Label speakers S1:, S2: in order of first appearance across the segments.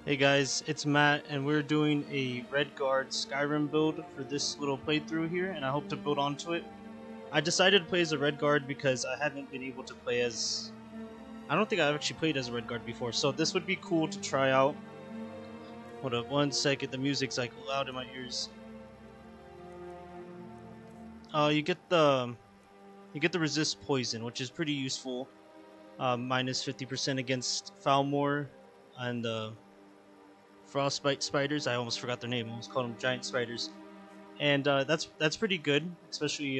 S1: Hey guys, it's Matt, and we're doing a Redguard Skyrim build for this little playthrough here, and I hope to build onto it. I decided to play as a Redguard because I haven't been able to play as... I don't think I've actually played as a Redguard before, so this would be cool to try out. Hold up, 1 second, the music's like loud in my ears. You get the resist poison, which is pretty useful. Minus 50% against Falmor and frostbite spiders. I almost forgot their name. I almost called them giant spiders, and that's pretty good. Especially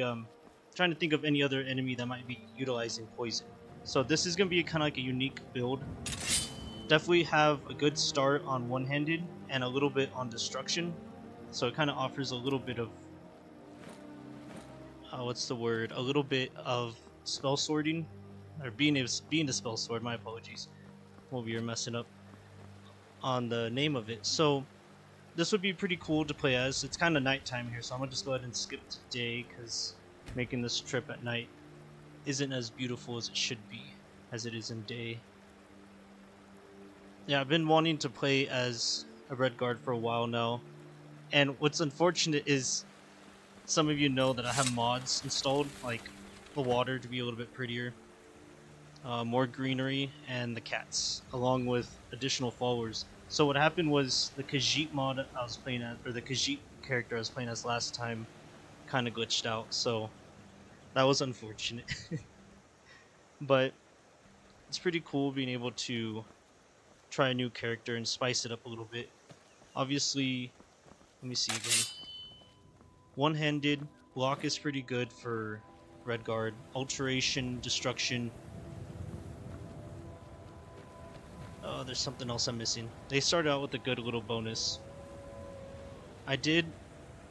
S1: trying to think of any other enemy that might be utilizing poison. So this is gonna be kind of like a unique build. Definitely have a good start on one-handed and a little bit on destruction. So it kind of offers a little bit of what's the word? A little bit of spell sorting, or being a spell sword. My apologies. Over here messing up on the name of it. So this would be pretty cool to play as. It's kind of nighttime here, so I'm gonna just go ahead and skip today because making this trip at night isn't as beautiful as it should be as it is in day. Yeah, I've been wanting to play as a Redguard for a while now, and what's unfortunate is some of you know that I have mods installed, like the water to be a little bit prettier, more greenery, and the cats, along with additional followers. So what happened was the Khajiit mod I was playing as, or the Khajiit character I was playing as last time, kind of glitched out, so that was unfortunate. But it's pretty cool being able to try a new character and spice it up a little bit. Obviously, let me see again. One-handed block is pretty good for Redguard. Alteration, destruction. Oh, there's something else I'm missing. They started out with a good little bonus. I did,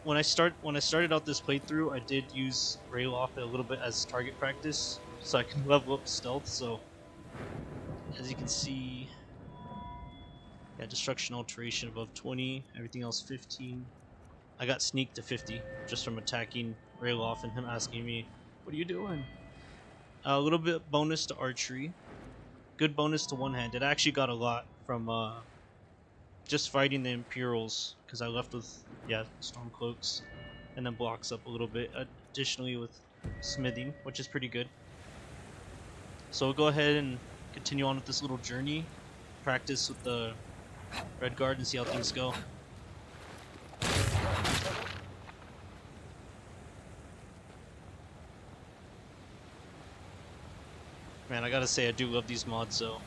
S1: when I started out this playthrough, I did use Rayloff a little bit as target practice, so I can level up stealth. So as you can see, yeah, destruction, alteration above 20, everything else 15. I got sneaked to 50 just from attacking Rayloff and him asking me, "What are you doing?" A little bit bonus to archery. Good bonus to one-handed. I actually got a lot from just fighting the Imperials because I left with, yeah, Stormcloaks, and then blocks up a little bit. Additionally with smithing, which is pretty good. So we'll go ahead and continue on with this little journey. Practice with the Redguard and see how things go. Man, I gotta say, I do love these mods though.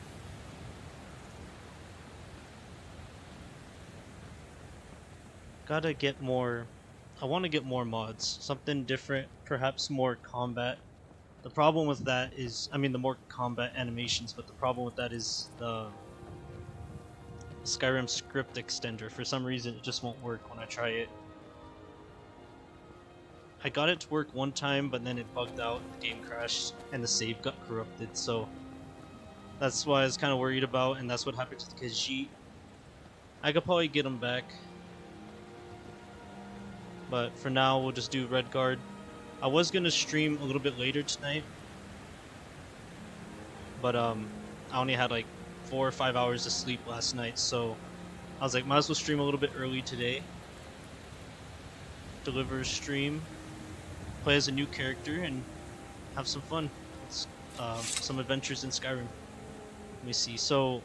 S1: Gotta get more. I want to get more mods. Something different, perhaps more combat. The problem with that is, I mean, the more combat animations, but the problem with that is the Skyrim script extender. For some reason, it just won't work when I try it. I got it to work one time, but then it bugged out, the game crashed, and the save got corrupted, so that's why I was kind of worried about, and that's what happened to the Khajiit. I could probably get them back, but for now, we'll just do Redguard. I was going to stream a little bit later tonight, but I only had like 4 or 5 hours of sleep last night, so I was like, might as well stream a little bit early today. Deliver a stream, play as a new character, and have some fun. Some adventures in Skyrim. Let me see. So,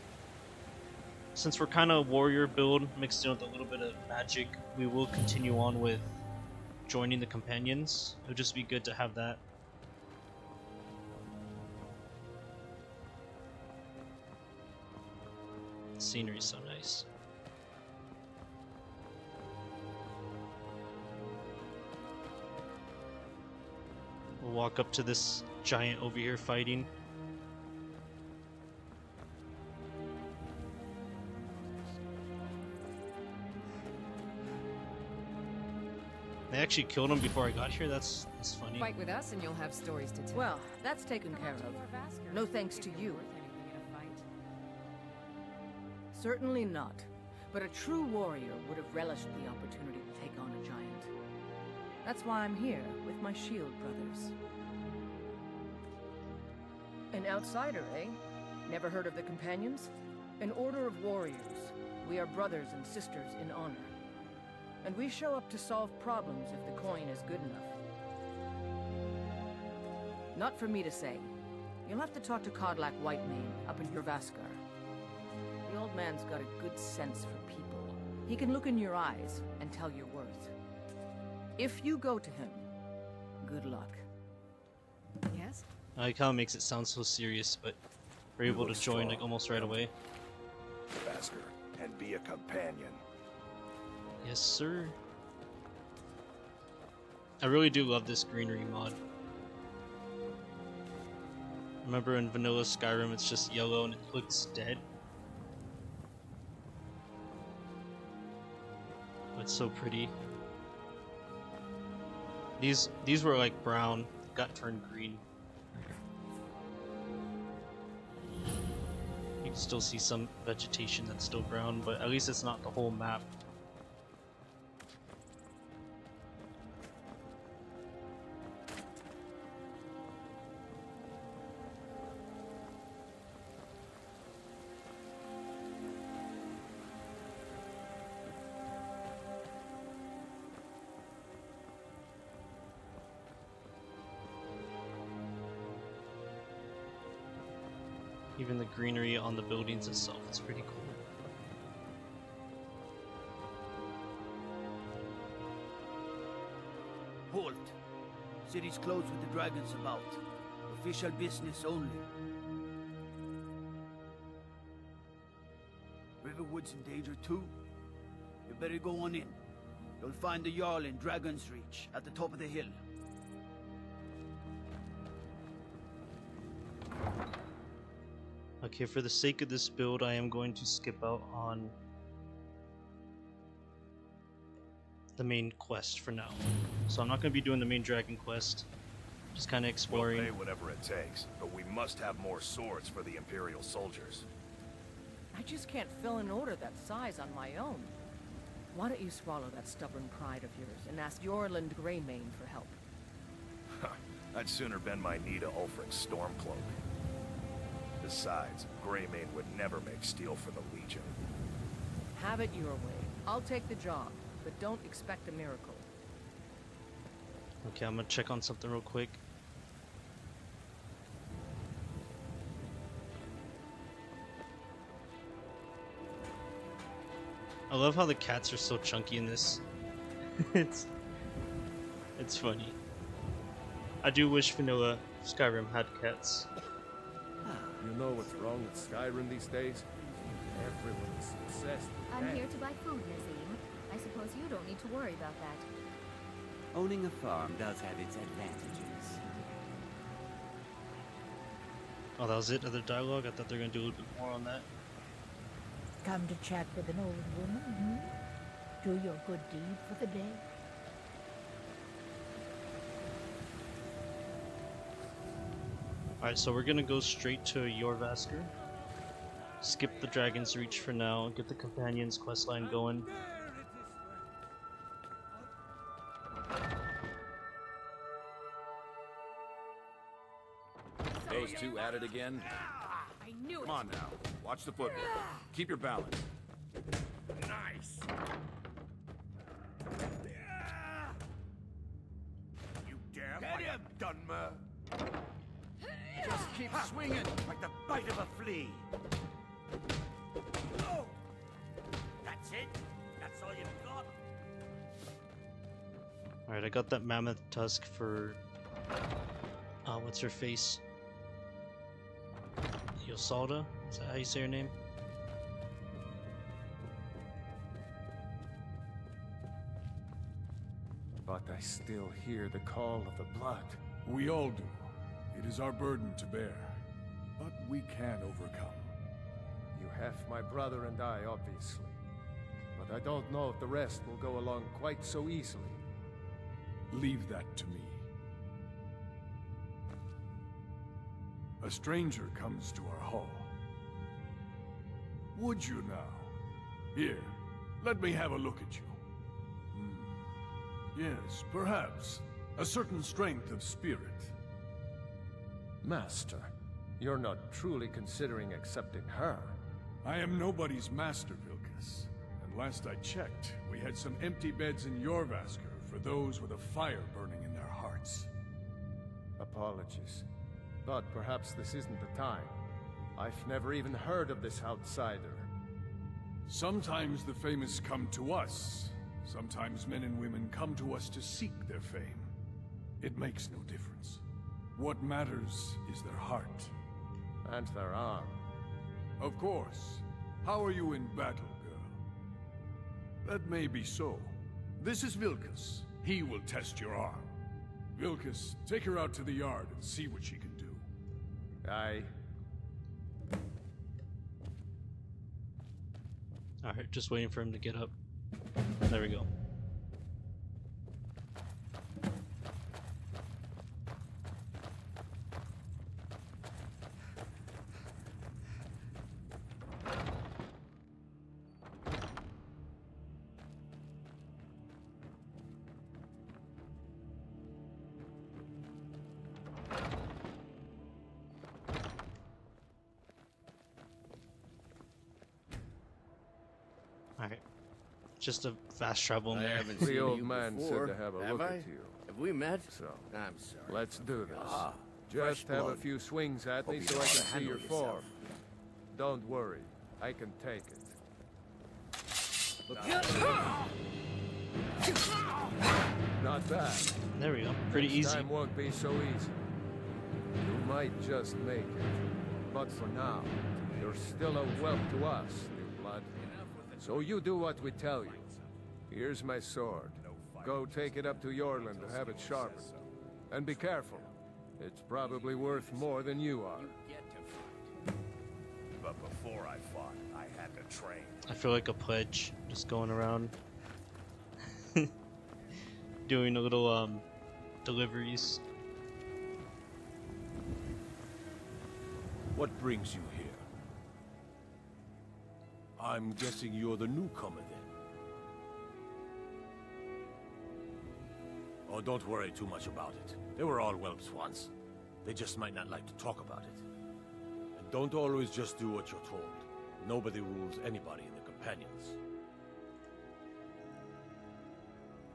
S1: since we're kind of warrior build mixed in with a little bit of magic, we will continue on with joining the companions. It would just be good to have that. The scenery is so nice. We'll walk up to this giant over here fighting. They actually killed him before I got here. That's funny.
S2: Fight with us and you'll have stories to tell.
S3: Well, that's taken care of. No thanks to you. Certainly not. But a true warrior would have relished the opportunity to take on a giant. That's why I'm here with my shield brothers. An outsider, eh? Never heard of the Companions? An order of warriors. We are brothers and sisters in honor. And we show up to solve problems if the coin is good enough. Not for me to say. You'll have to talk to Kodlak Whitemane up in Jorvaskar. The old man's got a good sense for people. He can look in your eyes and tell your worth. If you go to him, good luck.
S2: Yes?
S1: It kind of makes it sound so serious, but we're able to join like almost right away.
S4: Basker, and be a companion.
S1: Yes, sir. I really do love this greenery mod. Remember in vanilla Skyrim it's just yellow and it looks dead? But it's so pretty. These were like brown, got turned green. You can still see some vegetation that's still brown, but at least it's not the whole map. Even the greenery on the buildings itself is pretty cool.
S5: Halt! City's closed with the dragons about. Official business only. Riverwood's in danger too. You better go on in. You'll find the Jarl in Dragon's Reach, at the top of the hill.
S1: Okay, for the sake of this build, I am going to skip out on the main quest for now. So I'm not going to be doing the main dragon quest. Just kind of exploring.
S4: We'll pay whatever it takes, but we must have more swords for the Imperial soldiers.
S3: I just can't fill an order that size on my own. Why don't you swallow that stubborn pride of yours and ask Yorland Greymane for help?
S4: I'd sooner bend my knee to Ulfric's Stormcloak. Besides, Greymane would never make steel for the Legion.
S3: Have it your way. I'll take the job, but don't expect a miracle.
S1: Okay, I'm gonna check on something real quick. I love how the cats are so chunky in this. it's funny. I do wish vanilla Skyrim had cats.
S6: You know what's wrong with Skyrim these days? Everyone's obsessed with
S7: I'm
S6: that.
S7: here to buy food, Nazim. I suppose you don't need to worry about that.
S8: Owning a farm does have its advantages.
S1: Oh, that was it? Other dialogue? I thought they were gonna do a little bit more on that.
S9: Come to chat with an old woman, hmm? Do your good deed for the day.
S1: Alright, so we're gonna go straight to Jorvaskar. Skip the Dragon's Reach for now, get the Companions questline going.
S10: Those two at it again?
S2: I knew it!
S10: Come on now. Watch the footwork. Keep your balance. Nice! You damn
S5: Get him!
S10: Dunmer!
S5: Just keep swinging like the bite of a flea.
S10: Oh! That's it? That's all you've got?
S1: Alright, I got that mammoth tusk for... what's her face? Yosalda? Is that how you say her name?
S6: But I still hear the call of the blood.
S11: We all do. It is our burden to bear. But we can overcome.
S6: You have my brother and I, obviously. But I don't know if the rest will go along quite so easily.
S11: Leave that to me. A stranger comes to our hall. Would you now? Here, let me have a look at you. Yes, perhaps. A certain strength of spirit.
S6: Master, you're not truly considering accepting her.
S11: I am nobody's master, Vilkas. And last I checked, we had some empty beds in Jorvaskr for those with a fire burning in their hearts.
S6: Apologies. But perhaps this isn't the time. I've never even heard of this outsider.
S11: Sometimes the famous come to us. Sometimes men and women come to us to seek their fame. It makes no difference. What matters is their heart.
S6: And their arm.
S11: Of course. How are you in battle, girl? That may be so. This is Vilkas. He will test your arm. Vilkas, take her out to the yard and see what she can do.
S6: Aye.
S1: Alright, just waiting for him to get up. There we go. Alright. Just a fast travel in
S12: I
S1: there.
S12: haven't seen
S6: The old
S12: you
S6: man
S12: before,
S6: said to have a
S12: have
S6: look
S12: I?
S6: at you.
S12: Have we met?
S6: So,
S12: I'm sorry.
S6: let's do this.
S12: Ah,
S6: Just
S12: fresh
S6: have a
S12: blood.
S6: few swings at me
S12: Hope you
S6: so I
S12: know how
S6: can
S12: to
S6: see
S12: handle
S6: your
S12: yourself.
S6: form. Don't worry, I can take it. Not bad.
S1: There we go. Pretty
S6: Next
S1: easy.
S6: time won't be so easy. You might just make it. But for now, you're still a whelp to us, new blood. So you do what we tell you. Here's my sword. Go take it up to Yorland to have it sharpened. And be careful. It's probably worth more than you are.
S4: But before I fought, I had to train.
S1: I feel like a pledge, just going around doing a little deliveries.
S13: What brings you here? I'm guessing you're the newcomer then. Oh, don't worry too much about it. They were all whelps once. They just might not like to talk about it. And don't always just do what you're told. Nobody rules anybody in the companions.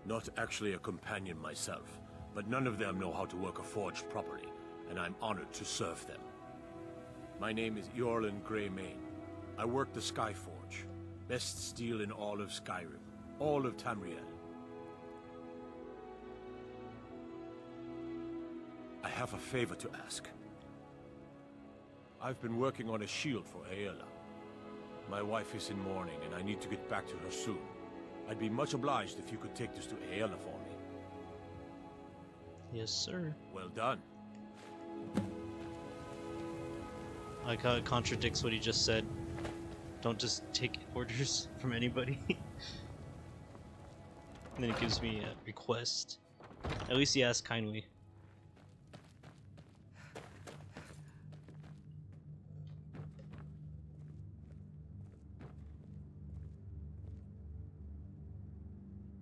S13: Not actually a companion myself, but none of them know how to work a forge properly, and I'm honored to serve them. My name is Eorlin Greymane. I work the Skyforge. Best steel in all of Skyrim. All of Tamriel. I have a favor to ask. I've been working on a shield for Aela. My wife is in mourning, and I need to get back to her soon. I'd be much obliged if you could take this to Aela for me.
S1: Yes, sir.
S13: Well done.
S1: I like how it contradicts what he just said. Don't just take orders from anybody. And then it gives me a request. At least he asked kindly.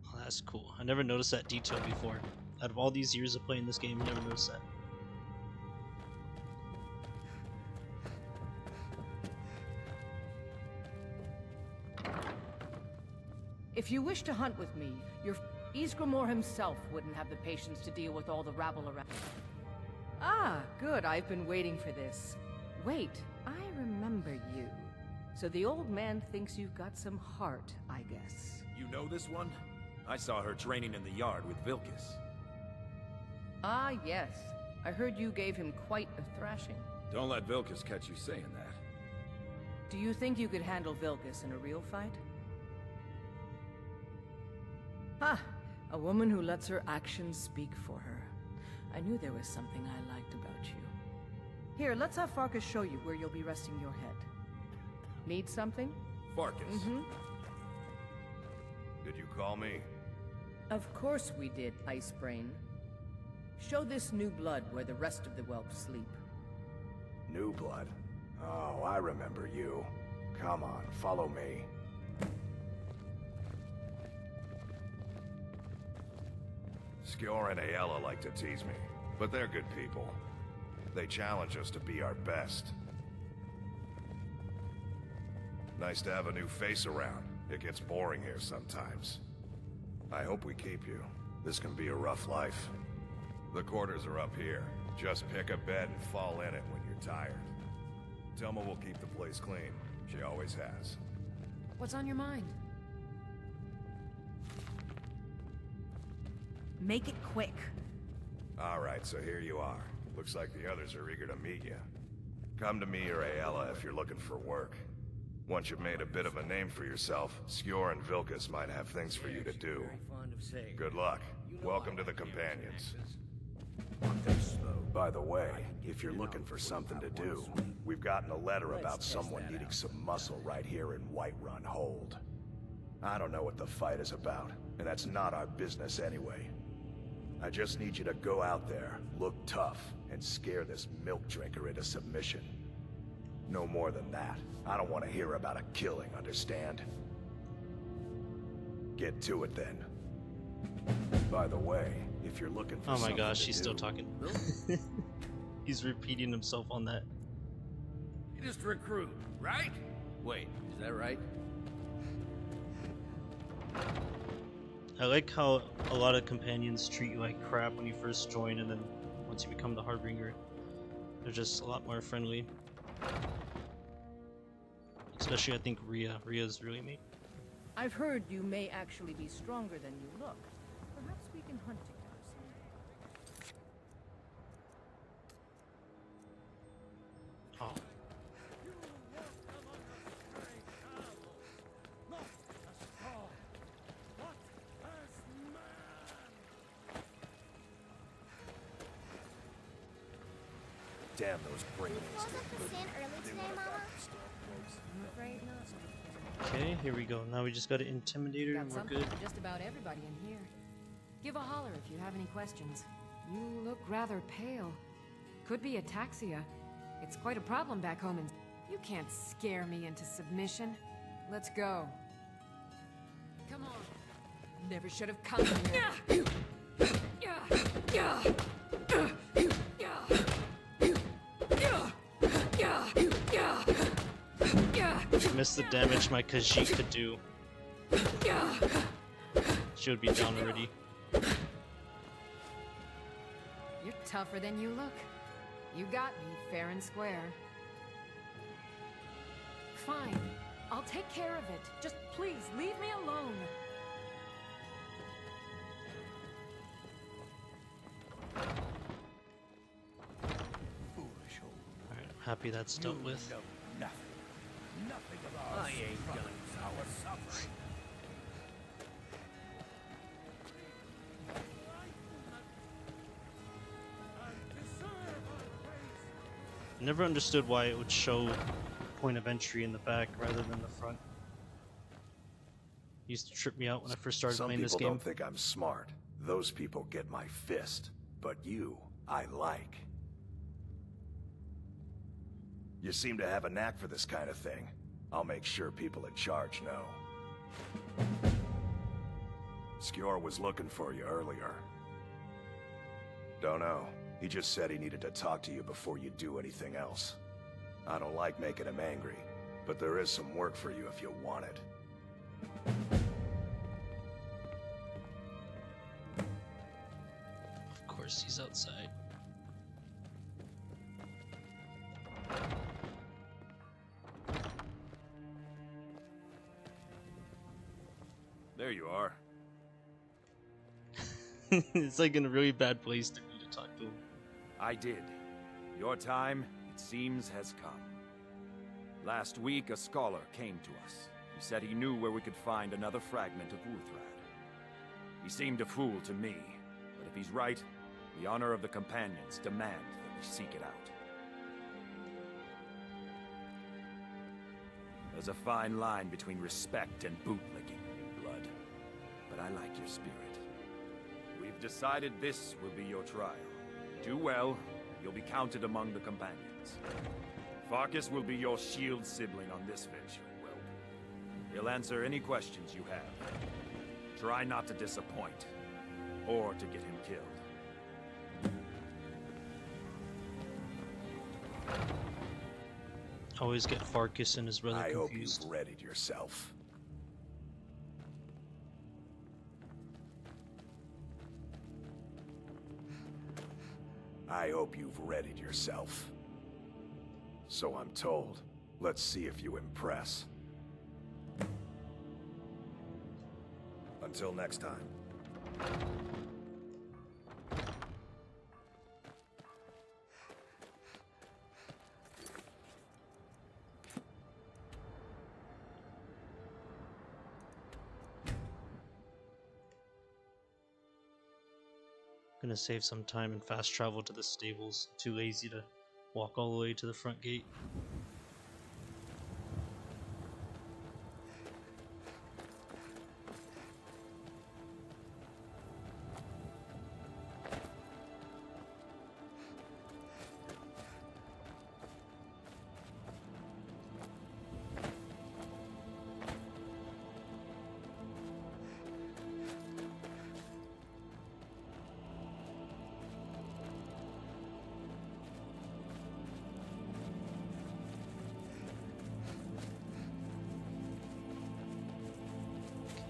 S1: Oh, that's cool. I never noticed that detail before. Out of all these years of playing this game, I never noticed that.
S3: If you wish to hunt with me, your Ysgramor himself wouldn't have the patience to deal with all the rabble around. Ah, good. I've been waiting for this. Wait, I remember you. So the old man thinks you've got some heart, I guess.
S10: You know this one? I saw her training in the yard with Vilkas.
S3: Ah, yes. I heard you gave him quite a thrashing.
S10: Don't let Vilkas catch you saying that.
S3: Do you think you could handle Vilkas in a real fight? Ah, a woman who lets her actions speak for her. I knew there was something I liked about you. Here, let's have Farkas show you where you'll be resting your head. Need something?
S10: Farkas.
S3: Mm-hmm.
S4: Did you call me?
S3: Of course we did, Icebrain. Show this new blood where the rest of the whelps sleep.
S4: New blood? Oh, I remember you. Come on, follow me. Skjor and Aela like to tease me, but they're good people. They challenge us to be our best. Nice to have a new face around. It gets boring here sometimes. I hope we keep you. This can be a rough life. The quarters are up here. Just pick a bed and fall in it when you're tired. Telma will keep the place clean. She always has.
S3: What's on your mind? Make it quick.
S4: Alright, so here you are. Looks like the others are eager to meet you. Come to me or Ayala if you're looking for work. Once you've made a bit of a name for yourself, Skjor and Vilkas might have things for you to do. Good luck. Welcome to the Companions. By the way, if you're looking for something to do, we've gotten a letter about someone needing some muscle right here in Whiterun Hold. I don't know what the fight is about, and that's not our business anyway. I just need you to go out there, look tough, and scare this milk drinker into submission. No more than that. I don't want to hear about a killing, understand? Get to it then. By the way, if you're looking for
S1: oh my gosh,
S4: to
S1: he's
S4: do,
S1: still talking. He's repeating himself on that.
S10: You just recruit, right? Wait, is that right?
S1: I like how a lot of companions treat you like crap when you first join, and then once you become the Harbinger, they're just a lot more friendly. Especially, I think Ria's really neat.
S3: I've heard you may actually be stronger than you look. Perhaps we can hunt together someday.
S1: Oh.
S4: Damn those brains.
S1: Okay, here we go. Now we just got an intimidator and we're good.
S2: Just about everybody in here. Give a holler if you have any questions. You look rather pale. Could be ataxia. It's quite a problem back home, and you can't scare me into submission. Let's go. Come on. Never should have come here.
S1: Missed the damage my Khajiit could do. She would be down already.
S2: You're tougher than you look. You got me fair and square. Fine. I'll take care of it. Just please leave me alone.
S1: Alright, I'm happy that's dealt with.
S8: Nothing of ours. I ain't gonna our suffering.
S1: Never understood why it would show point of entry in the back rather than the front. Used to trip me out when I first started playing this game.
S4: Some people don't think I'm smart. Those people get my fist. But you, I like. You seem to have a knack for this kind of thing. I'll make sure people in charge know. Skjor was looking for you earlier. Don't know. He just said he needed to talk to you before you do anything else. I don't like making him angry, but there is some work for you if you want it.
S1: Of course, he's outside.
S10: There you are.
S1: It's like in a really bad place to me to talk to him.
S10: I did. Your time, it seems, has come. Last week, a scholar came to us. He said he knew where we could find another fragment of Uthrad. He seemed a fool to me, but if he's right, the honor of the Companions demand that we seek it out. There's a fine line between respect and bootlicking, blood. But I like your spirit. We've decided this will be your trial. Do well, you'll be counted among the Companions. Farkas will be your shield sibling on this venture, Whelp. He'll answer any questions you have. Try not to disappoint, or to get him killed.
S1: I always get Farkas and his brother
S4: I hope
S1: confused.
S4: you've readied yourself. I hope you've readied yourself. So I'm told. Let's see if you impress. Until next time.
S1: Gonna save some time and fast travel to the stables. Too lazy to walk all the way to the front gate.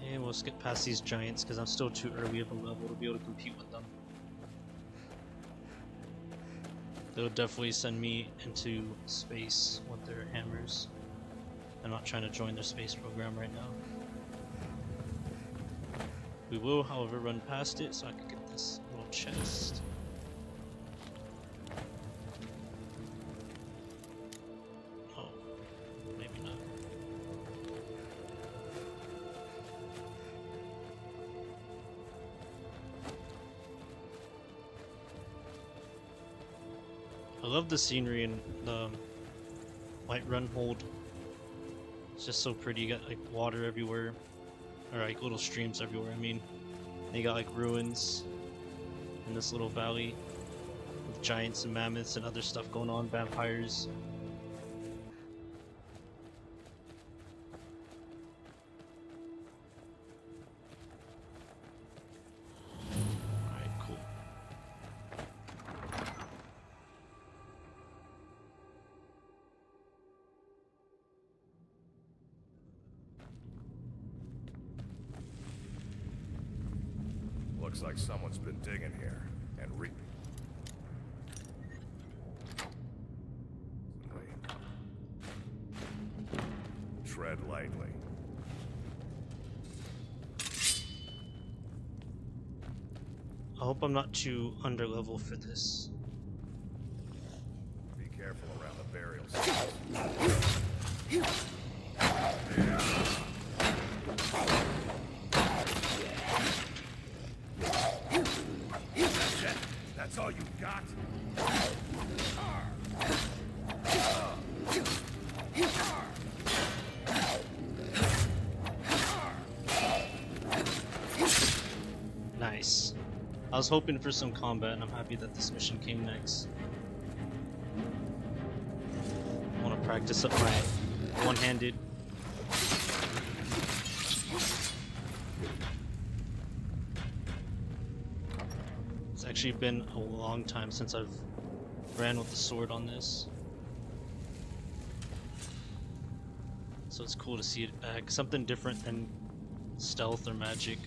S1: Okay, we'll skip past these giants because I'm still too early of a level to be able to compete with them. They'll definitely send me into space with their hammers. I'm not trying to join their space program right now. We will, however, run past it so I can get this little chest. Oh, maybe not. I love the scenery in the Whiterun Hold. It's just so pretty. You got like water everywhere, or like little streams everywhere. I mean, and you got like ruins in this little valley with giants and mammoths and other stuff going on, vampires. Alright, cool.
S4: Looks like someone's been digging here, and tread lightly.
S1: I hope I'm not too underlevel for this.
S4: Be careful around the burial site. That's all you got?
S1: Nice. I was hoping for some combat, and I'm happy that this mission came next. I want to practice up my one-handed. It's actually been a long time since I've ran with the sword on this. So it's cool to see it back. Something different than stealth or magic.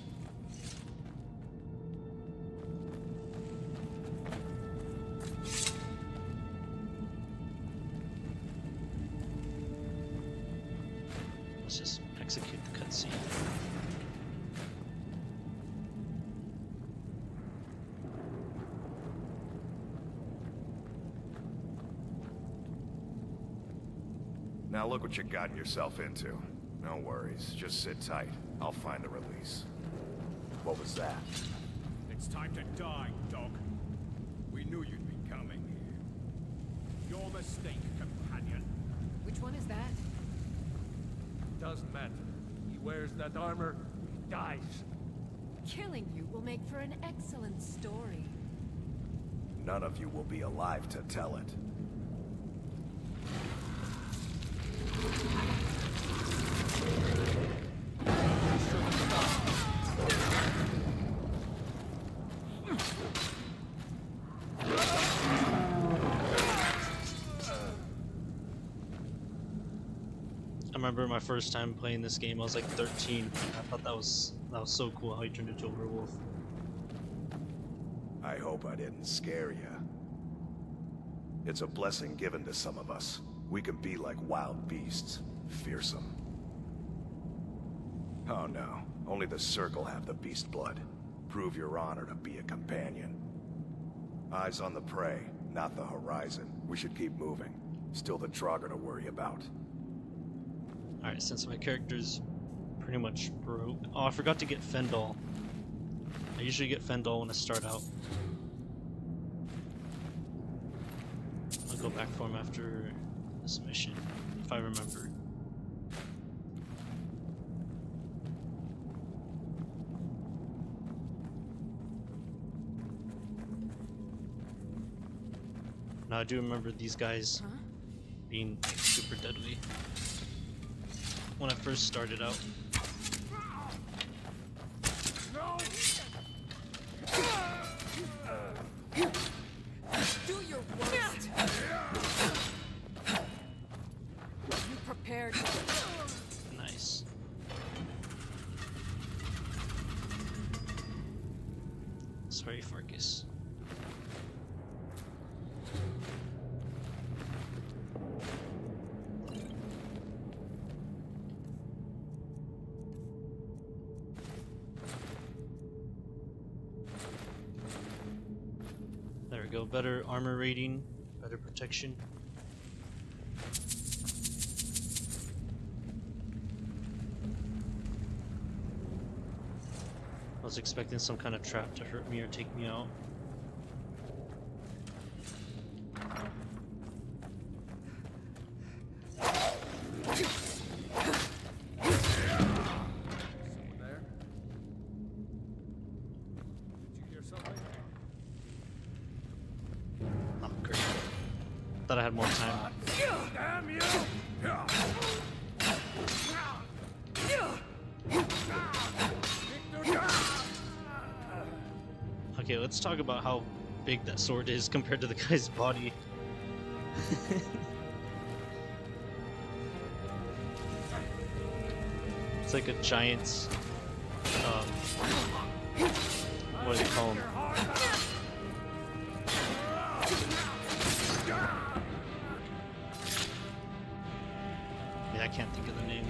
S1: Let's just execute the cutscene.
S4: Now look what you gotten yourself into. No worries, just sit tight. I'll find the release. What was that?
S8: It's time to die, dog. We knew you'd be coming. Your mistake, companion.
S2: Which one is that?
S6: Doesn't matter. He wears that armor, he dies.
S2: Killing you will make for an excellent story.
S4: None of you will be alive to tell it.
S1: remember my first time playing this game. I was like 13. I thought that was so cool how he turned into a werewolf.
S4: I hope I didn't scare you. It's a blessing given to some of us. We can be like wild beasts, fearsome. Oh no, only the Circle have the beast blood. Prove your honor to be a companion. Eyes on the prey, not the horizon. We should keep moving. Still the Draugr to worry about.
S1: Alright, since my character's pretty much broke. Oh, I forgot to get Fendal. I usually get Fendal when I start out. I'll go back for him after this mission, if I remember. Now I do remember these guys being super deadly when I first started out.
S2: Do your worst. You prepared.
S1: Nice. Sorry, Farkas. There we go. Better armor rating, better protection. I was expecting some kind of trap to hurt me or take me out.
S6: Someone there? Did you hear something?
S1: Oh, great. Thought I had more time.
S6: Damn you!
S1: Okay, let's talk about how big that sword is compared to the guy's body. It's like a giant, what do they call them? Yeah, I can't think of the name.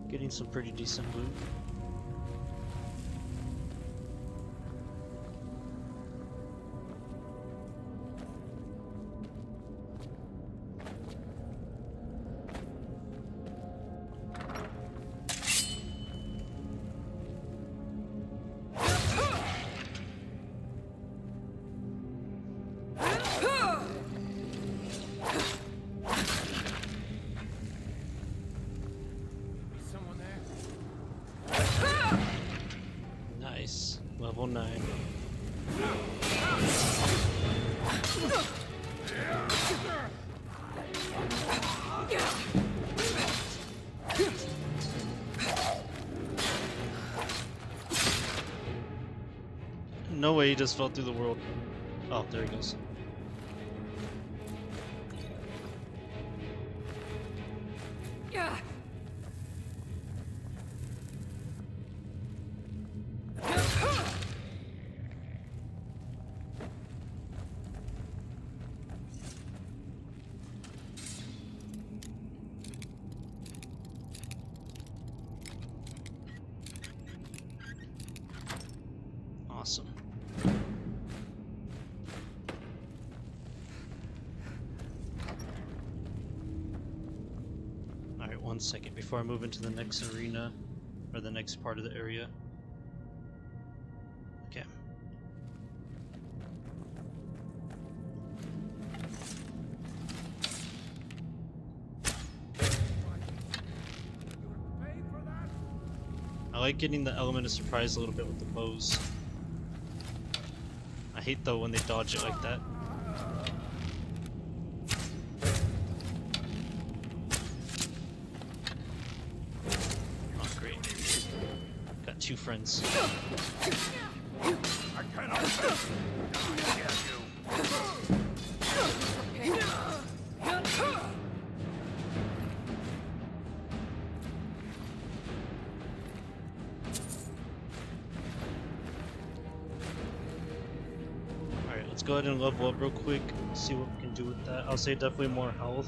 S1: Getting some pretty decent loot.
S6: Someone there?
S1: Nice. Level 9. No way he just fell through the world. Oh, there he goes.
S2: Yeah.
S1: Awesome. Alright, 1 second before I move into the next arena, or the next part of the area. Okay. I like getting the element of surprise a little bit with the bows. I hate though when they dodge it like that. two friends.
S8: I cannot face you. I dare you.
S1: Alright, let's go ahead and level up real quick, see what we can do with that. I'll say definitely more health.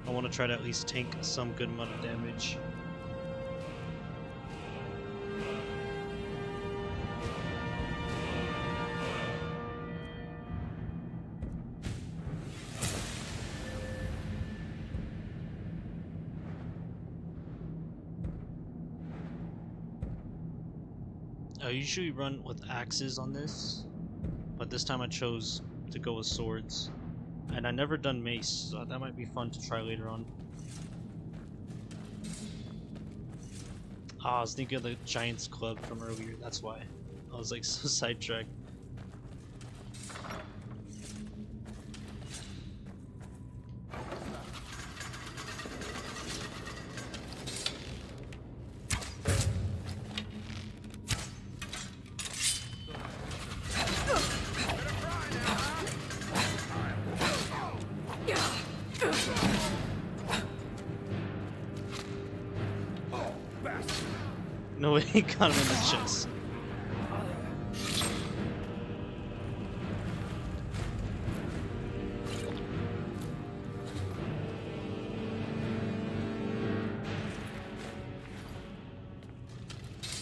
S1: I want to try to at least tank some good amount of damage. I usually run with axes on this, but this time I chose to go with swords. And I never done mace, so that might be fun to try later on. Ah, I was thinking of the Giant's Club from earlier, that's why. I was like so sidetracked. No way, he got him in the chest.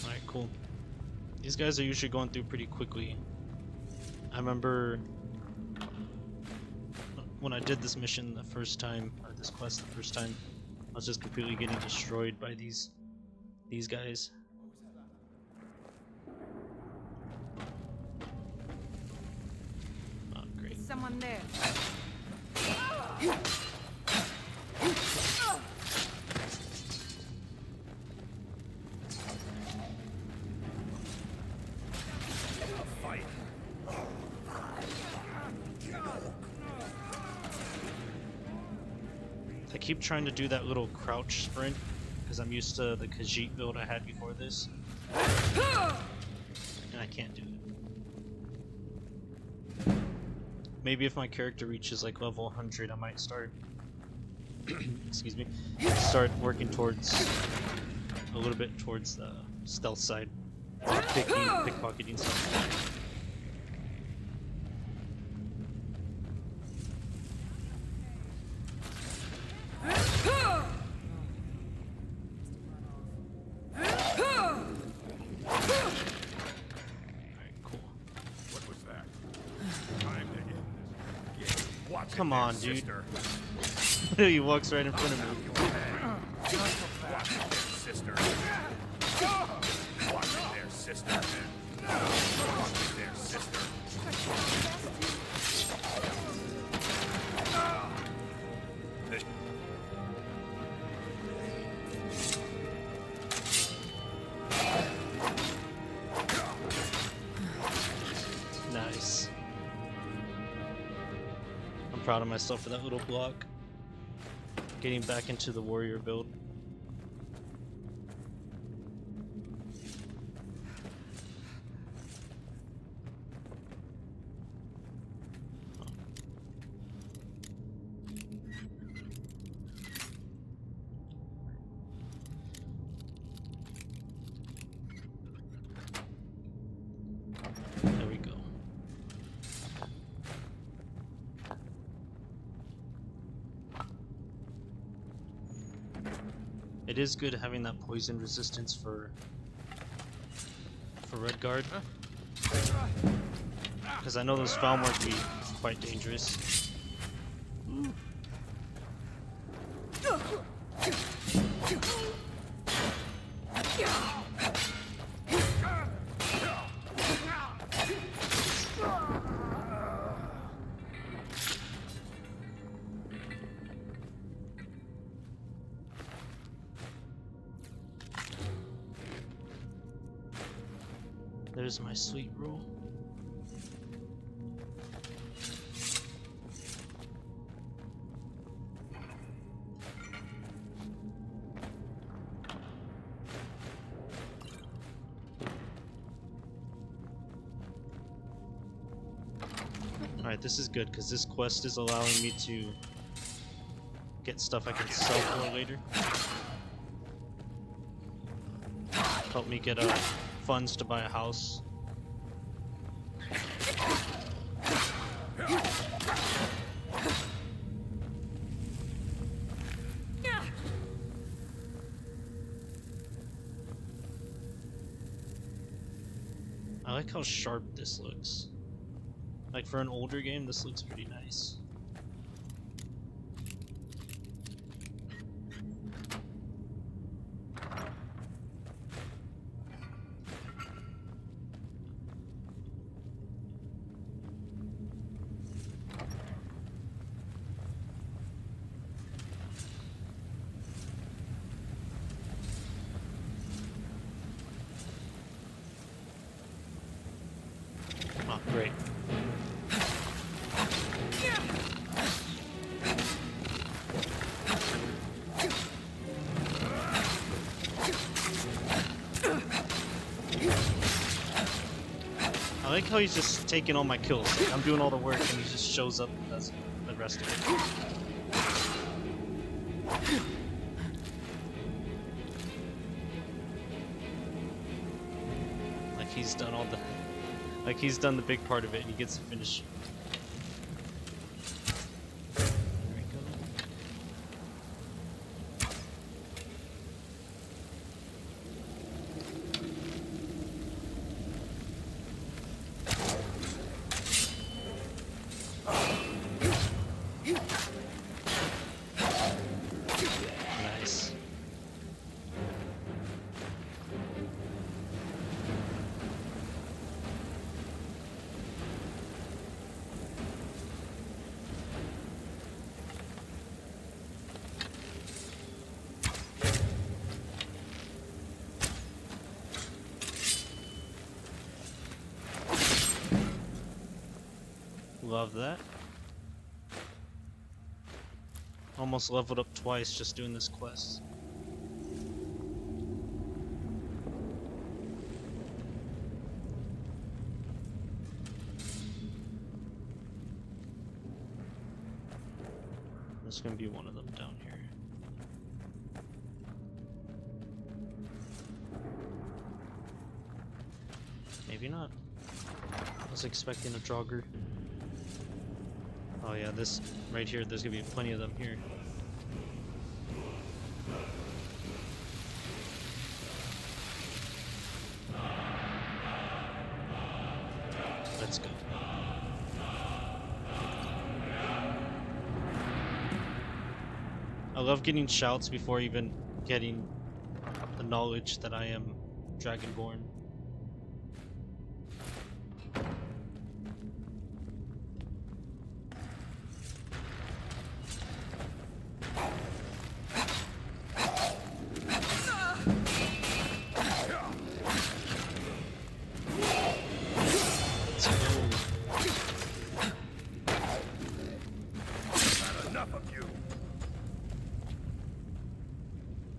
S1: Alright, cool. These guys are usually going through pretty quickly. I remember when I did this mission the first time, or this quest the first time, I was just completely getting destroyed by these guys. Oh, great.
S2: Someone there.
S1: I keep trying to do that little crouch sprint because I'm used to the Khajiit build I had before this, and I can't do it. Maybe if my character reaches like level 100, I might start excuse me, start working towards a little bit towards the stealth side, like pickpocketing stuff. Come on, dude. He walks right in front of me.
S8: Watch it there, sister. Watch it there, sister. Watch it there, sister.
S1: Nice. I'm proud of myself for that little block. Getting back into the warrior build. There we go. It is good having that poison resistance for Redguard, because I know those Falmor can be quite dangerous. There's my sweet roll. Alright, this is good, because this quest is allowing me to get stuff I can sell for later. Help me get funds to buy a house. I like how sharp this looks. Like for an older game, this looks pretty nice. Oh, great. I like how he's just taking all my kills. Like, I'm doing all the work and he just shows up and does the rest of it. Like he's done all the... Like he's done the big part of it and he gets to finish. There we go. Nice. Love that. Almost leveled up twice just doing this quest. There's gonna be one of them down here. Maybe not. I was expecting a jogger. Oh yeah, this right here, there's gonna be plenty of them here. Let's go. I love getting shouts before even getting the knowledge that I am Dragonborn.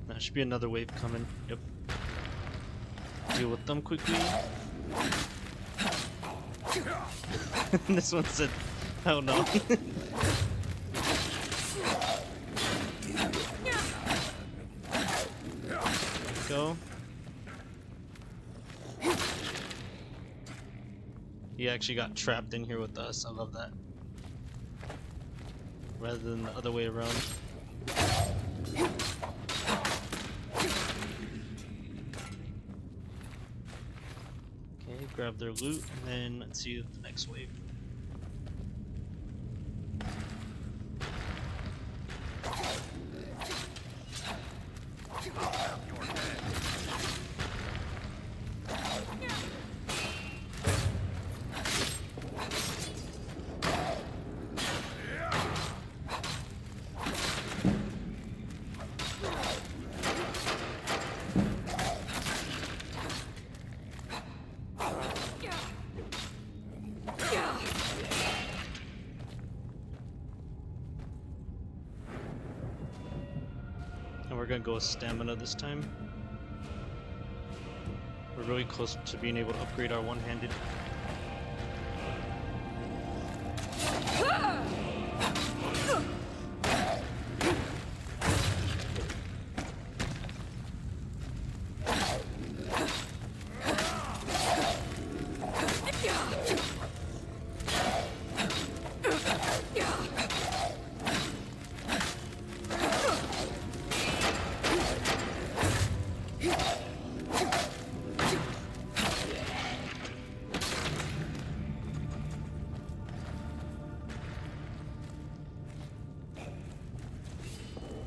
S1: There should be another wave coming. Yep. Deal with them quickly. This one said, "Oh no." Go. He actually got trapped in here with us. I love that. Rather than the other way around. Okay, grab their loot, and then let's see the next wave. And we're gonna go with stamina this time. We're really close to being able to upgrade our one-handed.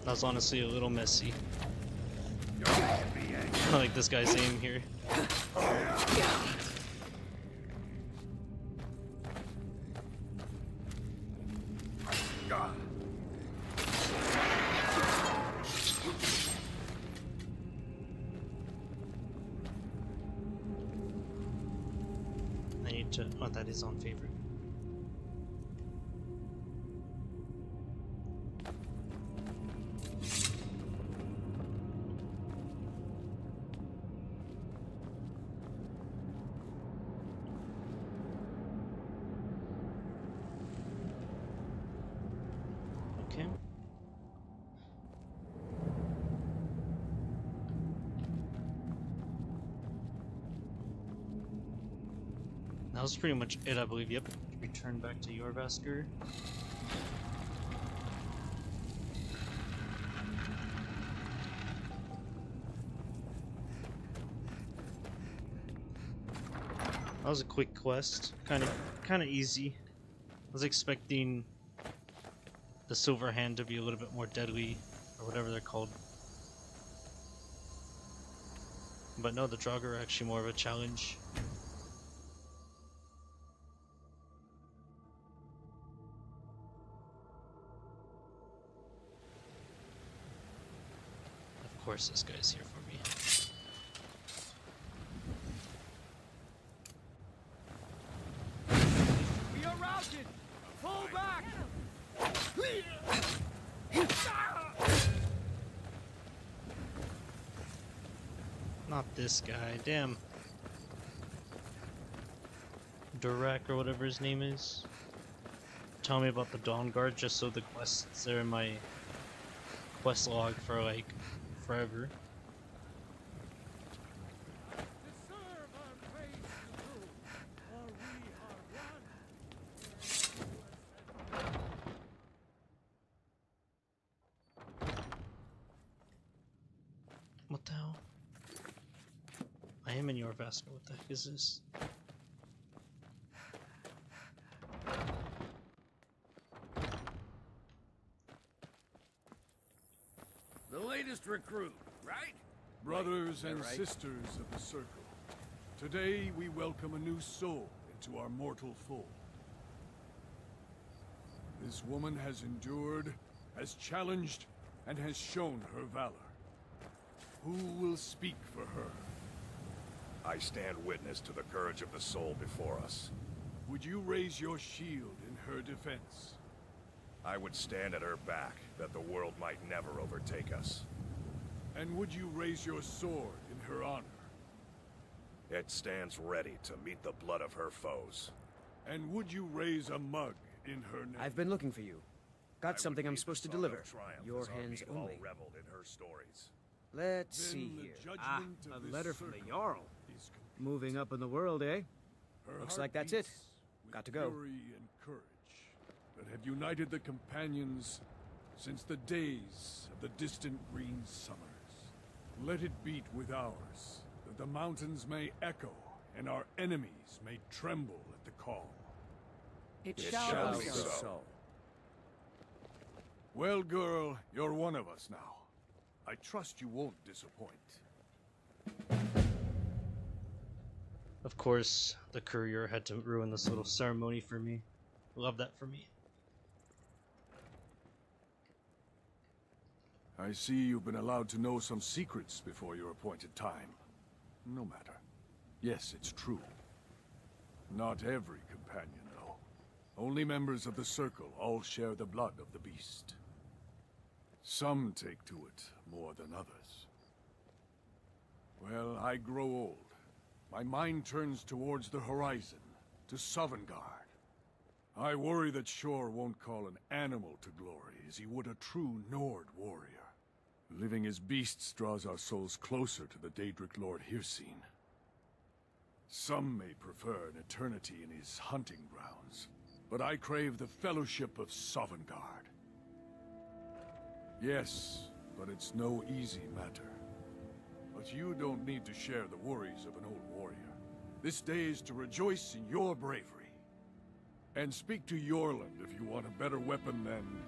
S1: That was honestly a little messy. I like this guy's aim here. I need to... Oh, that is on favorite. Okay. That was pretty much it, I believe. Yep. Return back to Jorvaskr. That was a quick quest. Kind of easy. I was expecting the Silver Hand to be a little bit more deadly, or whatever they're called. But no, the Draugr are actually more of a challenge. Of course this guy's here for me.
S8: We are routed! Fall back!
S1: Not this guy, damn. Durak or whatever his name is. Tell me about the Dawn Guard just so the quests are in my quest log for like forever. What the hell? I am in Jorvaskr, what the heck is this?
S11: The latest recruit, right? Brothers and sisters of the Circle, today we welcome a new soul into our mortal fold. This woman has endured, has challenged, and has shown her valor. Who will speak for her?
S4: I stand witness to the courage of the soul before us.
S11: Would you raise your shield in her defense?
S4: I would stand at her back, that the world might never overtake us.
S11: And would you raise your sword in her honor?
S4: It stands ready to meet the blood of her foes.
S11: And would you raise a mug in her name?
S12: I've been looking for you. Got something I'm supposed to deliver. Your hands only.
S4: Reveled in her stories.
S12: Let's see here. Ah, a letter from the Jarl. Moving up in the world, eh? Looks like that's it. Got to go.
S11: Fury and courage that have united the companions since the days of the distant green summers. Let it beat with ours, that the mountains may echo and our enemies may tremble at the call.
S3: It shall be so.
S11: Well, girl, you're one of us now. I trust you won't disappoint.
S1: Of course, the courier had to ruin this little ceremony for me. Love that for me.
S11: I see you've been allowed to know some secrets before your appointed time. No matter. Yes, it's true. Not every companion, though. Only members of the Circle all share the blood of the beast. Some take to it more than others. Well, I grow old. My mind turns towards the horizon, to Sovngarde. I worry that Shor won't call an animal to glory as he would a true Nord warrior. Living as beasts draws our souls closer to the Daedric Lord Hircine. Some may prefer an eternity in his hunting grounds, but I crave the fellowship of Sovngarde. Yes, but it's no easy matter. But you don't need to share the worries of an old warrior. This day is to rejoice in your bravery. And speak to Yorland if you want a better weapon than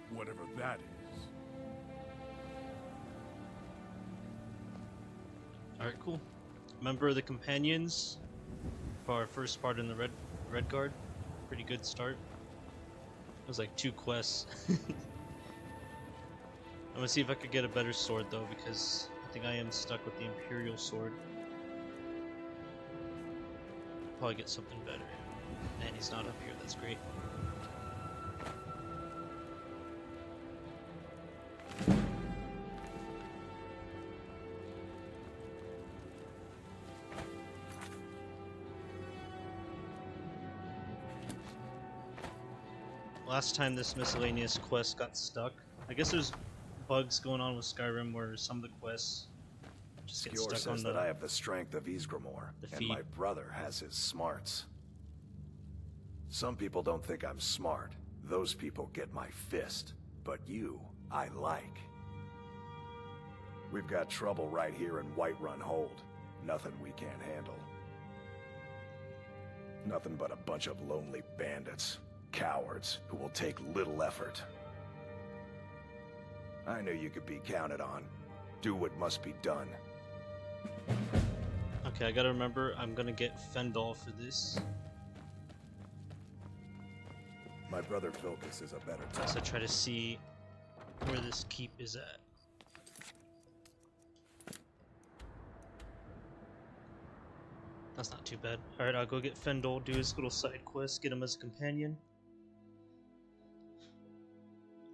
S11: whatever that is.
S1: Alright, cool. Member of the Companions for our first part in the Redguard. Pretty good start. It was like 2 quests. I'm gonna see if I could get a better sword though, because I think I am stuck with the Imperial sword. Probably get something better. And he's not up here, that's great. Last time this miscellaneous quest got stuck. I guess there's bugs going on with Skyrim where some of the quests just get
S4: Skjor
S1: stuck
S4: says
S1: on the
S4: that I have the strength of Ysgramor, and
S1: feed.
S4: my brother has his smarts. Some people don't think I'm smart. Those people get my fist. But you, I like. We've got trouble right here in Whiterun Hold. Nothing we can't handle. Nothing but a bunch of lonely bandits. Cowards who will take little effort. I knew you could be counted on. Do what must be done.
S1: Okay, I gotta remember, I'm gonna get Fendal for this.
S4: My brother Vilkas is a better time.
S1: So try to see where this keep is at. That's not too bad. Alright, I'll go get Fendal, do his little side quest, get him as a companion.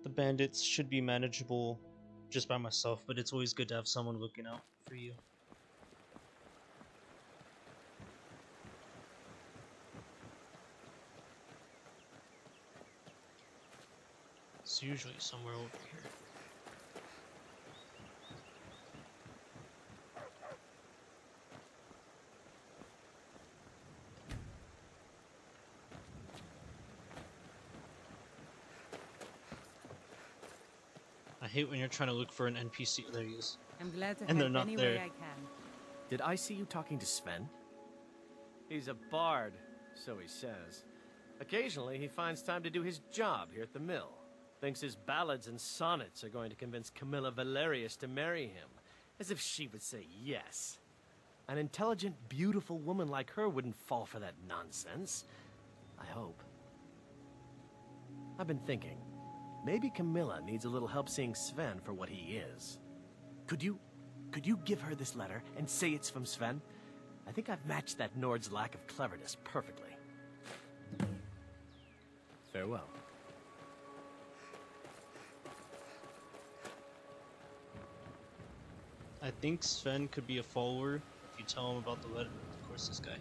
S1: The bandits should be manageable just by myself, but it's always good to have someone looking out for you. It's usually somewhere over here. I hate when you're trying to look for an NPC. There he is.
S3: I'm glad to
S1: And they're
S3: help
S1: not
S3: any
S1: there.
S3: way I can.
S12: Did I see you talking to Sven?
S14: He's a bard, so he says. Occasionally, he finds time to do his job here at the mill. Thinks his ballads and sonnets are going to convince Camilla Valerius to marry him. As if she would say yes. An intelligent, beautiful woman like her wouldn't fall for that nonsense. I hope. I've been thinking. Maybe Camilla needs a little help seeing Sven for what he is. Could you give her this letter and say it's from Sven? I think I've matched that Nord's lack of cleverness perfectly. Farewell.
S1: I think Sven could be a follower if you tell him about the letter. Of course, this guy.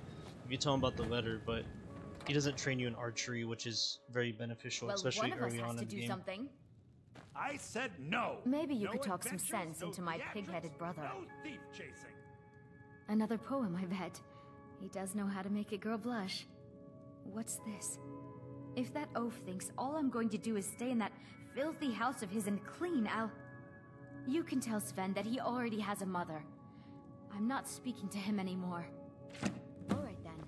S1: If you tell him about the letter, but he doesn't train you in archery, which is very beneficial,
S7: Well,
S1: especially
S7: one of us
S1: early
S7: has
S1: on
S7: to
S1: in the
S7: do
S1: game.
S7: something.
S8: I said no.
S7: Maybe you
S8: No
S7: could talk some
S8: adventures,
S7: sense
S8: no
S7: into my
S8: theatrics,
S7: pig-headed brother.
S8: No thief chasing.
S7: Another poem, I bet. He does know how to make a girl blush. What's this? If that oaf thinks all I'm going to do is stay in that filthy house of his and clean, You can tell Sven that he already has a mother. I'm not speaking to him anymore. Alright then.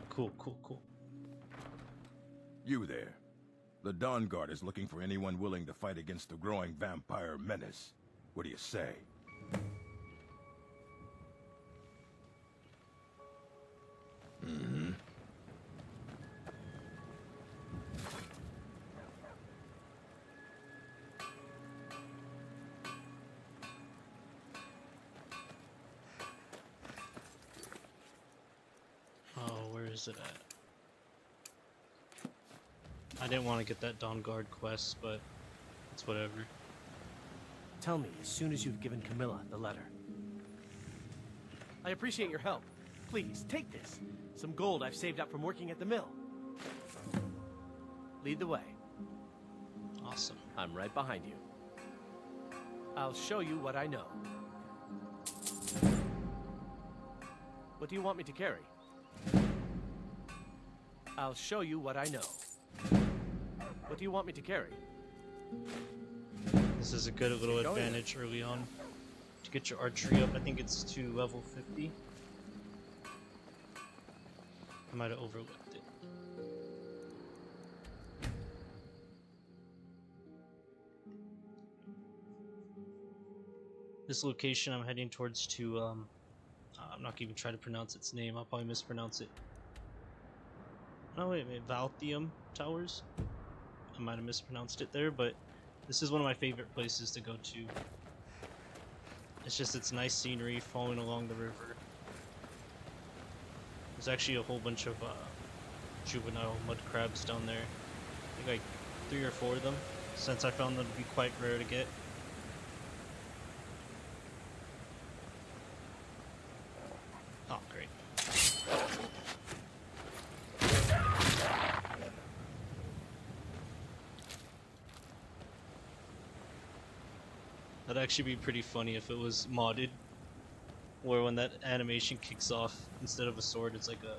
S1: Cool, cool, cool.
S15: You there. The Dawn Guard is looking for anyone willing to fight against the growing vampire menace. What do you say? Mm-hmm.
S1: Oh, where is it at? I didn't want to get that Dawn Guard quest, but it's whatever.
S14: Tell me as soon as you've given Camilla the letter. I appreciate your help. Please, take this. Some gold I've saved up from working at the mill. Lead the way.
S1: Awesome.
S14: I'm right behind you. I'll show you what I know. What do you want me to carry? I'll show you what I know. What do you want me to carry?
S1: This is a good little advantage early on to get your archery up. I think it's to level 50. I might have overlooked it. this location I'm heading towards to, I'm not even trying to pronounce its name, I'll probably mispronounce it. No, wait, Valthium Towers? I might have mispronounced it there, but this is one of my favorite places to go to. It's just, it's nice scenery following along the river. There's actually a whole bunch of juvenile mud crabs down there. I think like 3 or 4 of them, since I found them to be quite rare to get. Oh, great. That'd actually be pretty funny if it was modded, where when that animation kicks off, instead of a sword, it's like a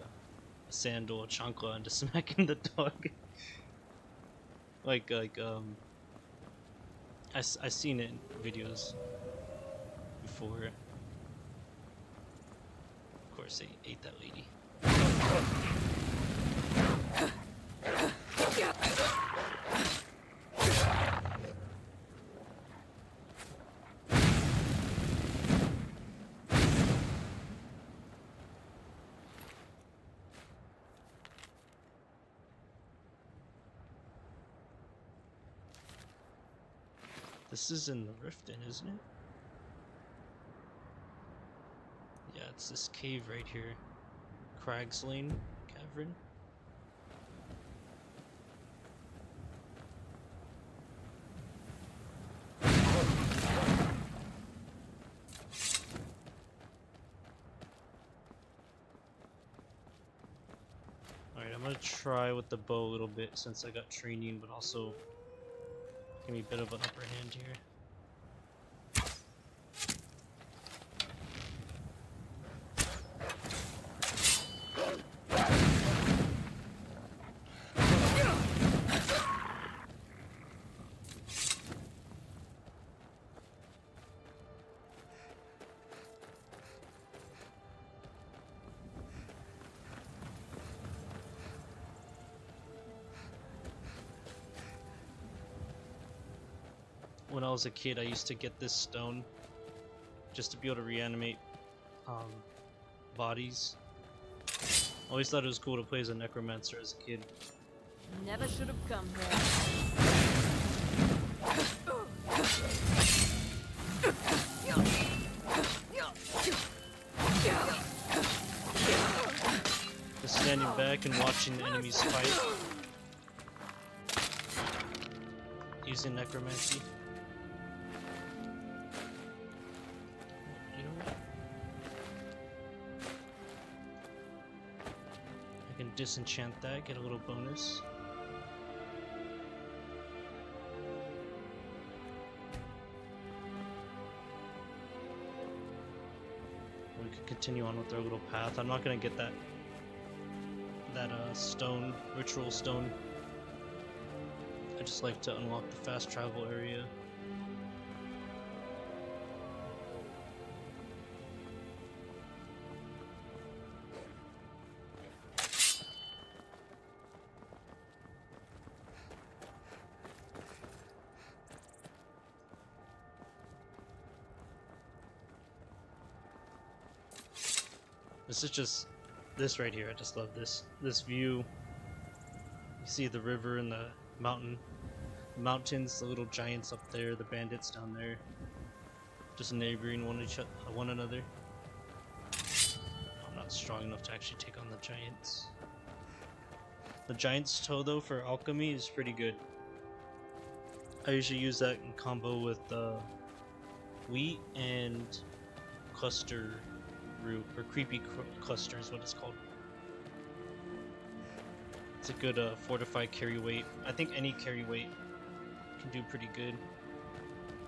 S1: sandal, a chancla, and just smacking the dog. I seen it in videos before. Of course, they ate that lady. This is in the Riften, isn't it? Yeah, it's this cave right here. Crag's Lane Cavern. Alright, I'm gonna try with the bow a little bit since I got training, but also give me a bit of an upper hand here. When I was a kid, I used to get this stone just to be able to reanimate bodies. Always thought it was cool to play as a necromancer as a kid.
S3: Never should have come
S1: Just standing back and watching the enemies fight. Using necromancy. Disenchant that, get a little bonus. We could continue on with our little path. I'm not gonna get that stone, ritual stone. I just like to unlock the fast travel area. This is just this right here. I just love this view. You see the river and the mountains, the little giants up there, the bandits down there, just neighboring one another. I'm not strong enough to actually take on the giants. The giant's toe though for alchemy is pretty good. I usually use that in combo with wheat and cluster root, or creepy cluster is what it's called. It's a good fortified carry weight. I think any carry weight can do pretty good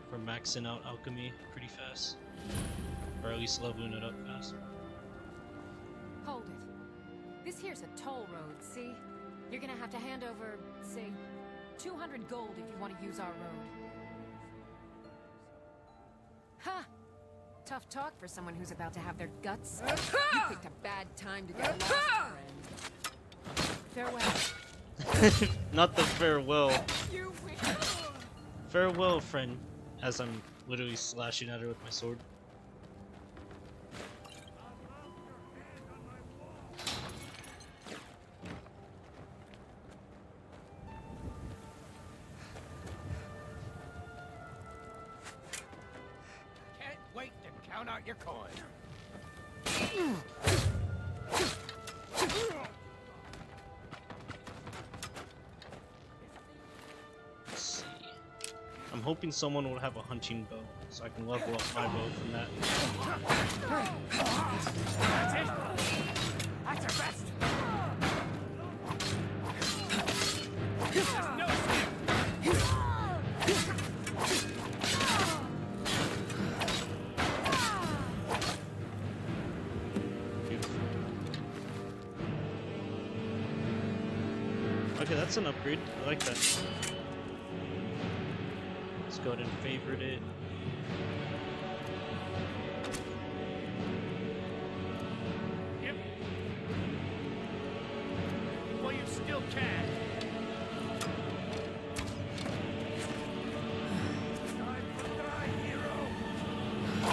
S1: for maxing out alchemy pretty fast, or at least leveling it up fast.
S2: Hold it. This here's a toll road, see? You're gonna have to hand over, say, 200 gold if you want to use our road. Ha! Tough talk for someone who's about to have their guts. You picked a bad time to get lost, friend. Farewell.
S1: Not the farewell.
S2: You win.
S1: Farewell, friend. as I'm literally slashing at her with my sword.
S8: Can't wait to count out your coin.
S1: Let's see. I'm hoping someone will have a hunting bow, so I can level up my bow from that.
S8: That's it. That's our best. There's no
S1: Okay, that's an upgrade. I like that. Let's go ahead and favorite it.
S8: Yep. Well, you still can. Time to die, hero.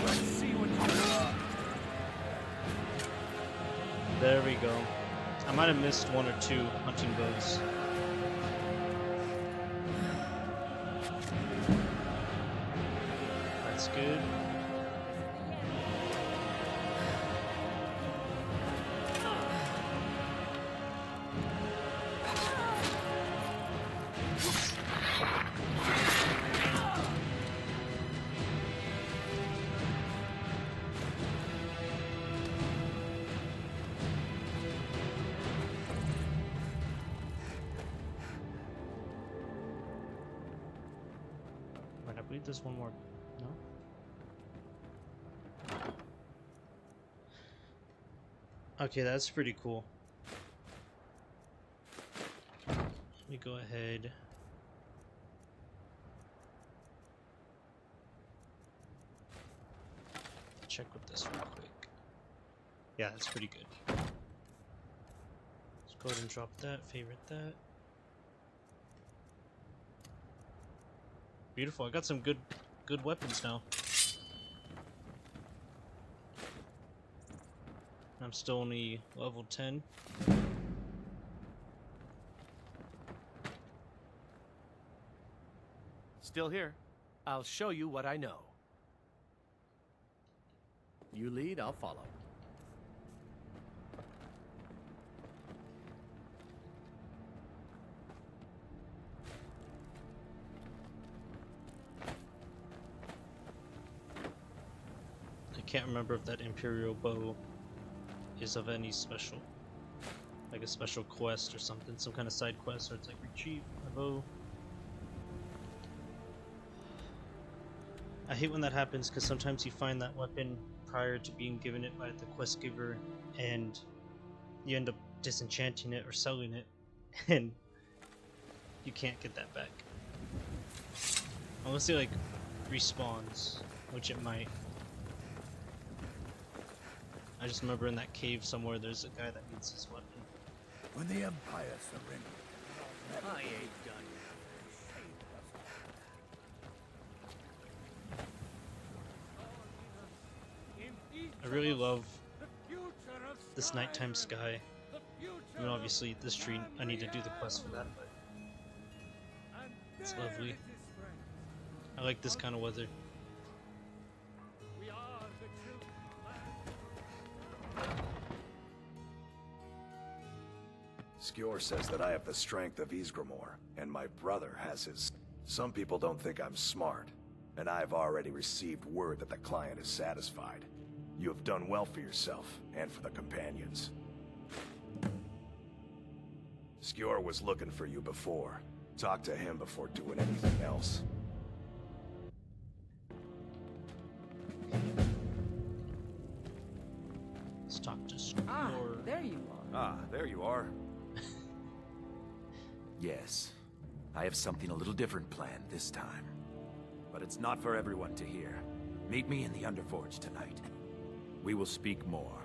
S8: Let's see what you are.
S1: There we go. I might have missed one or two hunting bows. That's good. Right, I believe there's one more. No? Okay, that's pretty cool. Let me go ahead. Check with this real quick. Yeah, that's pretty good. Let's go ahead and drop that, favorite that. Beautiful, I got some good weapons now. I'm still only level 10.
S14: Still here. I'll show you what I know. You lead, I'll follow.
S1: I can't remember if that Imperial bow is of any special, like a special quest or something, some kind of side quest, or it's like retrieve my bow. I hate when that happens because sometimes you find that weapon prior to being given it by the quest giver and you end up disenchanting it or selling it and you can't get that back. Unless it like respawns, which it might. I just remember in that cave somewhere there's a guy that needs his weapon.
S5: When the Empire surrendered,
S14: I ain't done.
S1: I really love this nighttime sky. I mean, obviously this tree, I need to do the quest for that, but it's lovely. I like this kind of weather.
S4: Skjor says that I have the strength of Ysgramor, and my brother has his... Some people don't think I'm smart, and I've already received word that the client is satisfied. You have done well for yourself, and for the companions. Skjor was looking for you before. Talk to him before doing anything else.
S1: Let's talk to Skjor.
S3: Ah, there you are.
S10: Ah, there you are. Yes, I have something a little different planned this time. But it's not for everyone to hear. Meet me in the Underforge tonight. We will speak more.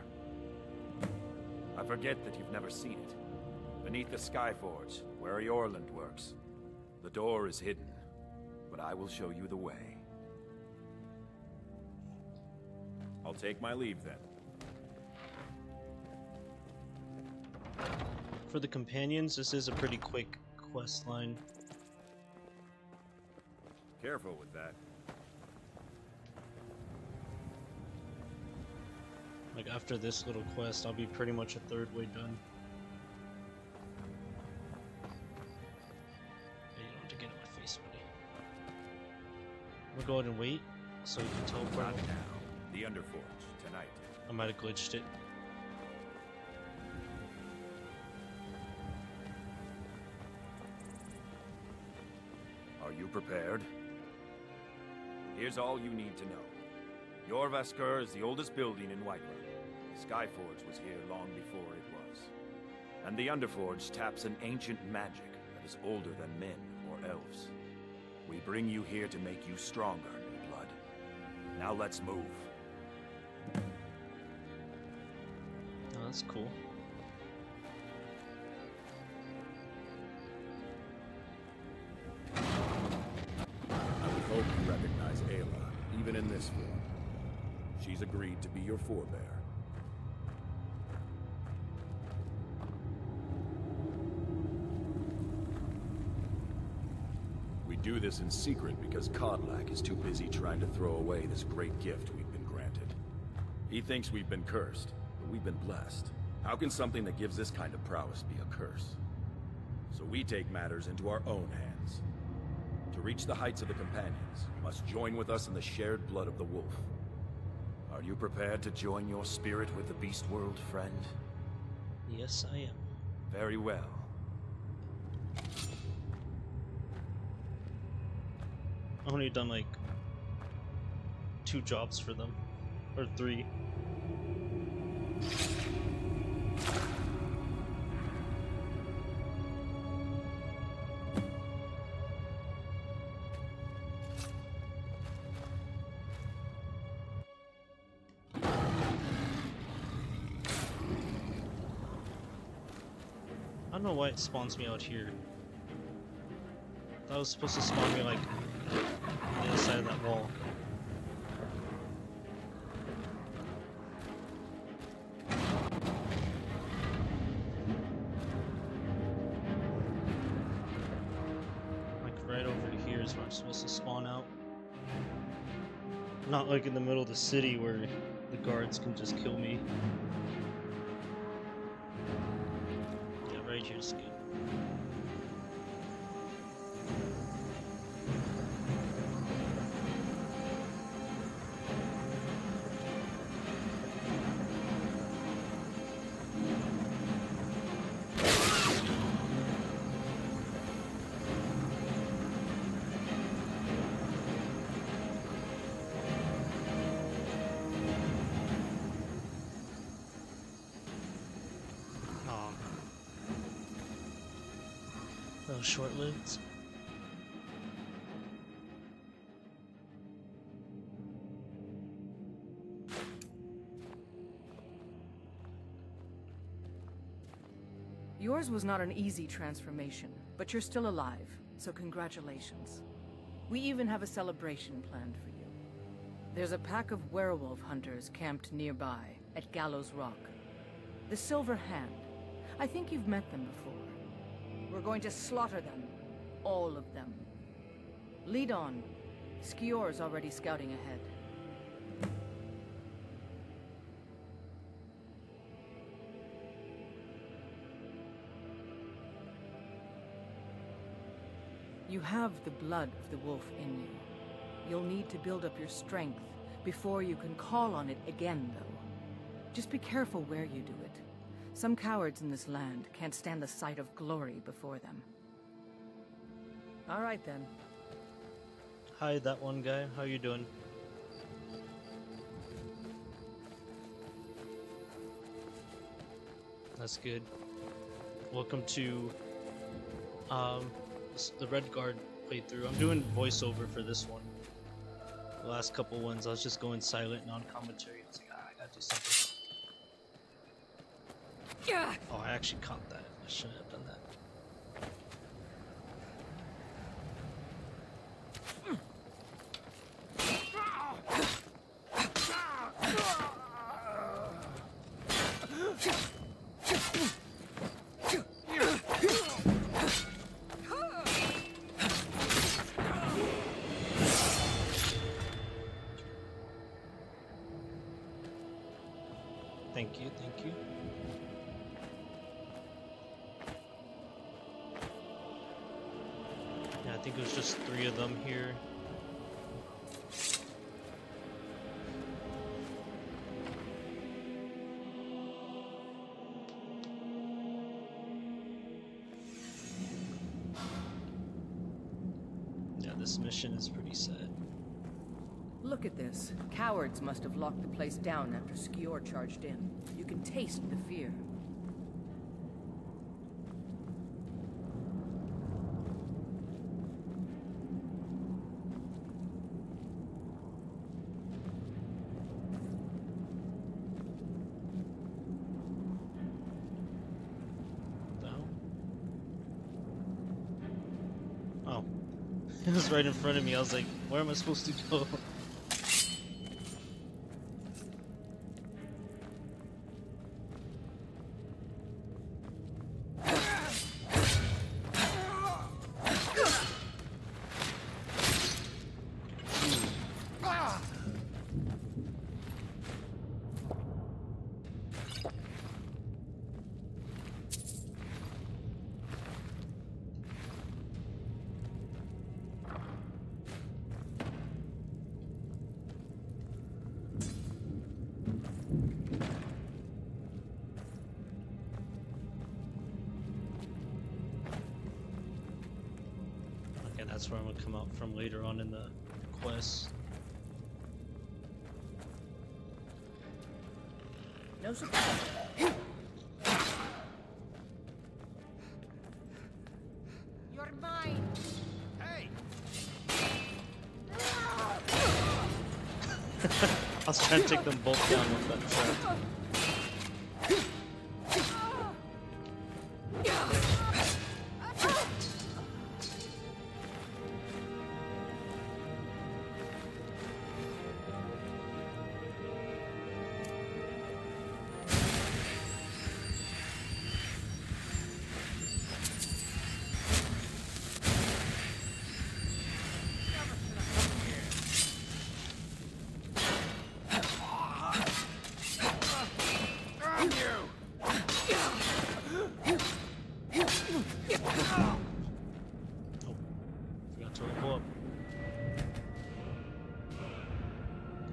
S10: I forget that you've never seen it. Beneath the Skyforge, where Eorland works. The door is hidden, but I will show you the way. I'll take my leave then.
S1: For the companions, this is a pretty quick quest line.
S10: Careful with that.
S1: Like, after this little quest, I'll be pretty much a third way done. Hey, you don't have to get in my face, buddy. We'll go ahead and wait, so you can teleport.
S10: Not now. The Underforge, tonight.
S1: I might have glitched it.
S10: Are you prepared? Here's all you need to know. Jorrvaskr is the oldest building in Whiterun. The Skyforge was here long before it was. And the Underforge taps an ancient magic that is older than men or elves. We bring you here to make you stronger, new blood. Now let's move.
S1: Oh, that's cool.
S10: I would hope you recognize Ayla, even in this form. She's agreed to be your forebear. We do this in secret because Kodlak is too busy trying to throw away this great gift we've been granted. He thinks we've been cursed, but we've been blessed. How can something that gives this kind of prowess be a curse? So we take matters into our own hands. To reach the heights of the Companions, you must join with us in the shared blood of the wolf. Are you prepared to join your spirit with the beast world, friend?
S1: Yes, I am.
S10: Very well.
S1: I've only done like 2 jobs for them, or 3. I don't know why it spawns me out here. That was supposed to spawn me like on the other side of that wall. Like right over here is where I'm supposed to spawn out. Not like in the middle of the city where the guards can just kill me. Yeah, right here's good. That was short-lived.
S3: Yours was not an easy transformation, but you're still alive, so congratulations. We even have a celebration planned for you. There's a pack of werewolf hunters camped nearby, at Gallows Rock. The Silver Hand. I think you've met them before. We're going to slaughter them. All of them. Lead on. Skior's already scouting ahead. You have the blood of the wolf in you. You'll need to build up your strength before you can call on it again, though. Just be careful where you do it. Some cowards in this land can't stand the sight of glory before them. All right, then.
S1: Hi, that one guy. How you doing? That's good. Welcome to the Redguard playthrough. I'm doing voiceover for this one. The last couple ones, I was just going silent, non-commentary. I was like, I gotta do something. Oh, I actually caught that. I shouldn't have done that. Thank you, thank you. Yeah, I think it was just 3 of them here. Yeah, this mission is pretty sad.
S3: Look at this. Cowards must have locked the place down after Skior charged in. You can taste the fear.
S1: Oh. It was right in front of me. I was like, where am I supposed to go? That's where I'm gonna come out from later on in the quest.
S3: No surprise. You're mine.
S8: Hey.
S1: I was trying to take them both down with that trap.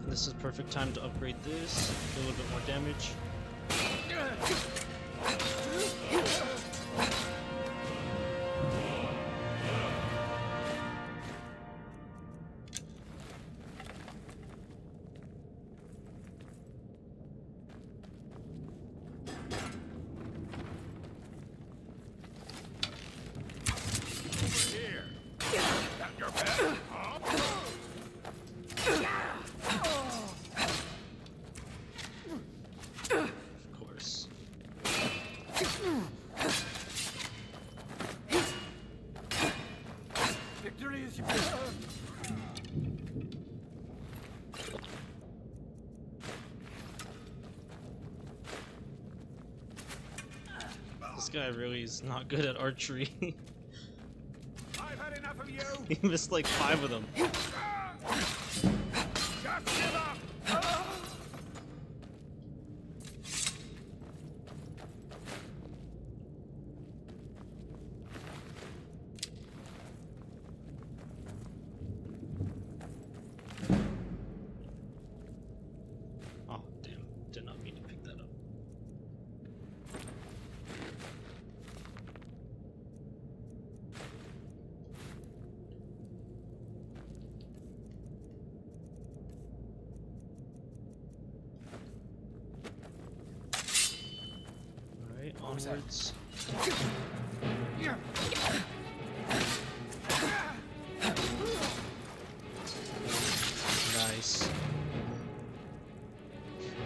S1: This is perfect time to upgrade this, do a little bit more damage. This guy really is not good at archery.
S8: I've had enough of you.
S1: He missed like 5 of them.
S8: Just give up.
S1: Oh, damn. Did not mean to pick that up. Alright, onwards. Nice.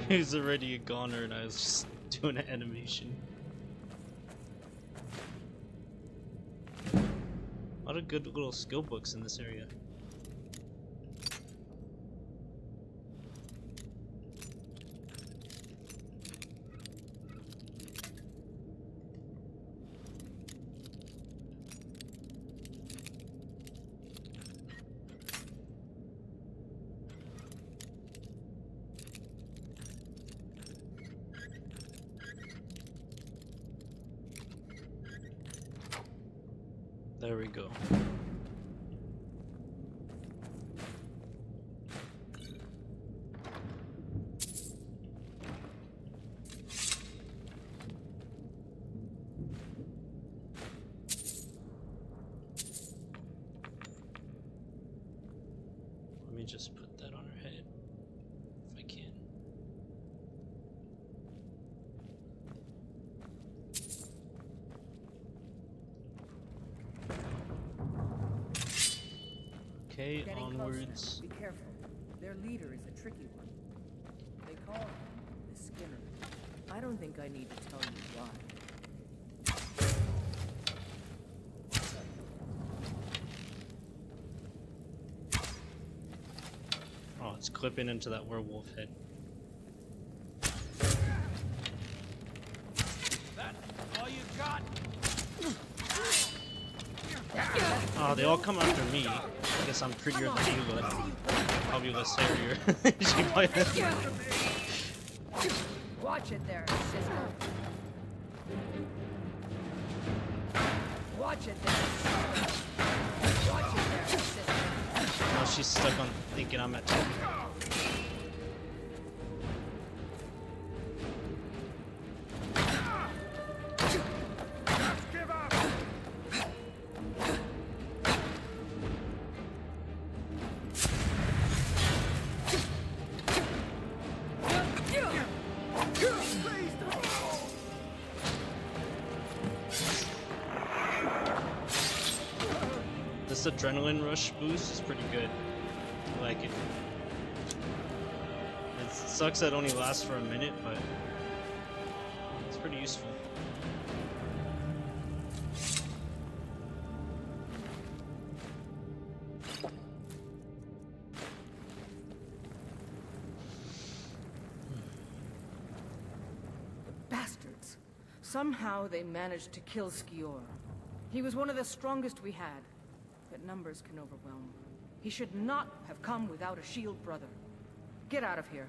S1: He's already a goner and I was just doing an animation. A lot of good little skill books in this area. There we go. Let me just put that on her head if I can. Okay,
S3: Getting
S1: onwards.
S3: closer. Be careful. Their leader is a tricky one. They call him the Skinner. I don't think I need to tell you why.
S1: Oh, it's clipping into that werewolf head.
S8: That all you got?
S1: Oh, they all come after me. I guess I'm prettier than Ayla. Probably less hairier. She might
S3: Watch it there, sister. Watch it there, sister. Watch it there, sister.
S1: Oh, she's stuck on thinking I'm at 10. This adrenaline rush boost is pretty good. I like it. It sucks that it only lasts for a minute, but it's pretty useful.
S3: Bastards. Somehow they managed to kill Skior. He was one of the strongest we had, but numbers can overwhelm. He should not have come without a shield brother. Get out of here.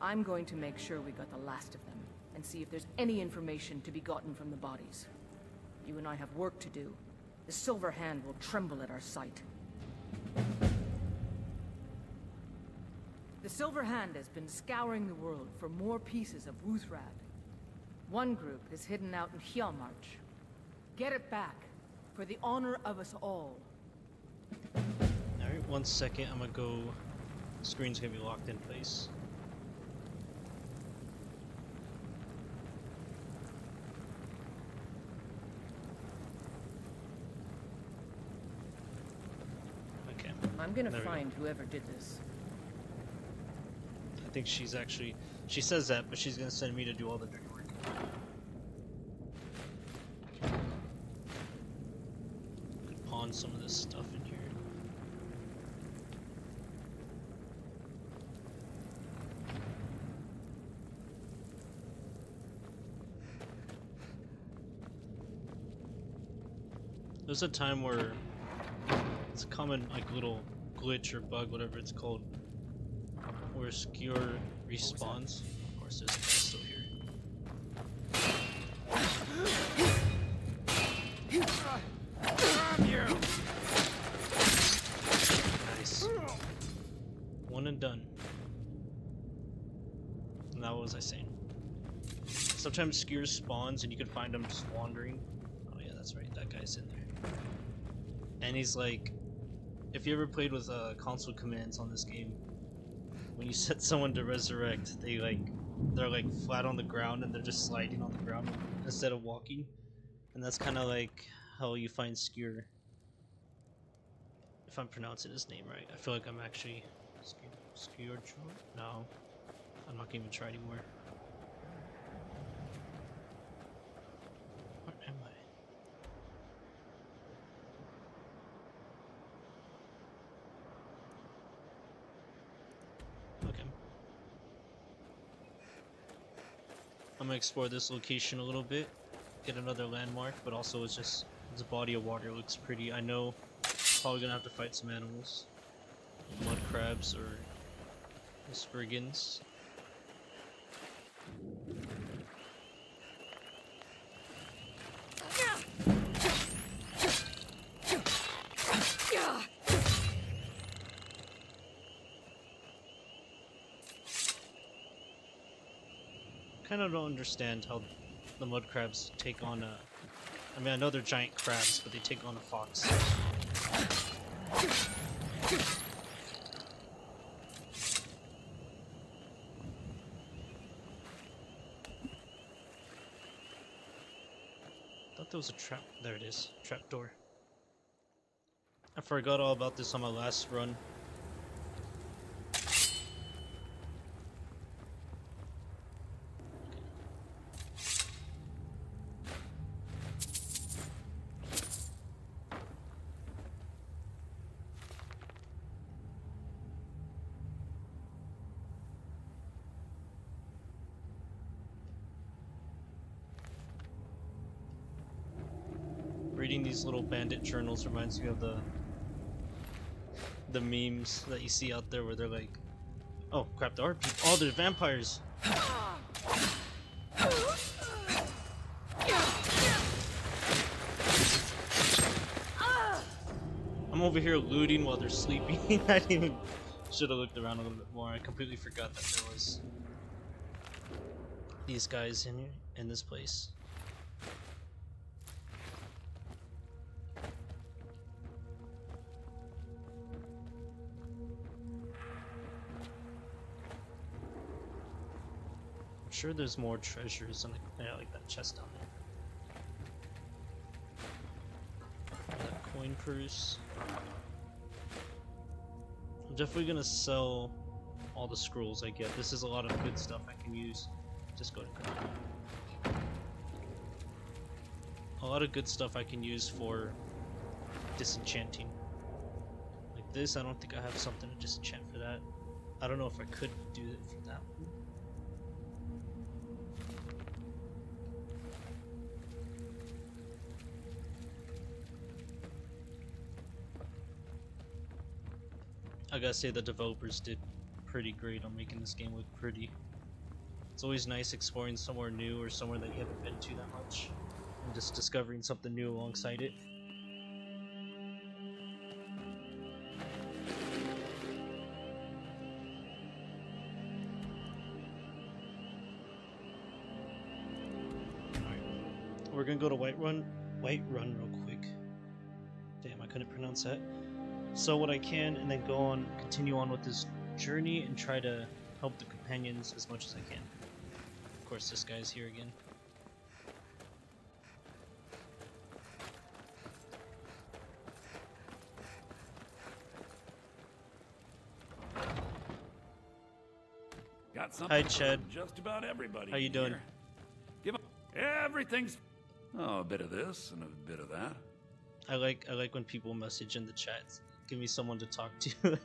S3: I'm going to make sure we got the last of them, and see if there's any information to be gotten from the bodies. You and I have work to do. The Silver Hand will tremble at our sight. The Silver Hand has been scouring the world for more pieces of Wuthrad. One group is hidden out in Hjalmarch. Get it back, for the honor of us all.
S1: Alright, 1 second, I'm gonna go. The screen's gonna be locked in place. Okay.
S3: I'm gonna
S1: there we
S3: find whoever did this.
S1: I think she's actually. She says that, but she's gonna send me to do all the dirty work. Could pawn some of this stuff in here. There's a time where it's a common like little glitch or bug, whatever it's called, where Skewer respawns. Of course, there's a guy still here. Nice. One and done. And that was I saying. Sometimes Skewer spawns and you can find him just wandering. Oh yeah, that's right. That guy's in there. And he's like, if you ever played with console commands on this game, when you set someone to resurrect, they're like flat on the ground and they're just sliding on the ground instead of walking. And that's kind of like how you find Skewer. If I'm pronouncing his name right. I feel like I'm actually Skewer. No, I'm not gonna even try anymore. Where am I? Okay. I'm gonna explore this location a little bit, get another landmark, but also it's a body of water. It looks pretty. I know probably gonna have to fight some animals, mud crabs or the spriggans. kind of don't understand how the mud crabs take on a... I mean, I know they're giant crabs, but they take on a fox. Thought there was a trap. There it is. Trap door. I forgot all about this on my last run. Reading these little bandit journals reminds me of the memes that you see out there where they're like, oh crap, there are people. Oh, they're vampires. I'm over here looting while they're sleeping. I didn't even... should have looked around a little bit more. I completely forgot that there was these guys in here, in this place. I'm sure there's more treasures on like that chest down there. That coin purse. I'm definitely gonna sell all the scrolls I get. This is a lot of good stuff I can use. Just go to a lot of good stuff I can use for disenchanting. Like this, I don't think I have something to disenchant for that. I don't know if I could do it for that one. I gotta say the developers did pretty great on making this game look pretty. It's always nice exploring somewhere new or somewhere that you haven't been to that much and just discovering something new alongside it. We're gonna go to Whiterun real quick. Damn, I couldn't pronounce that. So what I can, and then go on, continue on with this journey and try to help the companions as much as I can. Of course, this guy's here again.
S16: Got something.
S1: Hi, Chad.
S16: Just about everybody.
S1: How you doing?
S16: Here. Give up. Everything's. Oh, a bit of this and a bit of that.
S1: I like when people message in the chats. Give me someone to talk to.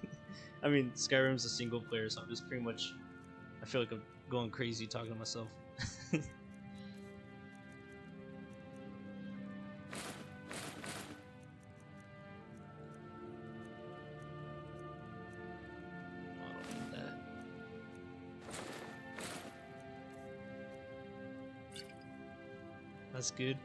S1: I mean, Skyrim's a single player, so I'm just pretty much... I feel like I'm going crazy talking to myself. That's good.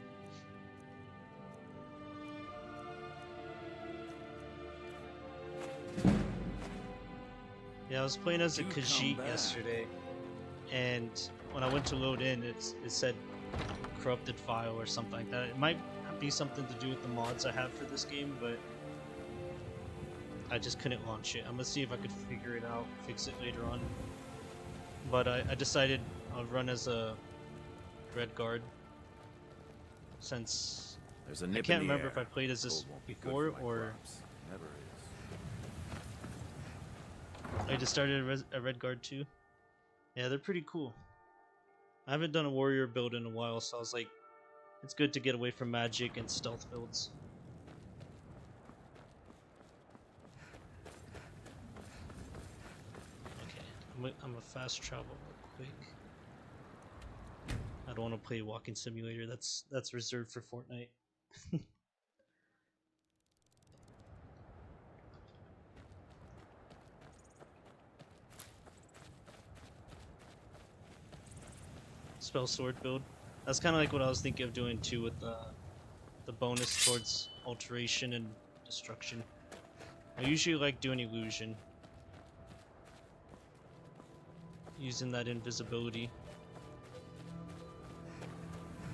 S1: Yeah, I was playing as a Khajiit yesterday, and when I went to load in, it said corrupted file or something like that. It might be something to do with the mods I have for this game, but I just couldn't launch it. I'm gonna see if I could figure it out, fix it later on. But I decided I'll run as a Redguard, since I can't remember if I played as this before or I just started a Redguard too. Yeah, they're pretty cool. I haven't done a warrior build in a while, so I was like, it's good to get away from magic and stealth builds. Okay, I'm a fast travel real quick. I don't want to play walking simulator. That's reserved for Fortnite. Spell sword build. That's kind of like what I was thinking of doing too, with the bonus towards alteration and destruction. I usually like doing illusion, using that invisibility.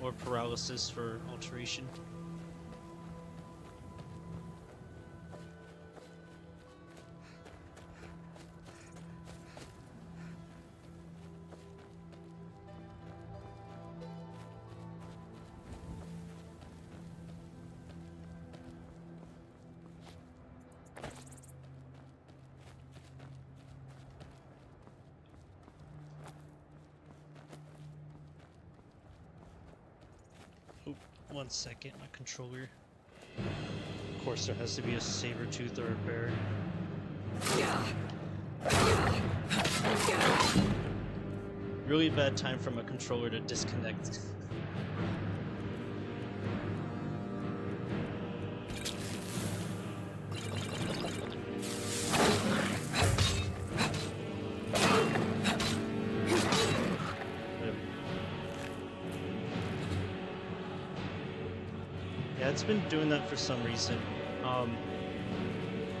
S1: or paralysis for alteration. One second, my controller. Of course, there has to be a saber tooth or a bear. Really bad time for my controller to disconnect. Yeah, it's been doing that for some reason. I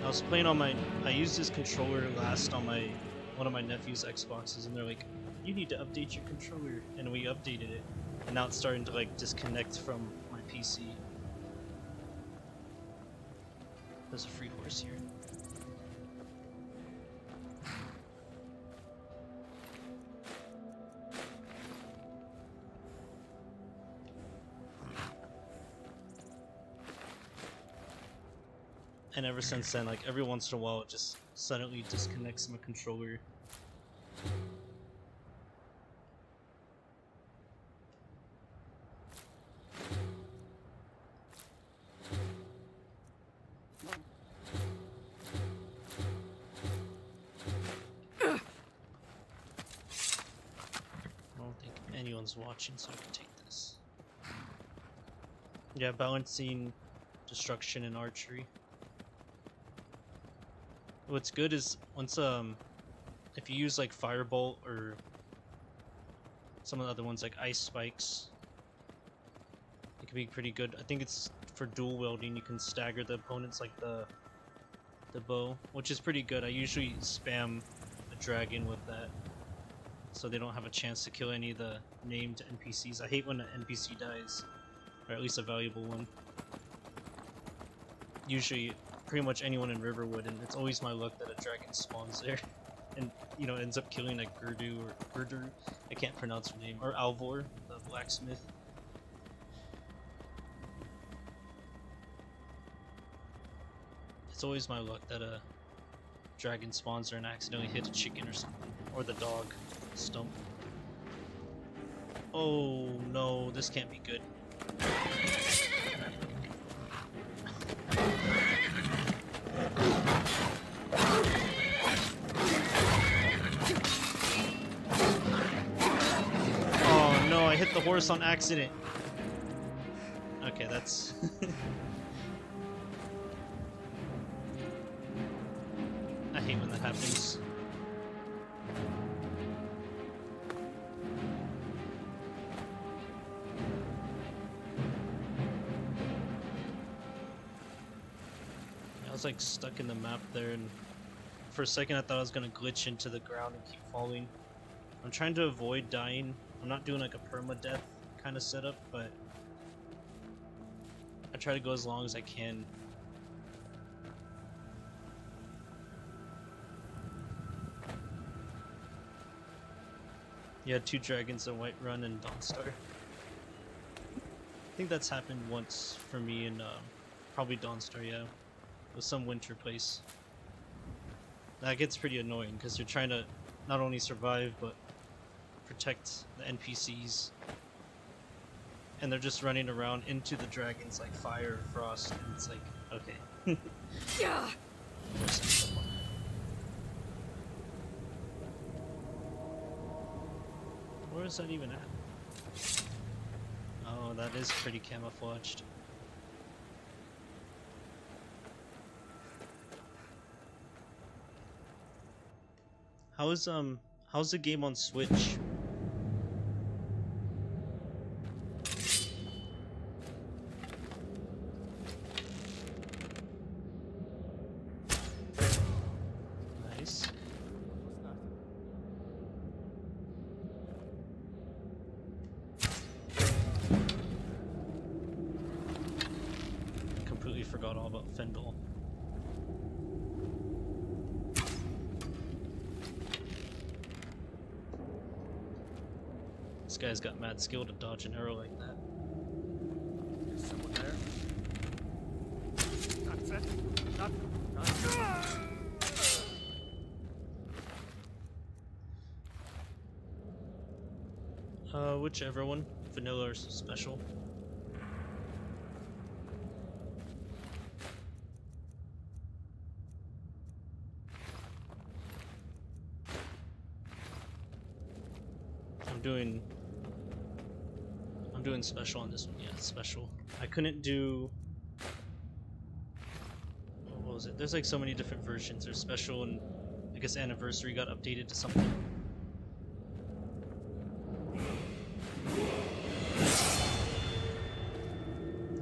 S1: was playing on my... I used this controller last on one of my nephew's Xboxes, and they're like, you need to update your controller, and we updated it. And now it's starting to like disconnect from my PC. There's a free horse here. And ever since then, like every once in a while, it just suddenly disconnects my controller. I don't think anyone's watching, so I can take this. Yeah, balancing destruction and archery. What's good is once if you use like firebolt or some of the other ones like ice spikes, it can be pretty good. I think it's for dual wielding. You can stagger the opponents like the bow, which is pretty good. I usually spam the dragon with that, so they don't have a chance to kill any of the named NPCs. I hate when an NPC dies, or at least a valuable one. Usually pretty much anyone in Riverwood, and it's always my luck that a dragon spawns there and, you know, ends up killing a Gerdur, I can't pronounce her name, or Alvor, the blacksmith. It's always my luck that a dragon spawns there and accidentally hit a chicken or something, or the dog stump. Oh no, this can't be good. Oh no, I hit the horse on accident. Okay, that's... I hate when that happens. I was like stuck in the map there, and for a second I thought I was gonna glitch into the ground and keep falling. I'm trying to avoid dying. I'm not doing like a permadeath kind of setup, but I try to go as long as I can. Yeah, 2 dragons in Whiterun and Dawnstar. I think that's happened once for me in probably Dawnstar, yeah. With some winter place. That gets pretty annoying because you're trying to not only survive but protect the NPCs. And they're just running around into the dragons like fire or frost, and it's like, okay.
S2: Yeah.
S1: Where is that even at? Oh, that is pretty camouflaged. How's the game on Switch? Nice. Fendel. This guy's got mad skill to dodge an arrow like that.
S12: Is someone there?
S8: That's it.
S1: Whichever one. Vanilla or special. I'm doing special on this one. Yeah, special. I couldn't do. What was it? There's like so many different versions. There's special, and I guess anniversary got updated to something.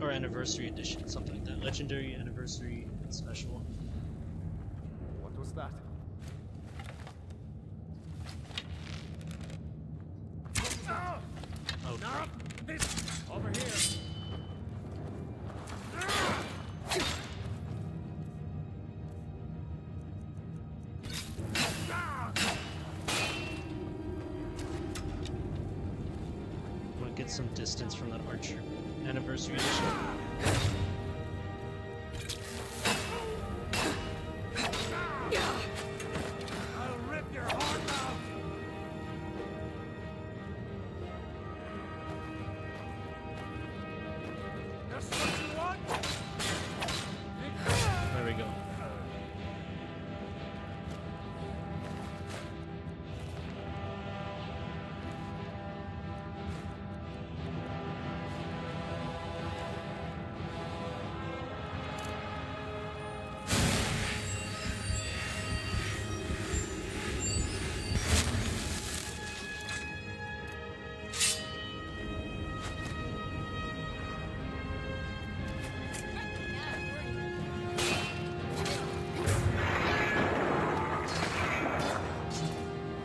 S1: Or anniversary edition, something like that. Legendary, anniversary, and special.
S6: What was that?
S1: Oh,
S8: Now, this over here.
S1: I'm gonna get some distance from that archer. Anniversary edition.
S8: I'll rip your heart out. That's what you want?
S1: There we go.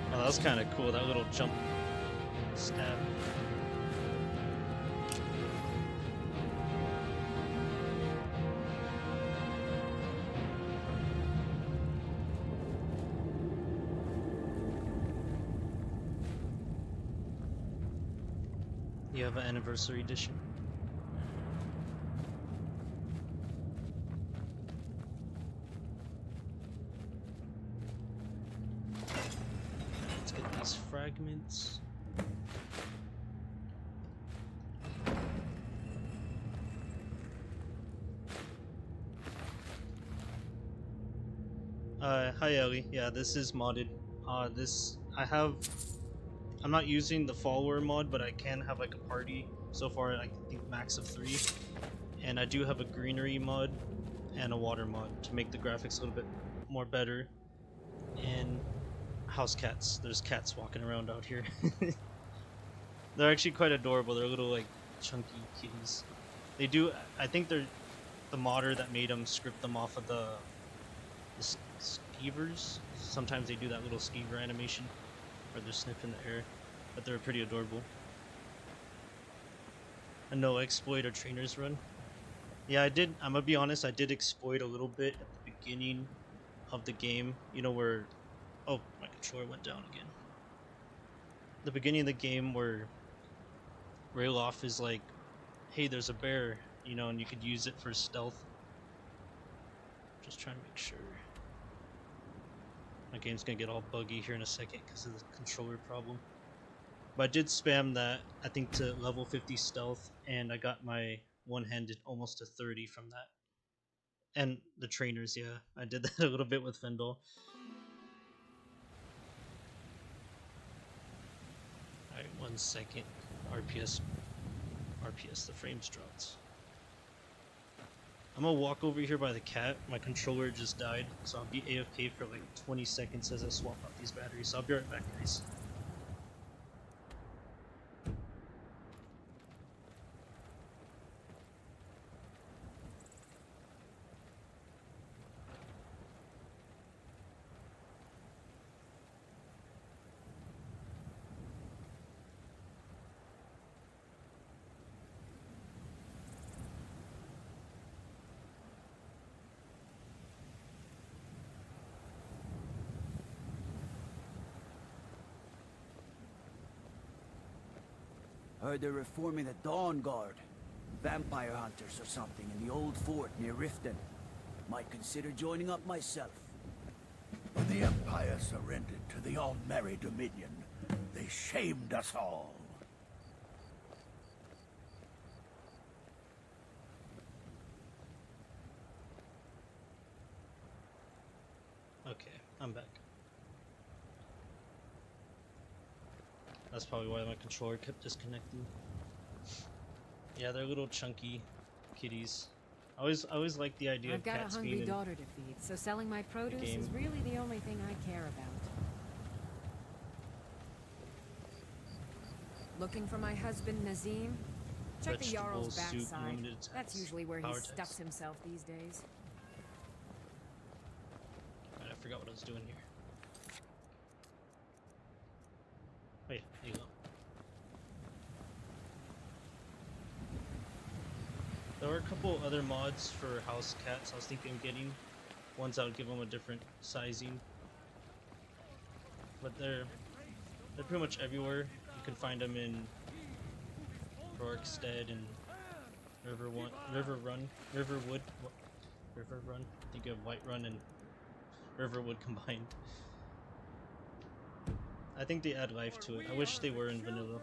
S1: Oh, that was kind of cool, that little jump stab. You have an anniversary edition? Let's get these fragments. Hi Ellie. Yeah, this is modded. I'm not using the follower mod, but I can have like a party. So far, I think max of 3. And I do have a greenery mod and a water mod to make the graphics a little bit more better. And house cats. There's cats walking around out here. They're actually quite adorable. They're little like chunky kitties. They do. I think they're the modder that made them script them off of the skeevers. Sometimes they do that little skeever animation where they're sniffing the air, but they're pretty adorable. A no exploit or trainers run. Yeah, I did. I'm gonna be honest. I did exploit a little bit at the beginning of the game. You know where? Oh, my controller went down again. The beginning of the game where Rayloff is like, "Hey, there's a bear," you know, and you could use it for stealth. Just trying to make sure. My game's gonna get all buggy here in a second because of the controller problem. But I did spam that, I think, to level 50 stealth, and I got my one-handed almost to 30 from that. And the trainers, yeah. I did that a little bit with Fendel. Alright, 1 second. RPS, the frames dropped. I'm gonna walk over here by the cat. My controller just died, so I'll be AFK for like 20 seconds as I swap out these batteries. So I'll be right back, guys.
S5: Heard they're reforming the Dawn Guard. Vampire hunters or something in the old fort near Riften. Might consider joining up myself.
S17: When the Empire surrendered to the All-Merry Dominion, they shamed us all.
S1: Okay, I'm back. That's probably why my controller kept disconnecting. Yeah, they're little chunky kitties. I always like the idea
S2: I've
S1: of
S2: got
S1: cats
S2: a hungry
S1: being in
S2: daughter to feed, so selling my produce
S1: game.
S2: is really the only thing I care about. Looking for my husband Nazim? Check the Jarl's
S1: Vegetable soup,
S2: backside.
S1: limited
S2: That's
S1: attacks,
S2: usually where he
S1: power
S2: stuffs
S1: text.
S2: himself these days.
S1: Right, I forgot what I was doing here. Oh yeah, there you go. There were a couple other mods for house cats I was thinking of getting. Ones that would give them a different sizing. But they're pretty much everywhere. You can find them in Rorikstead and Riverwood. Riverrun. I think you have Whiterun and Riverwood combined. I think they add life to it. I wish they were in vanilla.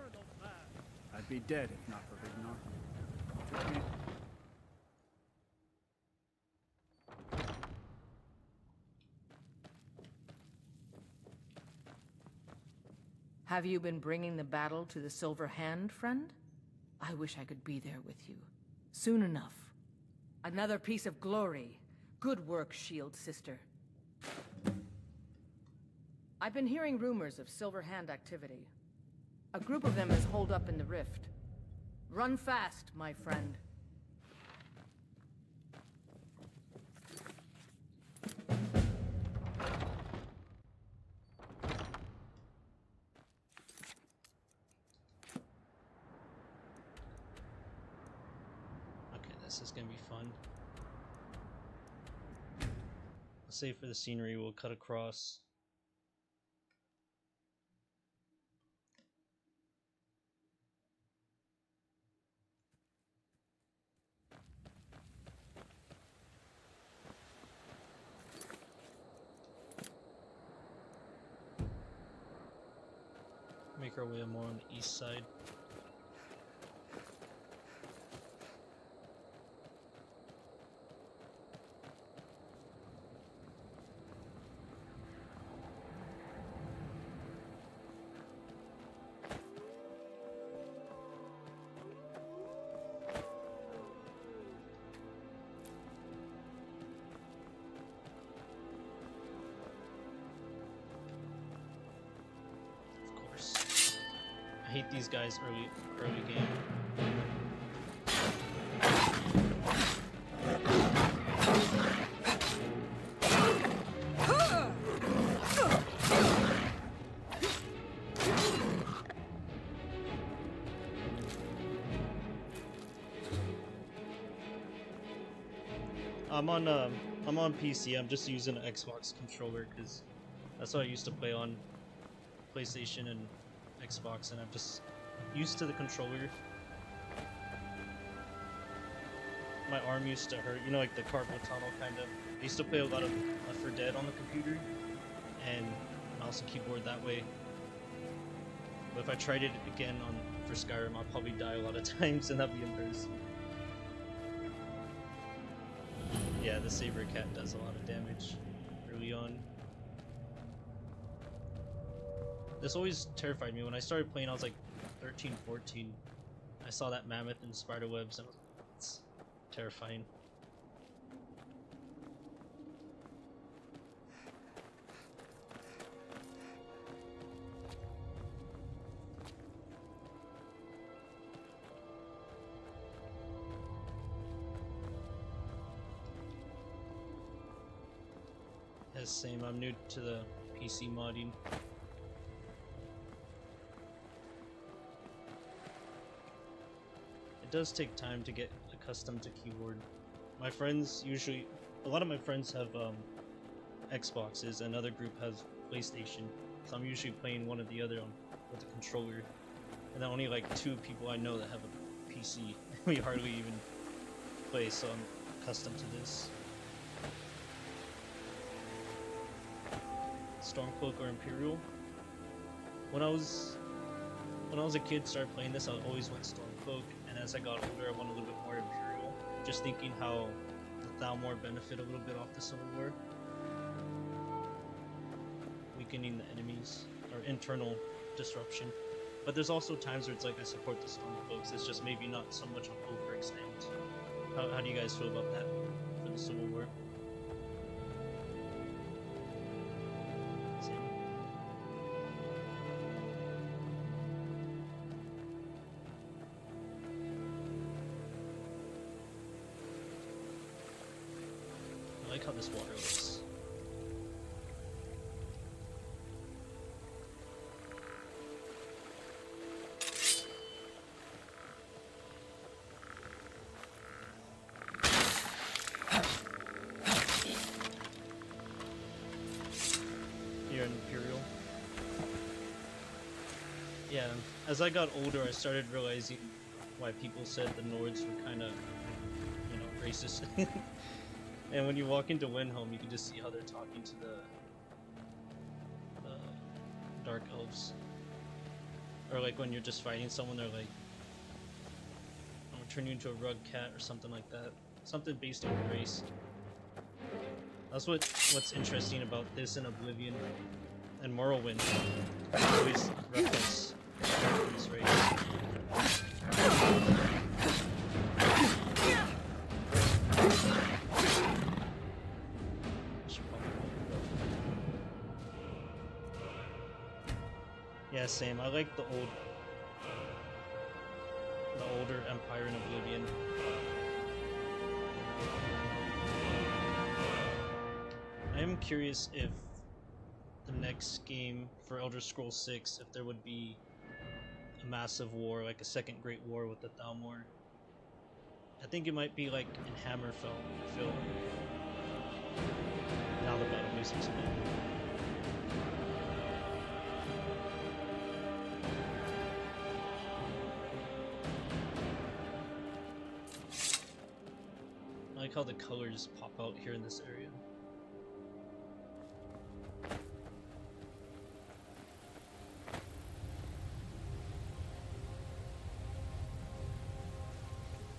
S5: I'd be dead if not for Vignar.
S3: Have you been bringing the battle to the Silver Hand, friend? I wish I could be there with you. Soon enough. Another piece of glory. Good work, Shield Sister. I've been hearing rumors of Silver Hand activity. A group of them is holed up in the rift. Run fast, my friend.
S1: This is gonna be fun. Let's say for the scenery, we'll cut across. Make our way more on the east side. I hate these guys early game. I'm on PC. I'm just using an Xbox controller because that's what I used to play on PlayStation and Xbox, and I'm just used to the controller. My arm used to hurt, you know, like the carpal tunnel kind of. I used to play a lot of Left 4 Dead on the computer, and mouse and keyboard that way. But if I tried it again for Skyrim, I'll probably die a lot of times, and that'd be embarrassing. Yeah, the Saber Cat does a lot of damage early on. This always terrified me. When I started playing, I was like 13, 14. I saw that mammoth in spider webs, and it's terrifying. Yes, same. I'm new to the PC modding. It does take time to get accustomed to keyboard. My friends usually, a lot of my friends have Xboxes, and another group has PlayStation, so I'm usually playing one or the other with the controller. and then only like 2 people I know that have a PC. We hardly even play, so I'm accustomed to this. Stormcloak or Imperial? When I was a kid, started playing this, I always went Stormcloak, and as I got older, I went a little bit more Imperial. Just thinking how the Thalmor benefit a little bit off the Civil War. Weakening the enemies, or internal disruption. But there's also times where it's like I support the Stormcloaks, it's just maybe not so much on overextend. How do you guys feel about that for the Civil War? Same. I like how this water looks. You're an Imperial. Yeah, as I got older, I started realizing why people said the Nords were kind of, you know, racist. And when you walk into Windhelm, you can just see how they're talking to the Dark Elves. Or like when you're just fighting someone, they're like, I'm gonna turn you into a rug cat or something like that. Something based on race. That's what's interesting about this and Oblivion and Morrowind. Always reference this race. Yeah, same. I like the older Empire in Oblivion. I am curious if the next game for Elder Scrolls 6, if there would be a massive war, like a second Great War with the Thalmor. I think it might be like in Hammerfell. Now the battle music's playing. I like how the colors pop out here in this area.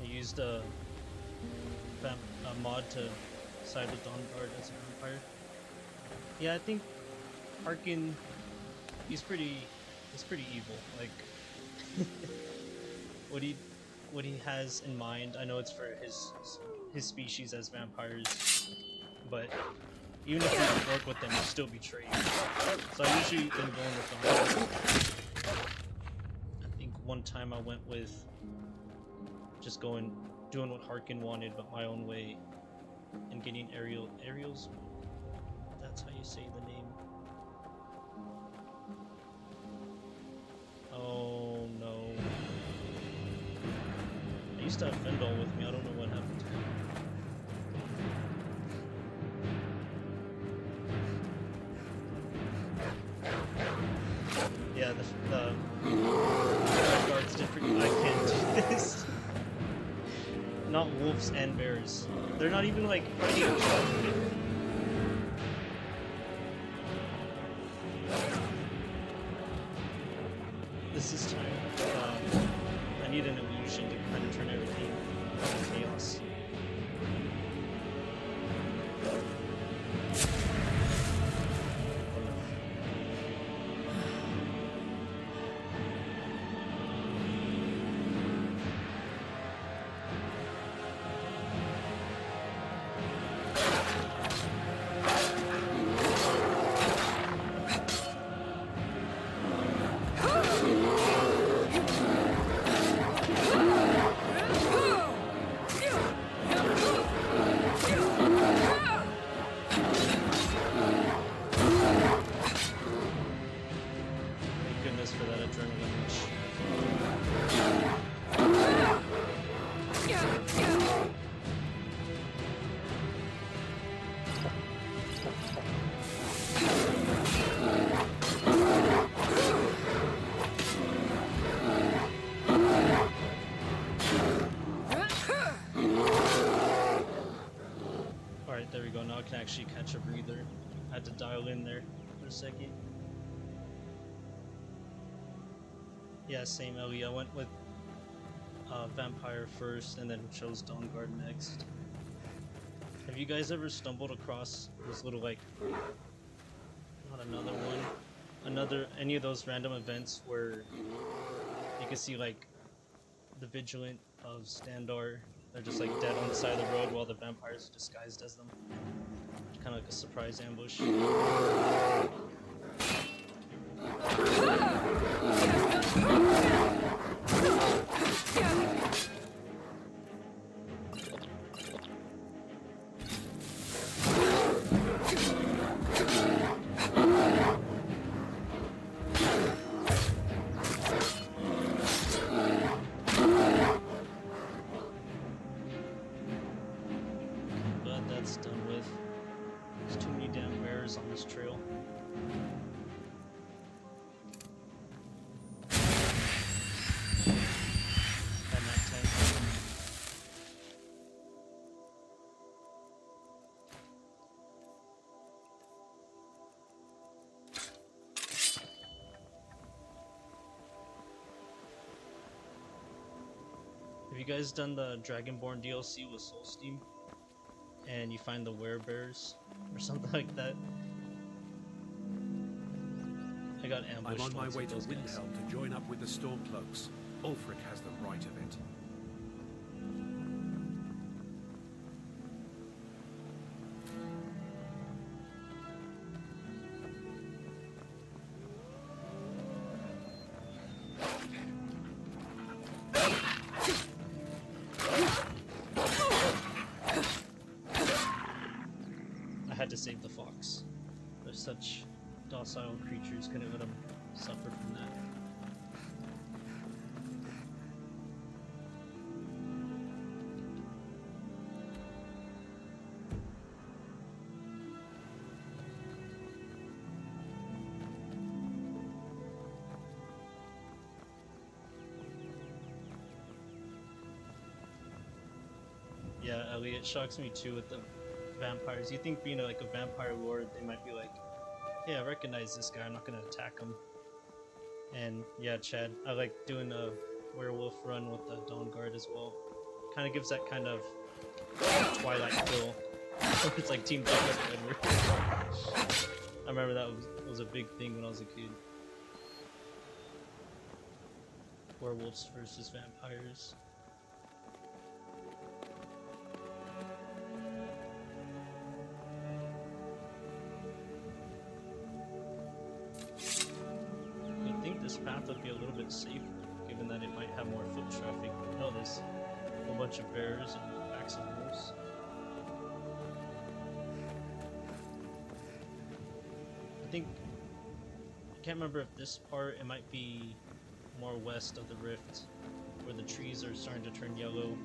S1: I used a mod to side with Dawnguard as a vampire. Yeah, I think Harkin, he's pretty evil. Like what he has in mind. I know it's for his species as vampires, but even if you don't work with them, you still betray you. So I usually been going with Dawnguard. I think one time I went with just doing what Harkin wanted, but my own way, and getting Ariel's. That's how you say the name. Oh no! I used to have Fendel with me. I don't know what happened to him. Yeah, the Redguards did pretty. I can't do this. Not wolves and bears. They're not even like fighting each other. This is time. I need an illusion to kind of turn everything into chaos. actually catch a breather. I had to dial in there for a second. Yeah, same Ellie. I went with Vampire first and then chose Dawnguard next. Have you guys ever stumbled across this little, like, not another one, any of those random events where you can see, like, the Vigilant of Standar, they're just, like, dead on the side of the road while the vampires are disguised as them? Kind of like a surprise ambush. But that's done with. There's too many damn bears on this trail. Have you guys done the Dragonborn DLC with Soulsteam? And you find the werebears or something like that? I got ambushed.
S8: I'm on my way to
S1: those guys.
S8: Windhelm to join up with the Stormcloaks. Ulfric has the right of it.
S1: I had to save the fox. They're such docile creatures, couldn't let them suffer from that. Yeah, Elliot, shocks me too with the vampires. You think being like a vampire lord, they might be like, hey, I recognize this guy, I'm not gonna attack him. And yeah, Chad, I like doing a werewolf run with the Dawnguard as well. Kind of gives that kind of Twilight feel. It's like Team Deathmatch Edward. I remember that was a big thing when I was a kid. Werewolves versus vampires. You'd think this path would be a little bit safer, given that it might have more foot traffic. But no, there's a bunch of bears and packs of wolves. I can't remember if this part, it might be more west of the rift, where the trees are starting to turn yellow.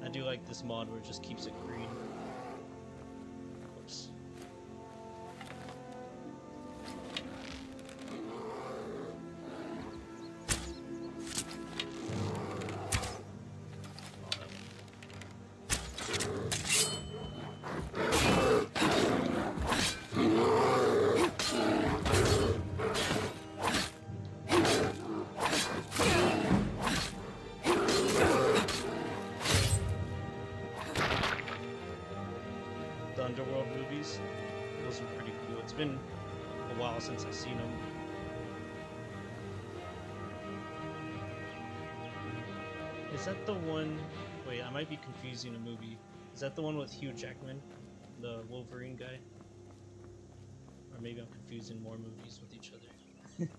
S1: I do like this mod where it just keeps it green. Of course. Underworld movies, those are pretty cool. It's been a while since I've seen them. Is that the one? Wait, I might be confusing a movie. Is that the one with Hugh Jackman, the Wolverine guy? Or maybe I'm confusing more movies with each other.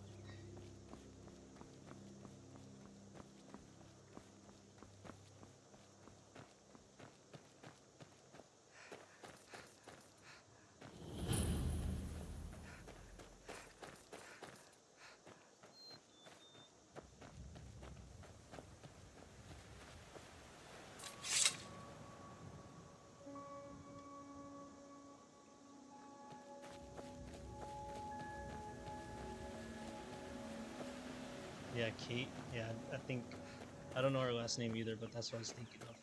S1: Yeah, Kate. Yeah, I don't know her last name either, but that's what I was thinking of.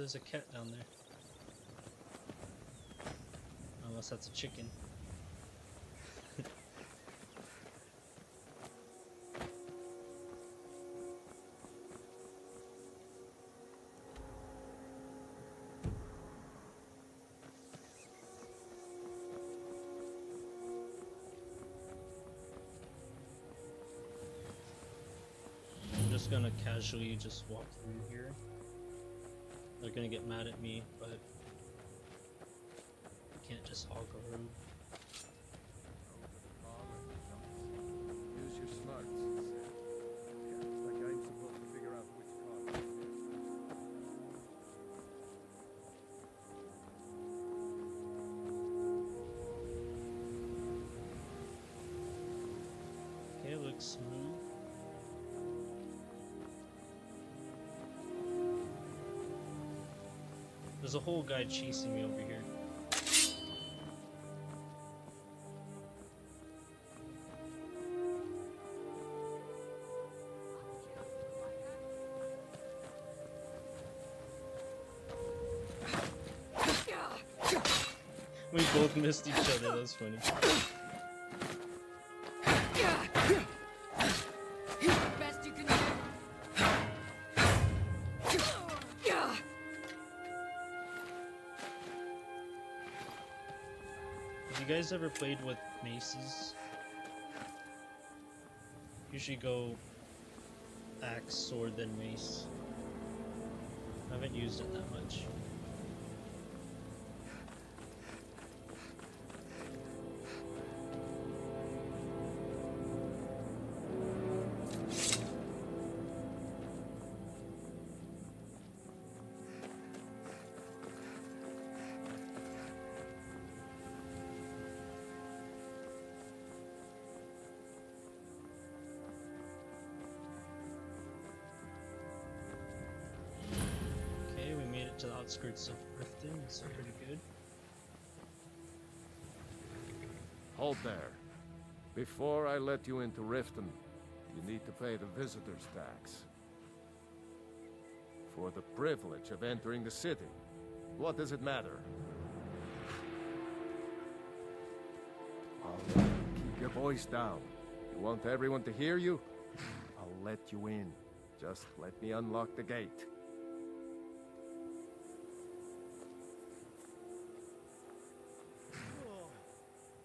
S1: there's a cat down there. Unless that's a chicken. I'm just gonna casually just walk through here. They're gonna get mad at me, but I can't just hog a road.
S6: Use your smarts. It's like I'm supposed to figure out which card.
S1: Okay, it looks smooth. There's a whole guy chasing me over here. We both missed each other, that's funny.
S2: Best you can do.
S1: Have you guys ever played with maces? Usually go axe, sword, then mace. I haven't used it that much. To the outskirts of Riften, it's pretty good.
S6: Hold there. Before I let you into Riften, you need to pay the visitor's tax. For the privilege of entering the city. What does it matter? All right, keep your voice down. You want everyone to hear you? I'll let you in. Just let me unlock the gate.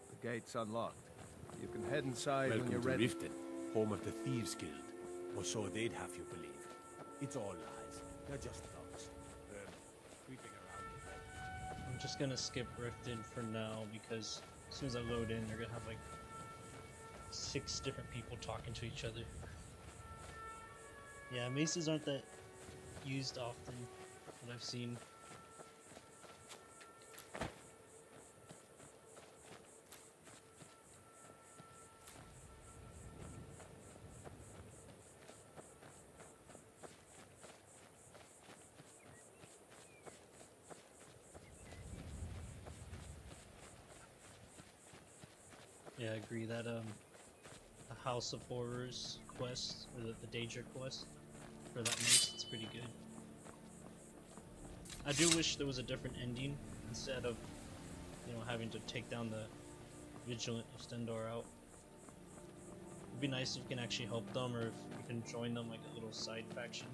S6: The gate's unlocked. You can head inside when you're ready.
S13: Welcome to Riften, home of the Thieves Guild. Or so they'd have you believe. It's all lies. They're just thugs. They're creeping around.
S1: I'm just gonna skip Riften for now because as soon as I load in, they're gonna have like 6 different people talking to each other. Yeah, maces aren't that used often, what I've seen. Yeah, I agree that the House of Horrors quest, or the Danger quest for that mace, it's pretty good. I do wish there was a different ending instead of, you know, having to take down the Vigilant of Stendarr out. It'd be nice if you can actually help them, or if you can join them like a little side faction.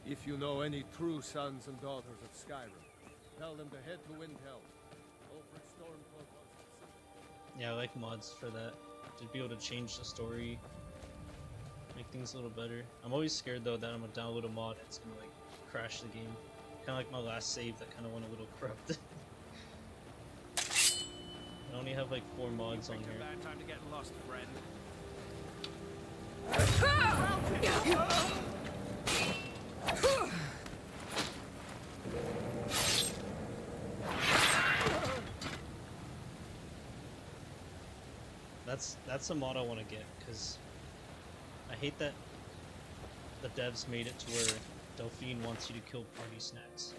S6: If you know any true sons and daughters of Skyrim, tell them to head to Windhelm. Over at Stormcloak.
S1: Yeah, I like mods for that. To be able to change the story, make things a little better. I'm always scared though that I'm gonna download a mod and it's gonna like crash the game. Kinda like my last save that kinda went a little corrupted. I only have like 4 mods on here.
S14: Bad time to get lost, friend.
S1: That's a mod I want to get, because I hate that the devs made it to where Delphine wants you to kill party snacks.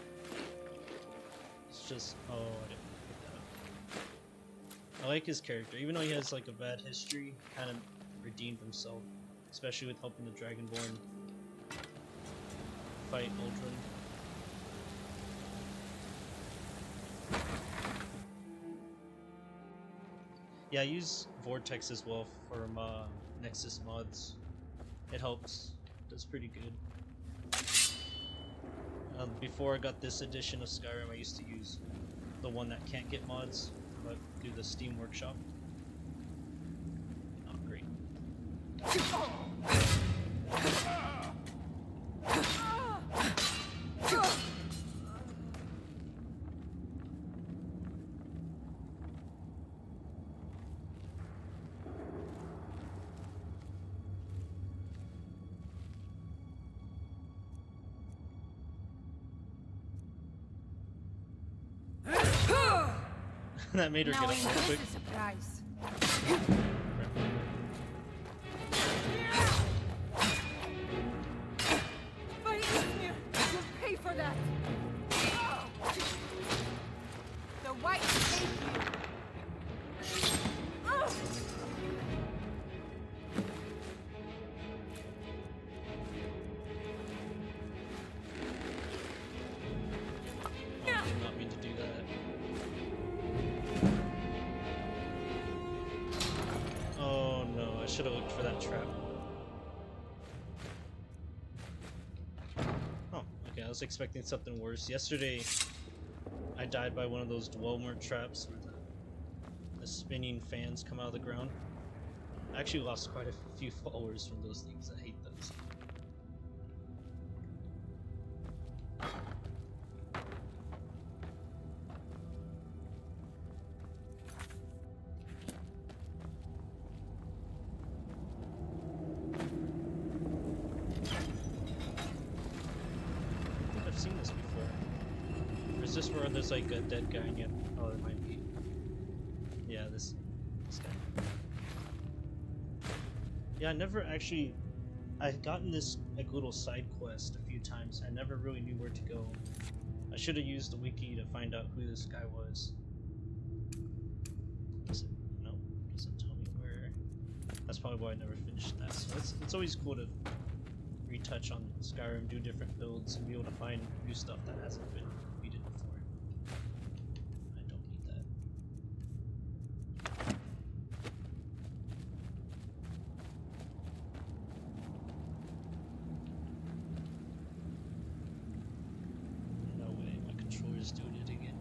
S1: It's just, oh, I didn't pick that up. I like his character, even though he has like a bad history, he kind of redeemed himself, especially with helping the Dragonborn fight Uldren. Yeah, I use Vortex as well for Nexus mods. It helps. Does pretty good. Before I got this edition of Skyrim, I used to use the one that can't get mods, but do the Steam Workshop. Oh, great. That made her get up real quick.
S9: Surprise.
S2: You'll pay for that. The white hate
S1: I did not mean to do that. Oh no, I should have looked for that trap. Oh, okay, I was expecting something worse. Yesterday, I died by one of those Dwemer traps where the spinning fans come out of the ground. I actually lost quite a few followers from those things. I hate those. I've seen this before. Or is this where there's like a dead guy and you have... Oh, there might be. Yeah, this guy. Yeah, I never actually... I've gotten this like little side quest a few times. I never really knew where to go. I should have used the wiki to find out who this guy was. Does it? Nope. Doesn't tell me where. That's probably why I never finished that. So it's always cool to retouch on Skyrim, do different builds, and be able to find new stuff that hasn't been completed before. I don't need that. No way, my controller's doing it again.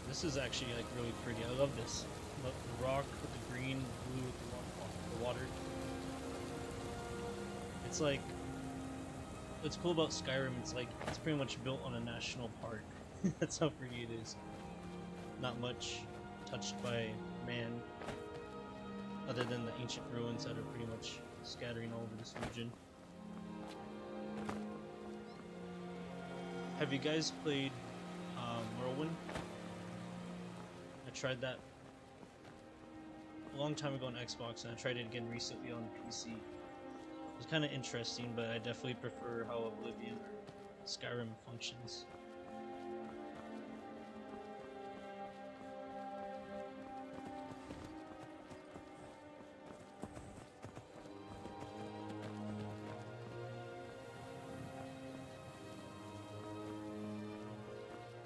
S1: This is actually like really pretty. I love this. Look, the rock with the green, blue with the water. It's like, what's cool about Skyrim, it's like, it's pretty much built on a national park. That's how pretty it is. Not much touched by man, other than the ancient ruins that are pretty much scattering all over this region. Have you guys played Morrowind? I tried that a long time ago on Xbox, and I tried it again recently on PC. It was kind of interesting, but I definitely prefer how Oblivion or Skyrim functions.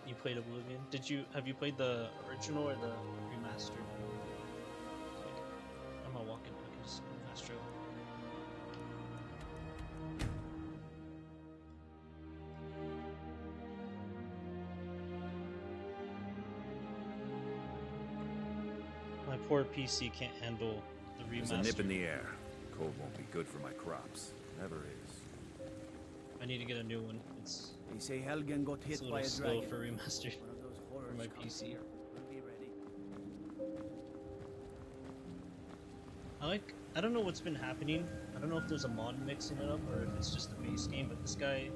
S1: You played Oblivion? Have you played the original or the remastered? I'm gonna walk in, I can just fast travel. My poor PC can't handle the remaster.
S10: There's a nip in the air. Cold won't be good for my crops. Never is.
S1: I need to get a new one.
S5: They say Helgen got hit
S1: a
S5: by
S1: little
S5: a
S1: slow
S5: dragon.
S1: for remaster
S5: One of those
S1: for
S5: horrors
S1: my
S5: comes
S1: PC.
S5: here. We'll be ready.
S1: I don't know what's been happening. I don't know if there's a mod mixing it up or if it's just the base game, but this guy...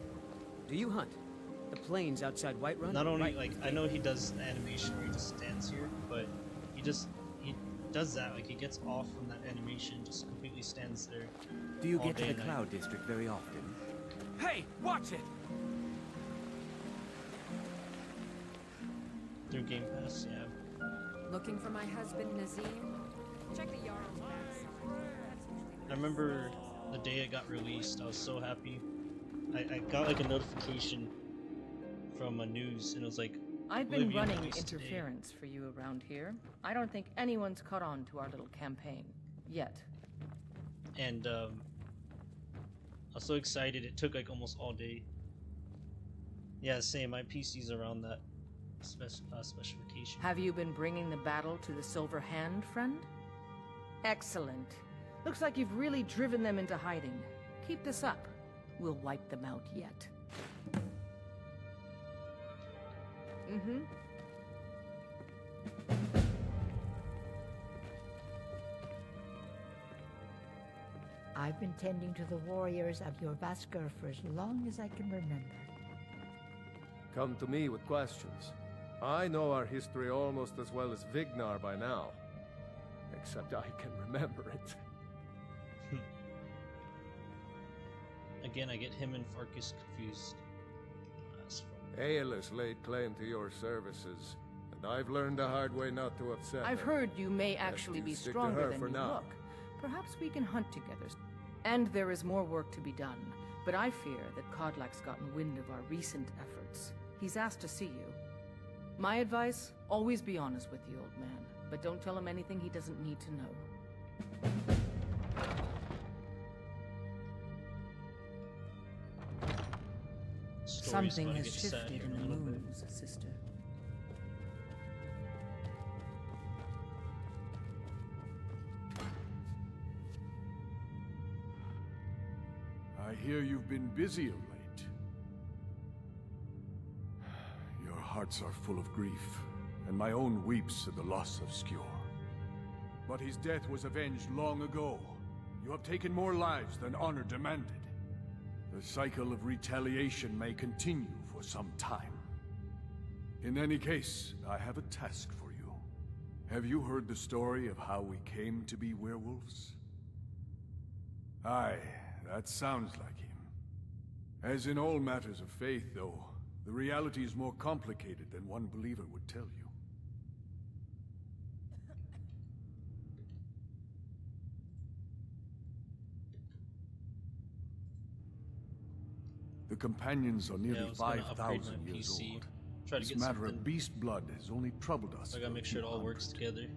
S12: Do you hunt? The plains outside Whiterun?
S1: Not only,
S12: Right.
S1: like, I know he does the animation where he just stands here, but he does that, like, he gets off from that animation, just completely stands there.
S12: Do you
S1: all
S12: get to
S1: day
S12: the
S1: and night.
S12: Cloud District very often?
S5: Hey, watch it!
S1: Through Game Pass, yeah.
S2: Looking for my husband Nazim? Check the Jarl's backside.
S1: I remember the day it got released, I was so happy. I got, like, a notification from a news, and it was like,
S3: I've been
S1: Oblivion
S3: running
S1: released today.
S3: interference for you around here. I don't think anyone's caught on to our little campaign. Yet.
S1: And, I was so excited, it took, like, almost all day. Yeah, same, my PC's around that specification.
S3: Have you been bringing the battle to the Silver Hand, friend? Excellent. Looks like you've really driven them into hiding. Keep this up. We'll wipe them out yet. Mm-hmm.
S9: I've been tending to the warriors of your Vaskr for as long as I can remember.
S6: Come to me with questions. I know our history almost as well as Vignar by now. Except I can remember it.
S1: Again, I get him and Farkas confused.
S6: Aelis laid claim to your services, and I've learned the hard way not to upset
S3: I've
S6: her.
S3: heard you may
S6: Best
S3: actually
S6: you
S3: be
S6: stick to
S3: stronger
S6: her
S3: than
S6: for
S3: you
S6: now.
S3: look. Perhaps we can hunt together. And there is more work to be done. But I fear that Kodlak's gotten wind of our recent efforts. He's asked to see you. My advice, always be honest with the old man. But don't tell him anything he doesn't need to know. Something has shifted in the moons, sister.
S11: I hear you've been busy of late. Your hearts are full of grief, and my own weeps at the loss of Skjor. But his death was avenged long ago. You have taken more lives than honor demanded. The cycle of retaliation may continue for some time. In any case, I have a task for you. Have you heard the story of how we came to be werewolves? Aye, that sounds like him. As in all matters of faith, though, the reality is more complicated than one believer would tell you. The companions are nearly
S1: I was gonna upgrade
S11: 5,000
S1: my
S11: years
S1: PC.
S11: old.
S1: Try to
S11: This
S1: get
S11: matter
S1: something.
S11: of beast blood has only troubled us.
S1: I gotta make sure it all works together.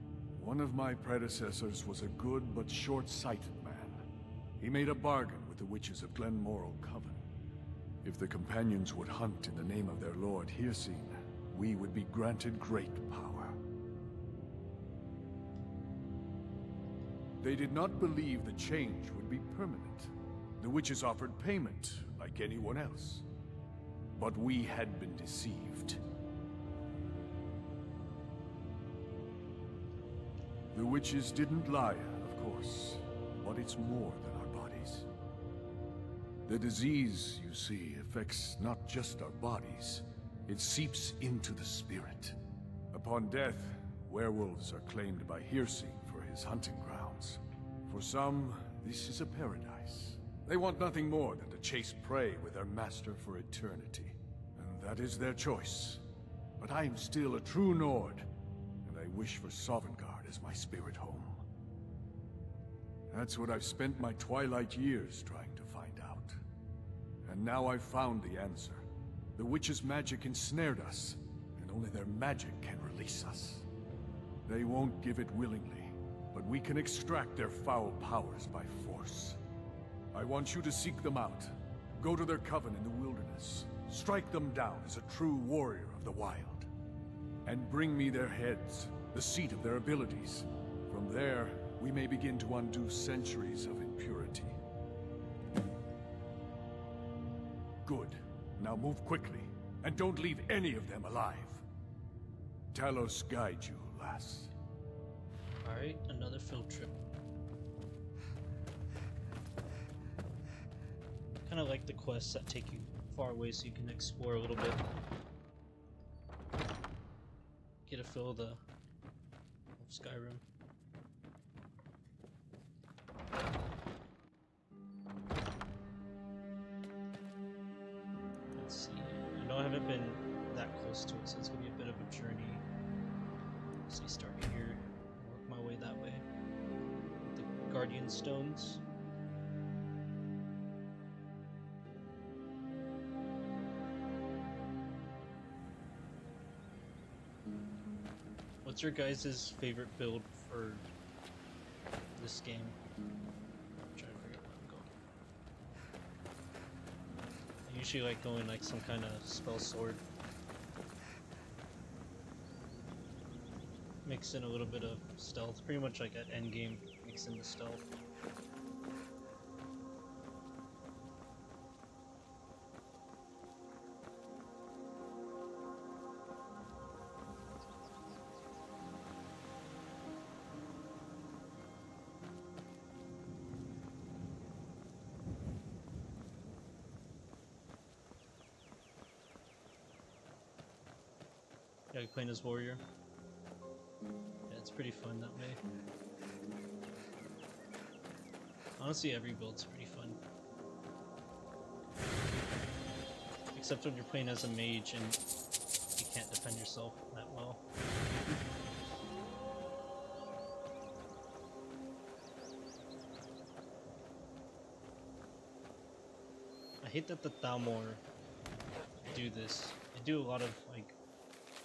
S11: One of my predecessors was a good but short-sighted man. He made a bargain with the witches of Glenmoral Coven. If the companions would hunt in the name of their lord Hircine, we would be granted great power. They did not believe the change would be permanent. The witches offered payment, like anyone else. But we had been deceived. The witches didn't lie, of course, but it's more than our bodies. The disease, you see, affects not just our bodies, it seeps into the spirit. Upon death, werewolves are claimed by Hircine for his hunting grounds. For some, this is a paradise. They want nothing more than to chase prey with their master for eternity. And that is their choice. But I am still a true Nord, and I wish for Sovngarde as my spirit home. That's what I've spent my twilight years trying to find out. And now I've found the answer. The witch's magic ensnared us, and only their magic can release us. They won't give it willingly, but we can extract their foul powers by force. I want you to seek them out. Go to their coven in the wilderness. Strike them down as a true warrior of the wild. And bring me their heads, the seat of their abilities. From there, we may begin to undo centuries of impurity. Good. Now move quickly, and don't leave any of them alive. Talos guide you, lass.
S1: Alright, another field trip. Kinda like the quests that take you far away so you can explore a little bit. Get a feel of Skyrim. Let's see. I know I haven't been that close to it, so it's gonna be a bit of a journey. Let's see, start here, work my way that way. The Guardian Stones. What's your guys' favorite build for this game? I'm trying to figure out where I'm going. I usually like going like some kind of spell sword. Mix in a little bit of stealth, pretty much like at endgame, mix in the stealth. Yeah, like playing as warrior. Yeah, it's pretty fun that way. Honestly, every build's pretty fun. Except when you're playing as a mage and you can't defend yourself that well. I hate that the Thalmor do this. They do a lot of, like,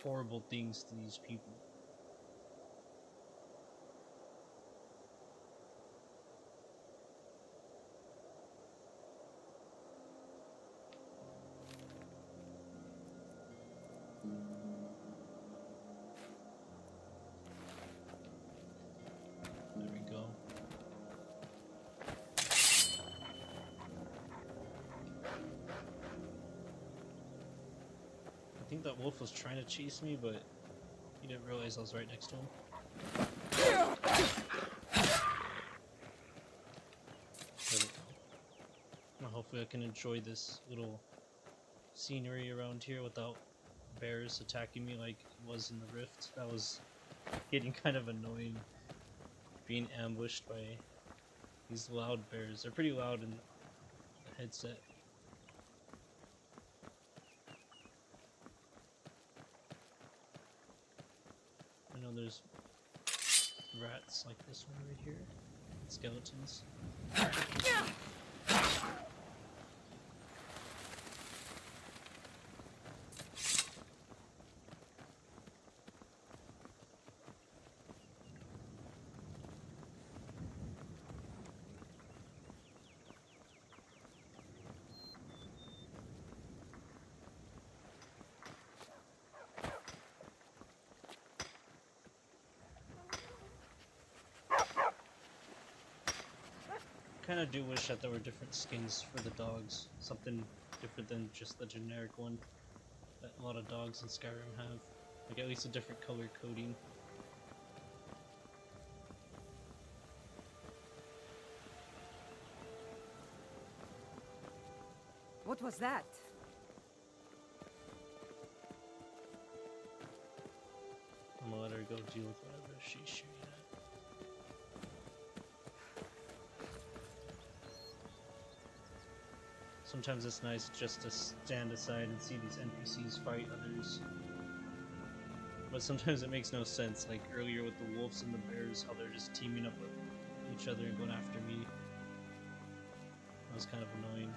S1: horrible things to these people. There we go. I think that wolf was trying to chase me, but he didn't realize I was right next to him. There we go. Now hopefully I can enjoy this little scenery around here without bears attacking me like it was in the rift. That was getting kind of annoying, being ambushed by these loud bears. They're pretty loud in the headset. I know there's rats like this one right here. Skeletons. Kind of do wish that there were different skins for the dogs, something different than just the generic one that a lot of dogs in Skyrim have, like at least a different color coding.
S2: What was that?
S1: I'm gonna let her go deal with whatever she's shooting at. Sometimes it's nice just to stand aside and see these NPCs fight others. But sometimes it makes no sense, like earlier with the wolves and the bears, how they're just teaming up with each other and going after me. That was kind of annoying.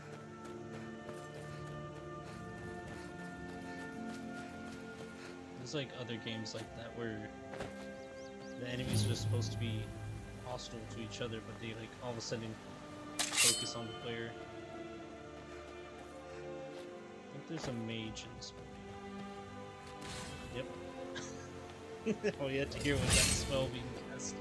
S1: There's like other games like that where the enemies are supposed to be hostile to each other, but they like all of a sudden focus on the player. I think there's a mage in this movie. Yep. All you had to hear was that spell being cast.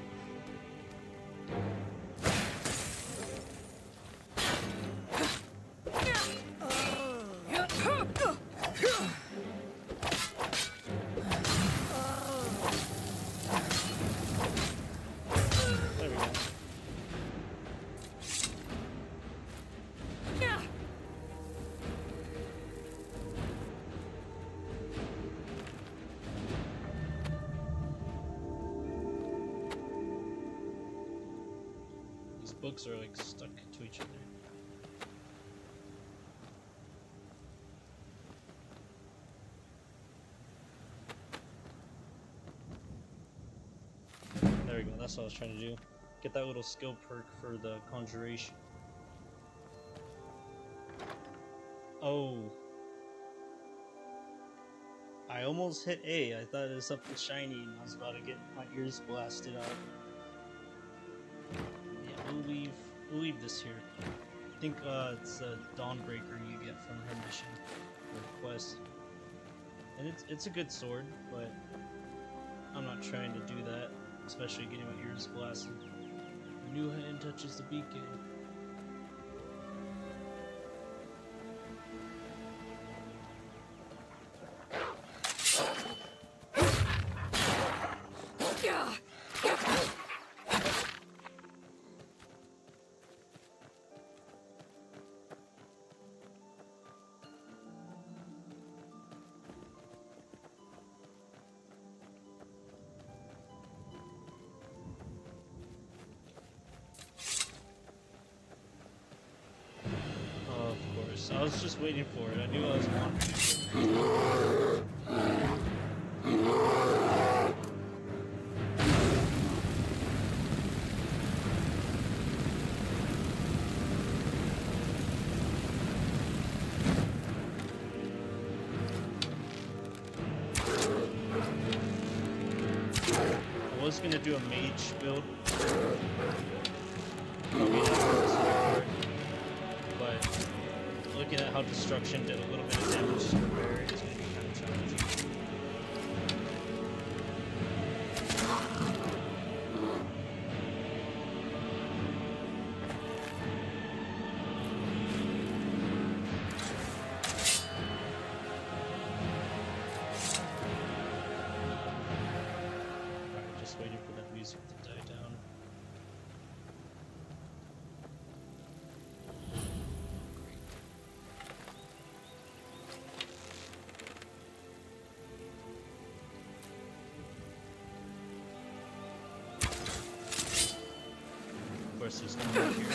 S1: books are like stuck to each other. There we go, that's what I was trying to do. Get that little skill perk for the conjuration. Oh. I almost hit A. I thought it was something shiny and I was about to get my ears blasted out. Yeah, we'll leave this here. I think it's a Dawnbreaker you get from her mission or quest. And it's a good sword, but I'm not trying to do that, especially getting my ears blasted. A new hand touches the beacon. I was just waiting for it. I knew I was wandering. I was gonna do a mage build. But looking at how destruction did a little bit of damage to the barrier is going to be kind of challenging. Alright, just waiting for that music to die down. Of course, there's no one here.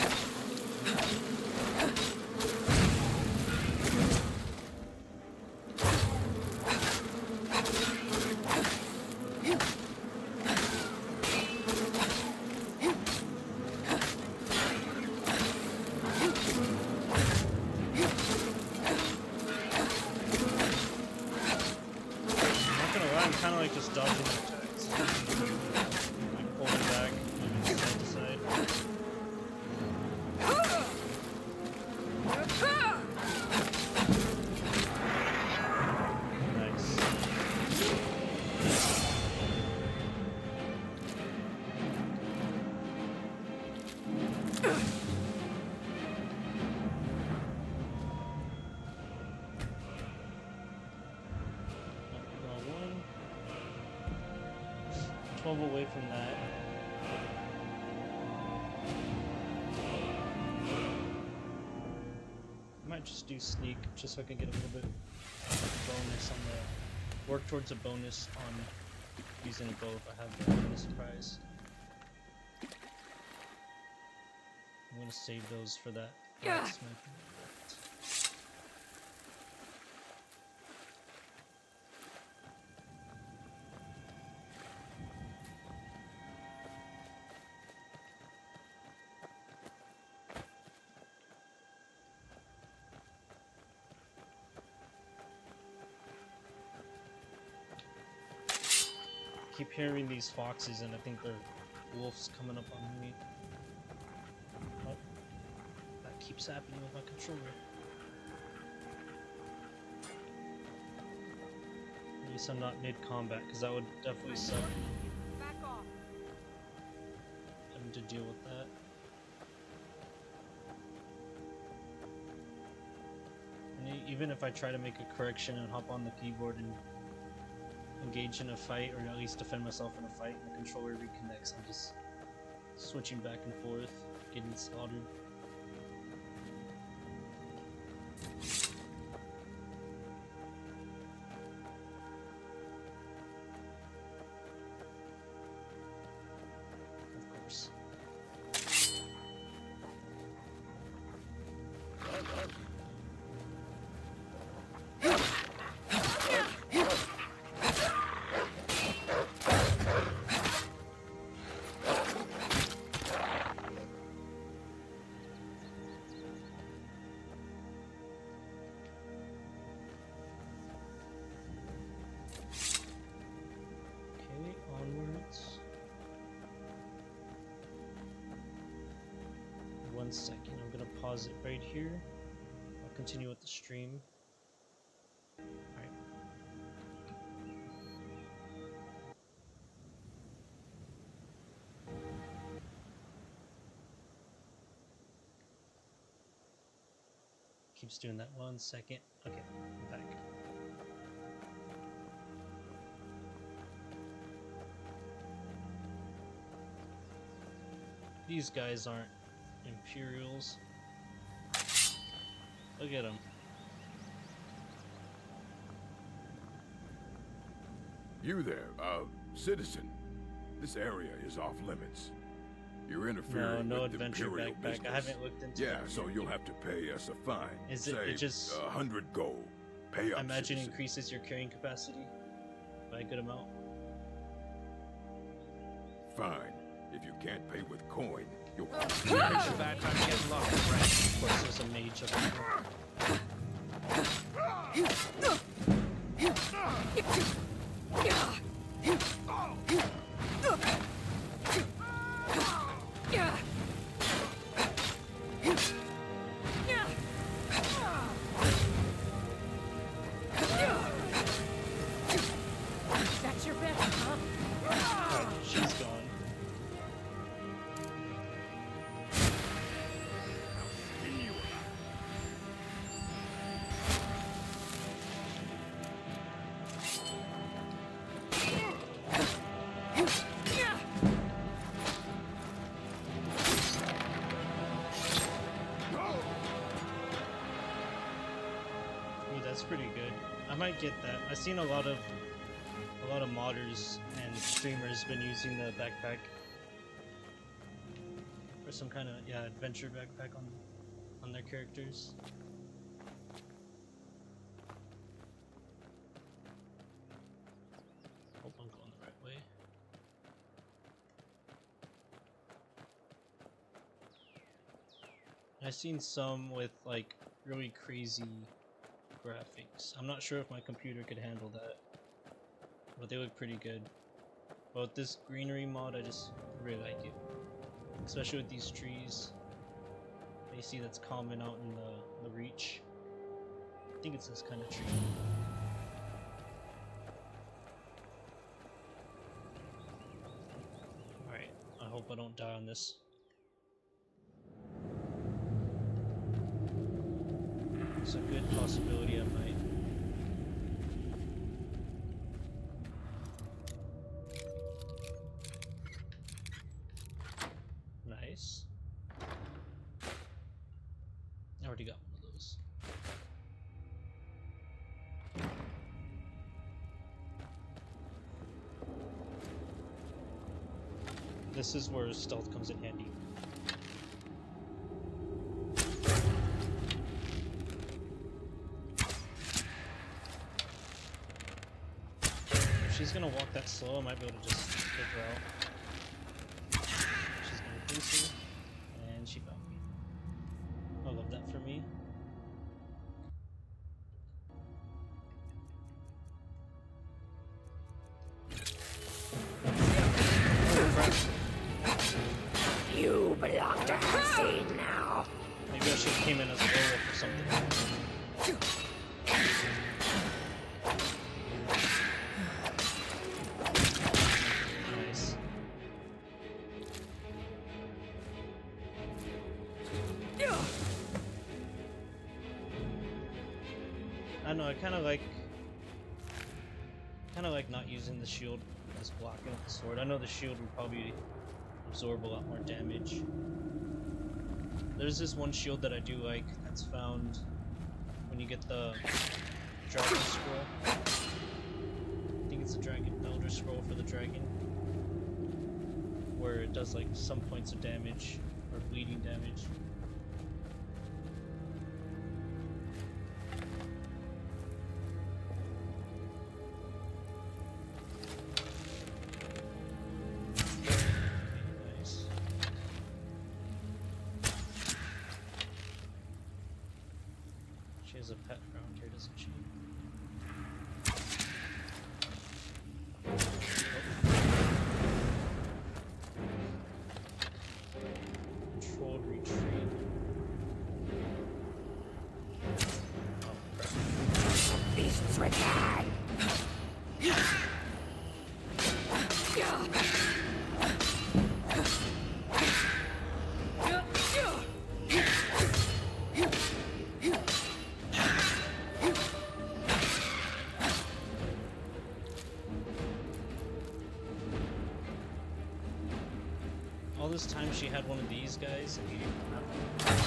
S1: I'm not gonna lie, I'm kind of like just dodging attacks. Like pulling back, moving side to side. Nice. Wrong one. 12 away from that. I might just do sneak just so I can get a little bit of bonus on the work towards a bonus on using a bow if I have the bonus surprise. I'm gonna save those for that blacksmith. Keep hearing these foxes and I think they're wolves coming up on me. Oh, that keeps happening with my controller. At least I'm not mid-combat because that would definitely suck.
S2: Back off.
S1: Having to deal with that. And even if I try to make a correction and hop on the keyboard and engage in a fight, or at least defend myself in a fight, and the controller reconnects, I'm just switching back and forth, getting slaughtered. Of course. 1 second. I'm gonna pause it right here. I'll continue with the stream. Alright. Keeps doing that 1 second. Okay, I'm back. These guys aren't Imperials. Look at them.
S11: You there, citizen. This area is off limits. You're interfering
S1: no
S11: with
S1: adventure
S11: Imperial
S1: backpack.
S11: business.
S1: I haven't looked into
S11: Yeah,
S1: it.
S11: so you'll have to pay us a fine.
S1: Is
S11: Say,
S1: it just
S11: 100 gold. Pay up,
S1: I imagine
S11: citizen.
S1: increases your carrying capacity by a good amount?
S11: Fine. If you can't pay with coin, you'll
S14: Bad time to get lost, right?
S1: Of course, there's a mage up here.
S2: That's your best, huh?
S1: Alright, she's gone. Ooh, that's pretty good. I might get that. I've seen a lot of modders and streamers been using the backpack or some kind of adventure backpack on their characters. Hope I'm going the right way. I've seen some with like really crazy graphics. I'm not sure if my computer could handle that, but they look pretty good. But with this greenery mod, I just really like it, especially with these trees. You see that's common out in the reach. I think it's this kind of tree. Alright, I hope I don't die on this. There's a good possibility I might. Nice. I already got one of those. This is where stealth comes in handy. If she's gonna walk that slow, I might be able to just take her out. She's gonna increase her, and she found me. I love that for me.
S9: You belong to her scene now.
S1: Maybe I should have came in as a werewolf or something. Nice. I don't know, I kind of like not using the shield as blocking with the sword. I know the shield would probably absorb a lot more damage. There's this one shield that I do like that's found when you get the dragon scroll. I think it's the elder scroll for the dragon, where it does like some points of damage or bleeding damage. Nice. She has a pet around here, doesn't she? Controlled retreat. All this time she had one of these guys and he didn't have one.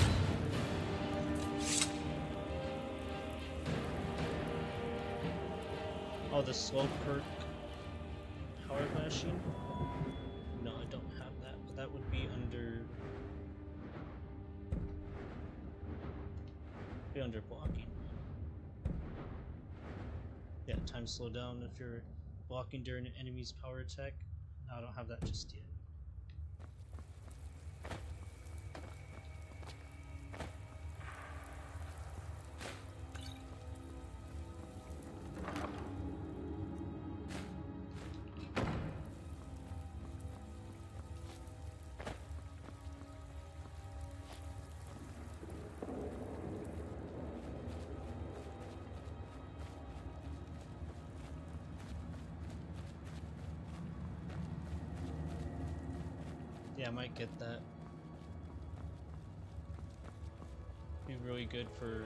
S1: Oh, the slow perk power bashing? No, I don't have that, but that would be under blocking. Yeah, time slow down if you're blocking during an enemy's power attack. No, I don't have that just yet. Yeah, I might get that. Be really good for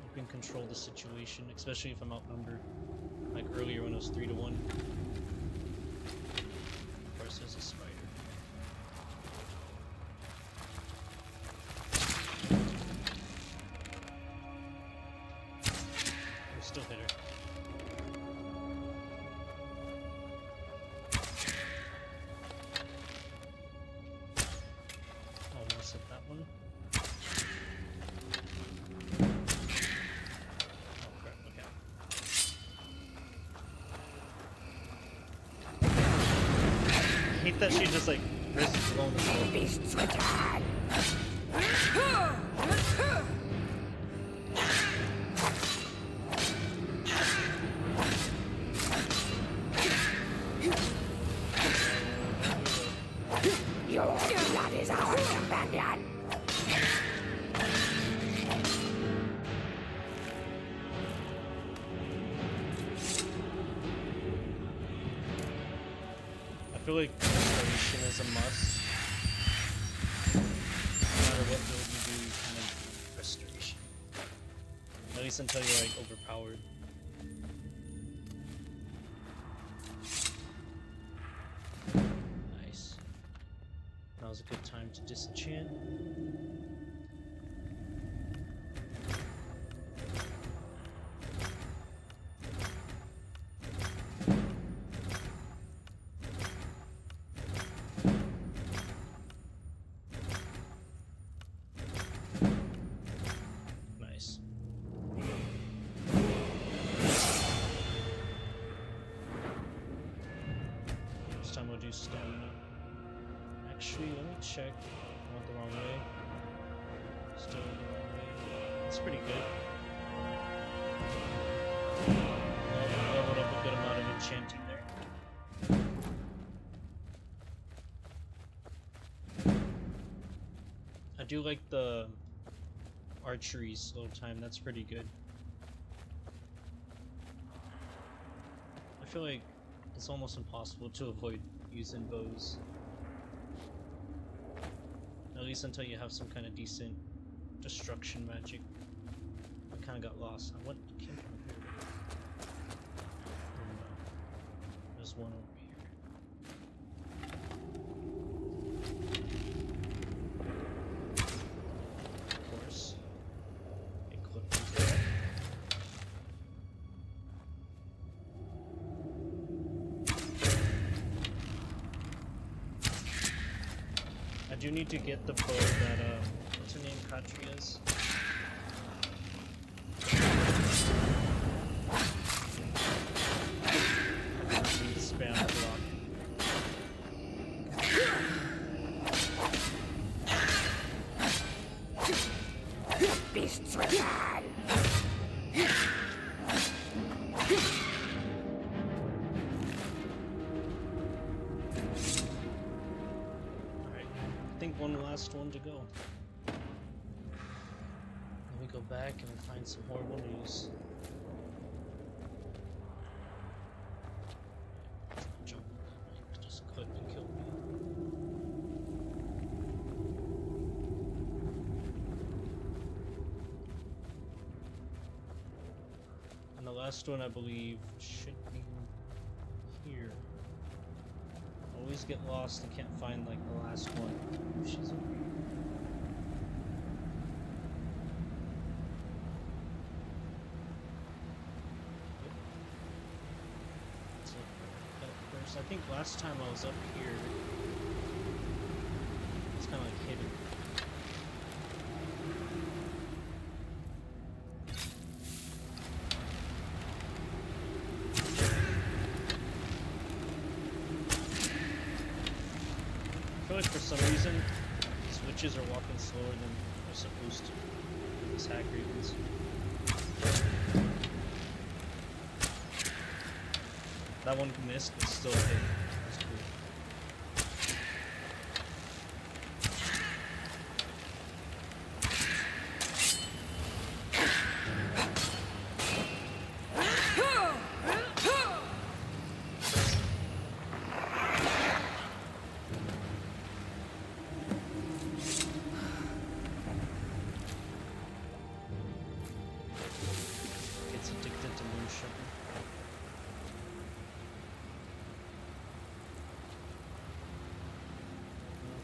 S1: helping control the situation, especially if I'm outnumbered. Like earlier when it was 3 to 1. Of course, there's a spider. We still hit her. Almost hit that one. Oh crap, look out. I hate that she just like risks blowing the smoke.
S18: Your blood is our companion.
S1: I feel like restoration is a must. No matter what build you do, you kind of need restoration. At least until you're like overpowered. Nice. Now's a good time to disenchant. Nice. This time we'll do stamina. Actually, let me check. I went the wrong way. Still the wrong way. It's pretty good. Leveled up a good amount of enchanting there. I do like the archery slow time, that's pretty good. I feel like it's almost impossible to avoid using bows. At least until you have some kind of decent destruction magic. I kind of got lost. What came from here? Oh no. There's one over here. Of course. Equip these. I do need to get the bow that, what's her name, Katria's? Spam block.
S18: Beasts return.
S1: I think one last one to go. Then we go back and find some horrible news. the last one, I believe, should be here. Always get lost and can't find, like, the last one. She's over here. Let's look up first. I think last time I was up here, it's kind of like hidden. I feel like for some reason, switches are walking slower than they're supposed to. These hack ravens. That one missed, but still hit. That's cool. Gets addicted to moon sugar.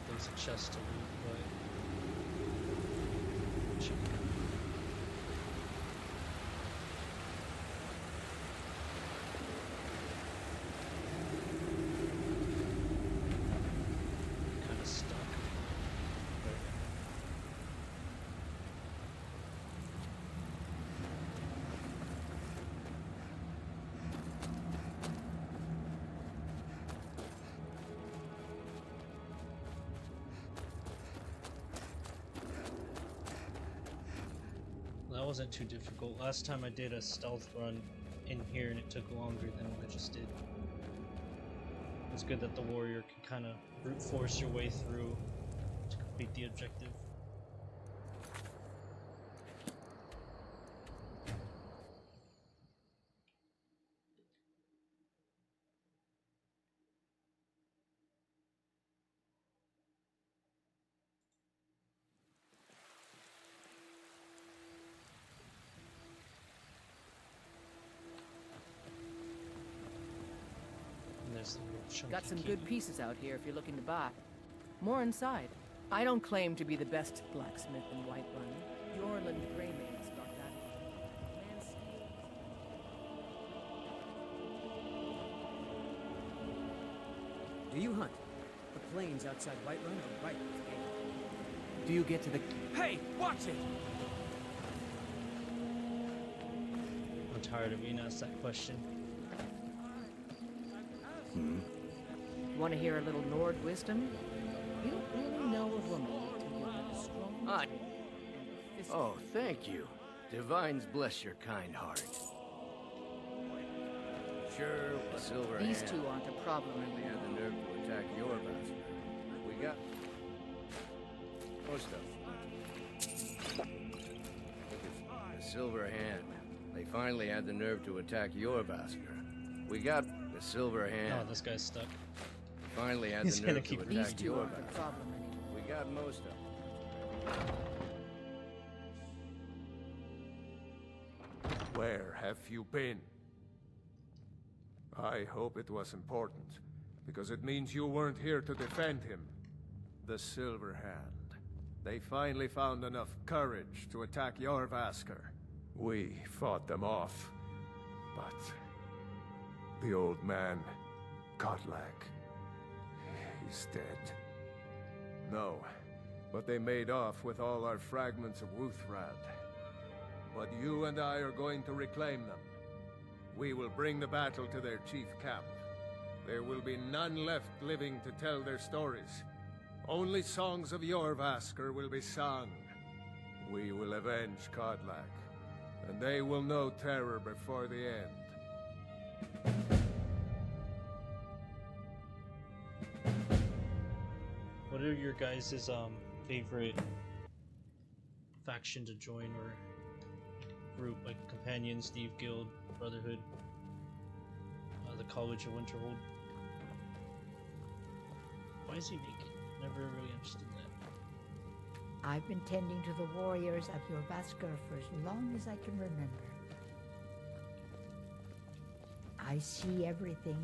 S1: There's a chest to loot, but kind of stuck. That wasn't too difficult. Last time I did a stealth run in here and it took longer than what I just did. It's good that the warrior can kind of brute force your way through to complete the objective.
S3: Got some good pieces out here if you're looking to buy. More inside. I don't claim to be the best blacksmith in Whiterun. Yorland Greymane's got that.
S12: Do you hunt? The plains outside Whiterun are ripe with game.
S3: Do you get to the...
S12: Hey, watch it!
S1: I'm tired of being asked that question.
S3: Want to hear a little Nord wisdom? You don't really know a woman until you have a strong...
S14: Oh, thank you. Divines bless your kind heart.
S3: Sure,
S14: The silver
S3: these
S14: hand
S3: two aren't a problem.
S14: finally had the nerve to attack your master. We got more stuff. The silver hand. They finally had the nerve to attack your Vasker. We got the silver hand.
S1: Oh, this guy's stuck.
S14: Finally had
S1: He's
S14: the
S1: gonna
S14: nerve to
S1: keep
S14: attack
S3: These two
S14: your
S3: aren't a
S14: Vasker.
S3: problem anymore.
S14: We got most of them.
S6: Where have you been? I hope it was important, because it means you weren't here to defend him. The Silver Hand. They finally found enough courage to attack Jorvaskr. We fought them off, but the old man, Godlak, he's dead. No, but they made off with all our fragments of Wuthrad. But you and I are going to reclaim them. We will bring the battle to their chief camp. There will be none left living to tell their stories. Only songs of Jorvaskr will be sung. We will avenge Kodlak, and they will know terror before the end.
S1: What are your guys' favorite faction to join or group, like Companions, Thief Guild, Brotherhood, the College of Winterhold? Why is he naked? Never really understood that.
S9: I've been tending to the warriors of your Vasker for as long as I can remember. I see everything,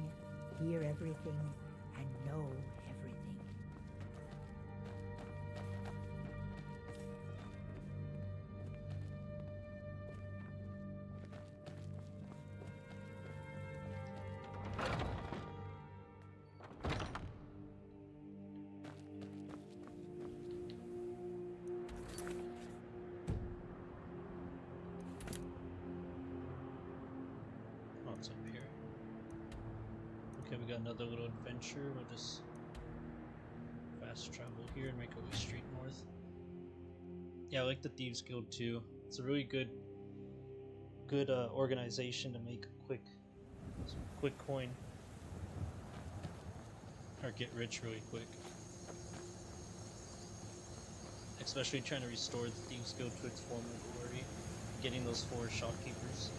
S9: hear everything, and know everything.
S1: What's up here? Okay, we got another little adventure. We'll just fast travel here and make our way straight north. Yeah, I like the Thieves Guild too. It's a really good organization to make quick coin or get rich really quick. Especially trying to restore the Thieves Guild to its former glory. Getting those 4 shopkeepers.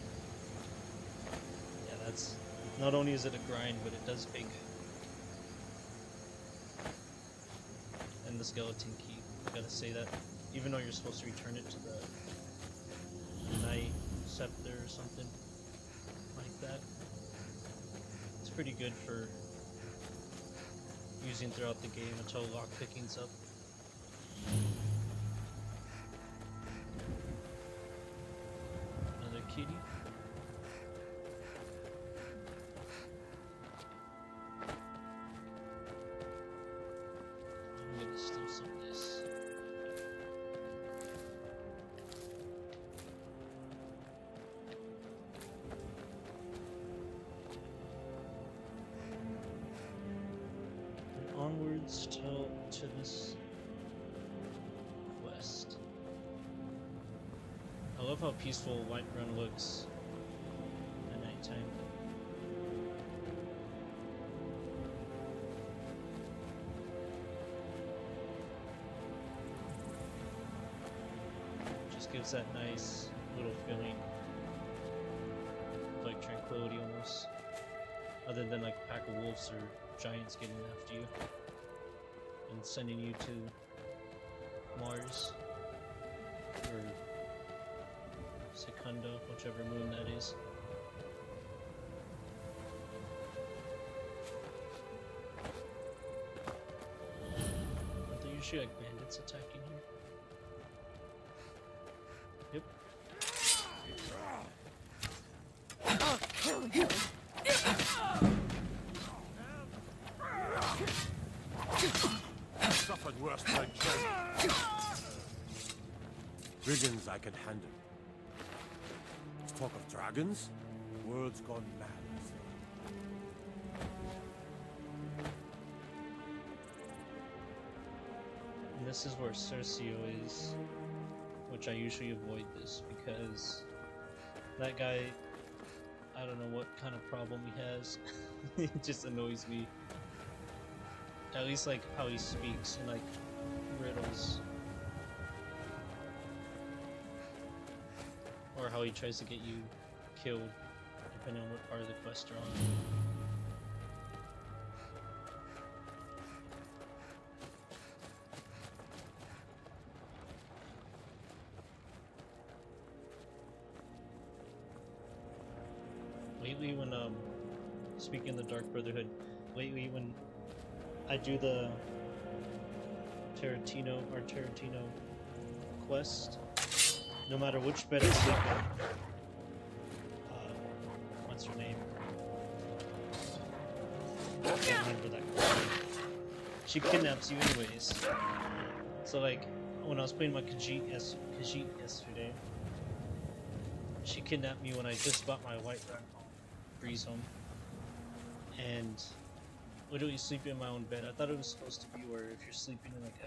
S1: Yeah, that's not only is it a grind, but it does big. And the skeleton key, I gotta say that, even though you're supposed to return it to the Knight Scepter or something like that, it's pretty good for using throughout the game until lockpicking's up. Another kitty. I'm gonna steal some of this. And onwards to this quest. I love how peaceful Whiterun looks at nighttime. Just gives that nice little feeling of like tranquility almost. Other than like a pack of wolves or giants getting after you and sending you to Mars or Secunda, whichever moon that is. Are there usually like bandits attacking here? Yep.
S18: I'll kill you.
S13: Suffered worse than Jen. Brigands I can handle. Talk of dragons? World's gone mad.
S1: And this is where Cercio is, which I usually avoid this because that guy, I don't know what kind of problem he has. It just annoys me. At least like how he speaks and like riddles. Or how he tries to get you killed, depending on what part of the quest you're on. Lately when, speaking of the Dark Brotherhood, lately when I do the Tarantino quest, no matter which bed I sleep in, what's her name? I can't remember that girl. She kidnaps you anyways. So like, when I was playing my Khajiit yesterday, she kidnapped me when I just bought my Whiterun home, Breeze home, and literally sleeping in my own bed. I thought it was supposed to be where if you're sleeping in like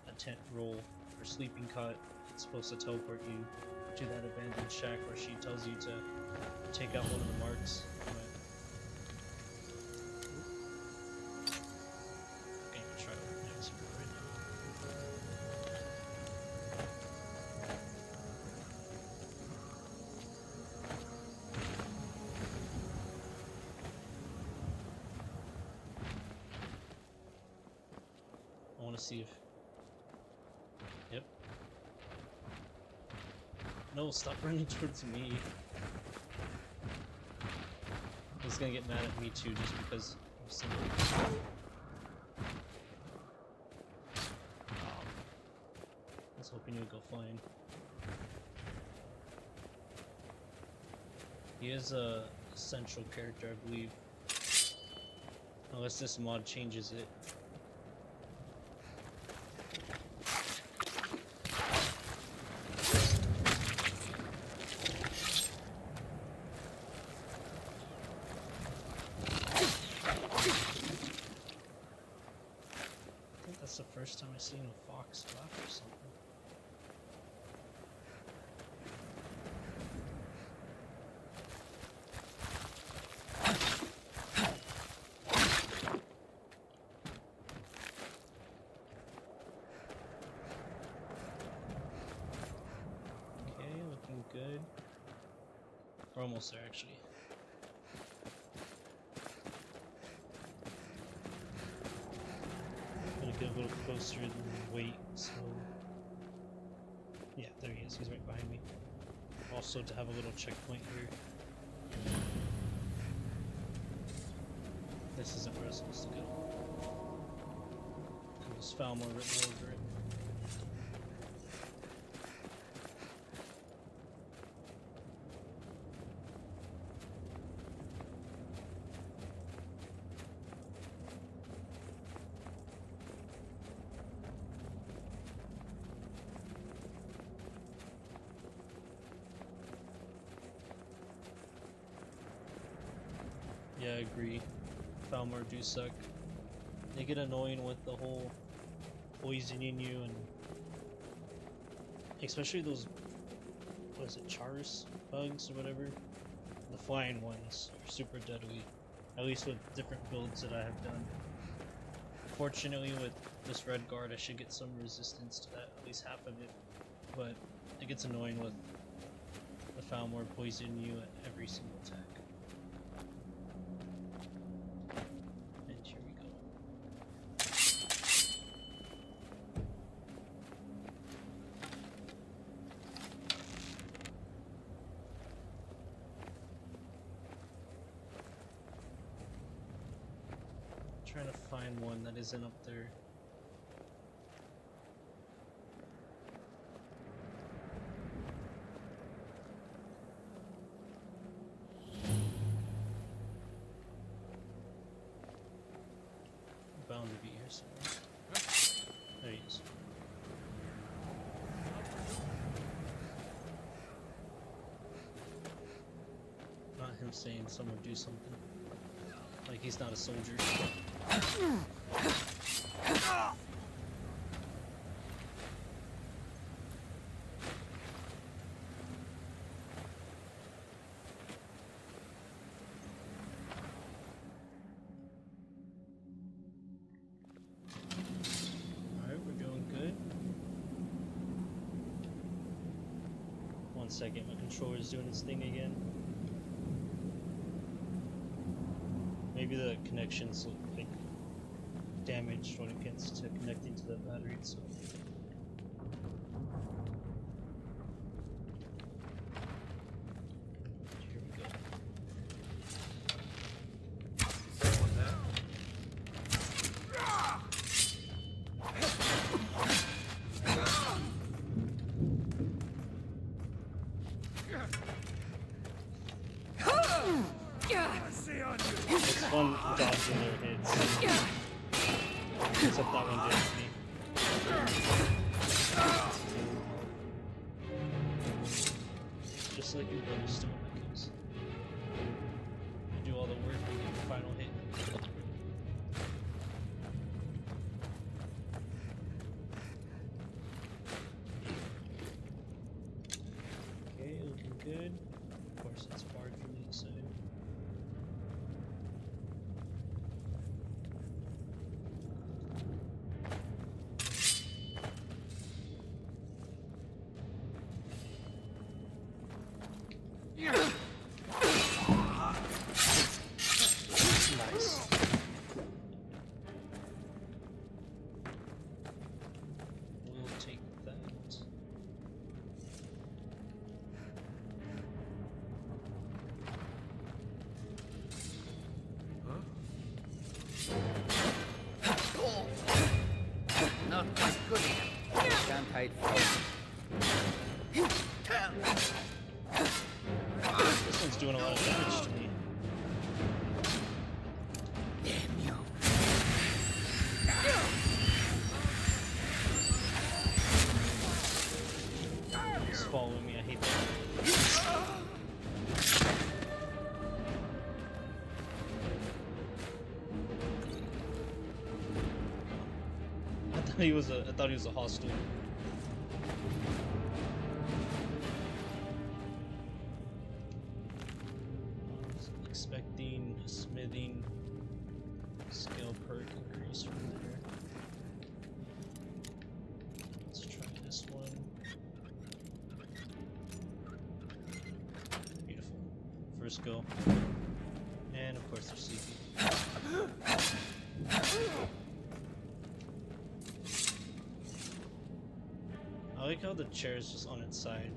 S1: a tent roll or sleeping cot, it's supposed to teleport you to that abandoned shack where she tells you to take out one of the marks. But I can't even try to recognize her right now. I want to see if... Yep. No, stop running towards me. He's gonna get mad at me too just because of some. I was hoping you would go flying. He is a central character, I believe. Unless this mod changes it. I think that's the first time I've seen a fox laugh or something. Good. We're almost there, actually. I'm gonna get a little closer and wait, so... Yeah, there he is. He's right behind me. Also, to have a little checkpoint here. This isn't where I'm supposed to go. There's Falmor written over it. Yeah, I agree. Falmor do suck. They get annoying with the whole poisoning you and especially those, what is it, Charis bugs or whatever? The flying ones are super deadly. At least with different builds that I have done. Fortunately with this Redguard I should get some resistance to that, at least half of it. But it gets annoying with the Falmor poisoning you at every single attack. Trying to find one that isn't up there. Bound to be here somewhere. There he is. Not him saying someone do something. Like he's not a soldier. Alright, we're doing good. 1 second, my controller's doing its thing again. Maybe the connections look like damaged when it gets to connecting to the battery itself. Here we go.
S14: Someone there?
S1: It's fun dodging their hits. Except that one didn't me. Just like your brimstone that kills. You do all the work and get the final hit. Okay, looking good. Of course, it's barred from the inside. Nice. We'll take that.
S12: Good. Stand tight.
S1: This one's doing a lot of damage to me.
S12: Damn you.
S1: It's following me. I hate that. I thought he was a hostile. I was expecting smithing skill perk increase from there. Let's try this one. Beautiful. First go. And of course there's CP. I like how the chair is just on its side.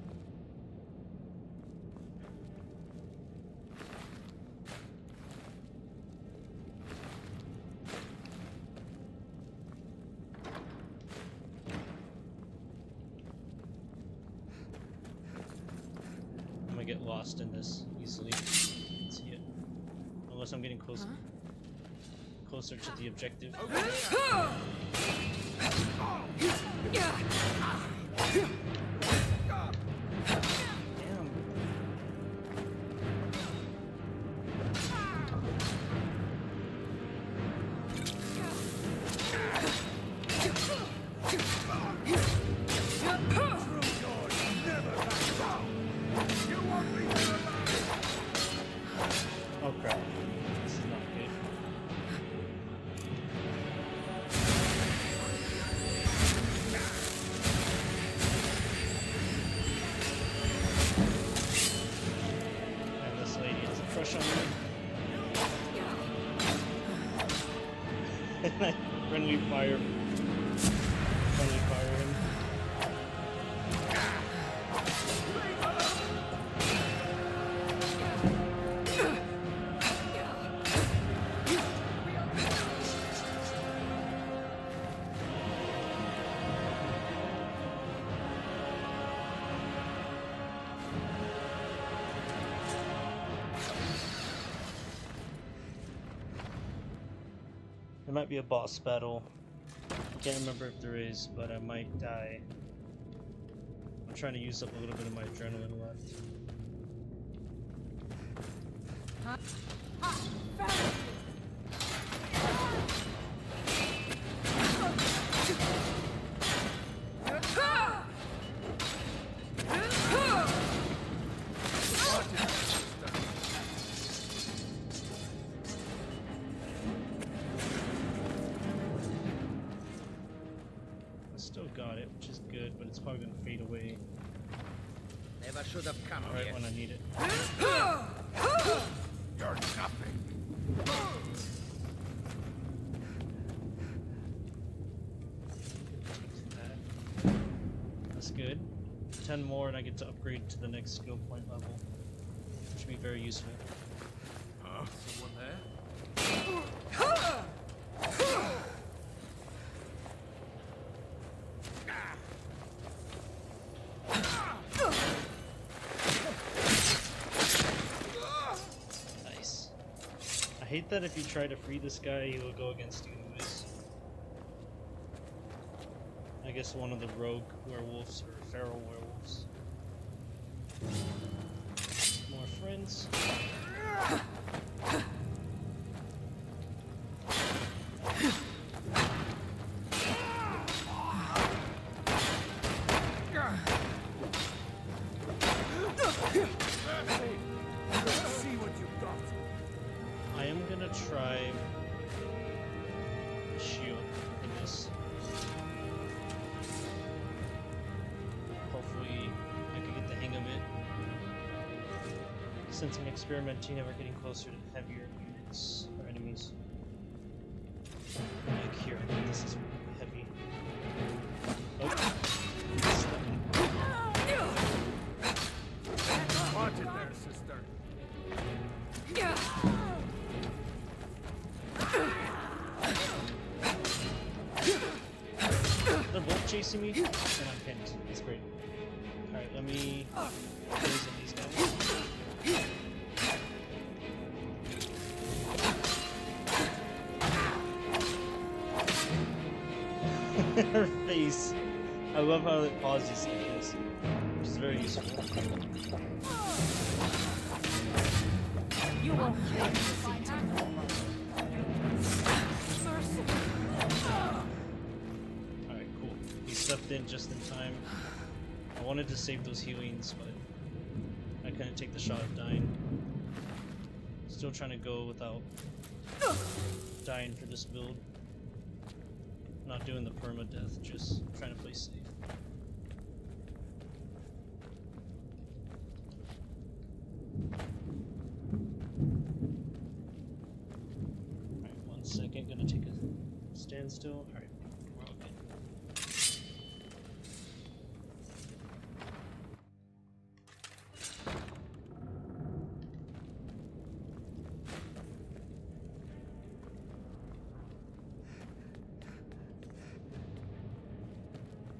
S1: I'm gonna get lost in this easily. See it. Unless I'm getting closer to the objective. Oh crap. This is not good. And this lady has a crush on me. And I friendly fire him. There might be a boss battle. I can't remember if there is, but I might die. I'm trying to use up a little bit of my adrenaline left. Still got it, which is good, but it's probably gonna fade away.
S12: Never should have come
S1: right
S12: here.
S1: when I need it.
S11: You're nothing.
S1: That's good. 10 more and I get to upgrade to the next skill point level, which should be very useful.
S11: Someone there?
S1: Nice. I hate that if you try to free this guy, he will go against you anyways. I guess one of the rogue werewolves or feral werewolves. More friends.
S11: See what you've got.
S1: I am gonna try a shield in this. Hopefully I can get the hang of it. Since I'm experimenting and we're getting closer to heavier units or enemies. Like here, I think this is heavy. Oh.
S11: Watch it there, sister.
S1: They're both chasing me, and I'm pinned. That's great. Alright, let me poison these guys. Her face. I love how it pauses like this. Which is very useful.
S3: You won't kill me.
S1: Alright, cool. He stepped in just in time. I wanted to save those healings, but I couldn't take the shot of dying. Still trying to go without dying for this build. Not doing the permadeath, just trying to play safe. Alright, 1 second, gonna take a standstill. Alright, we're all good.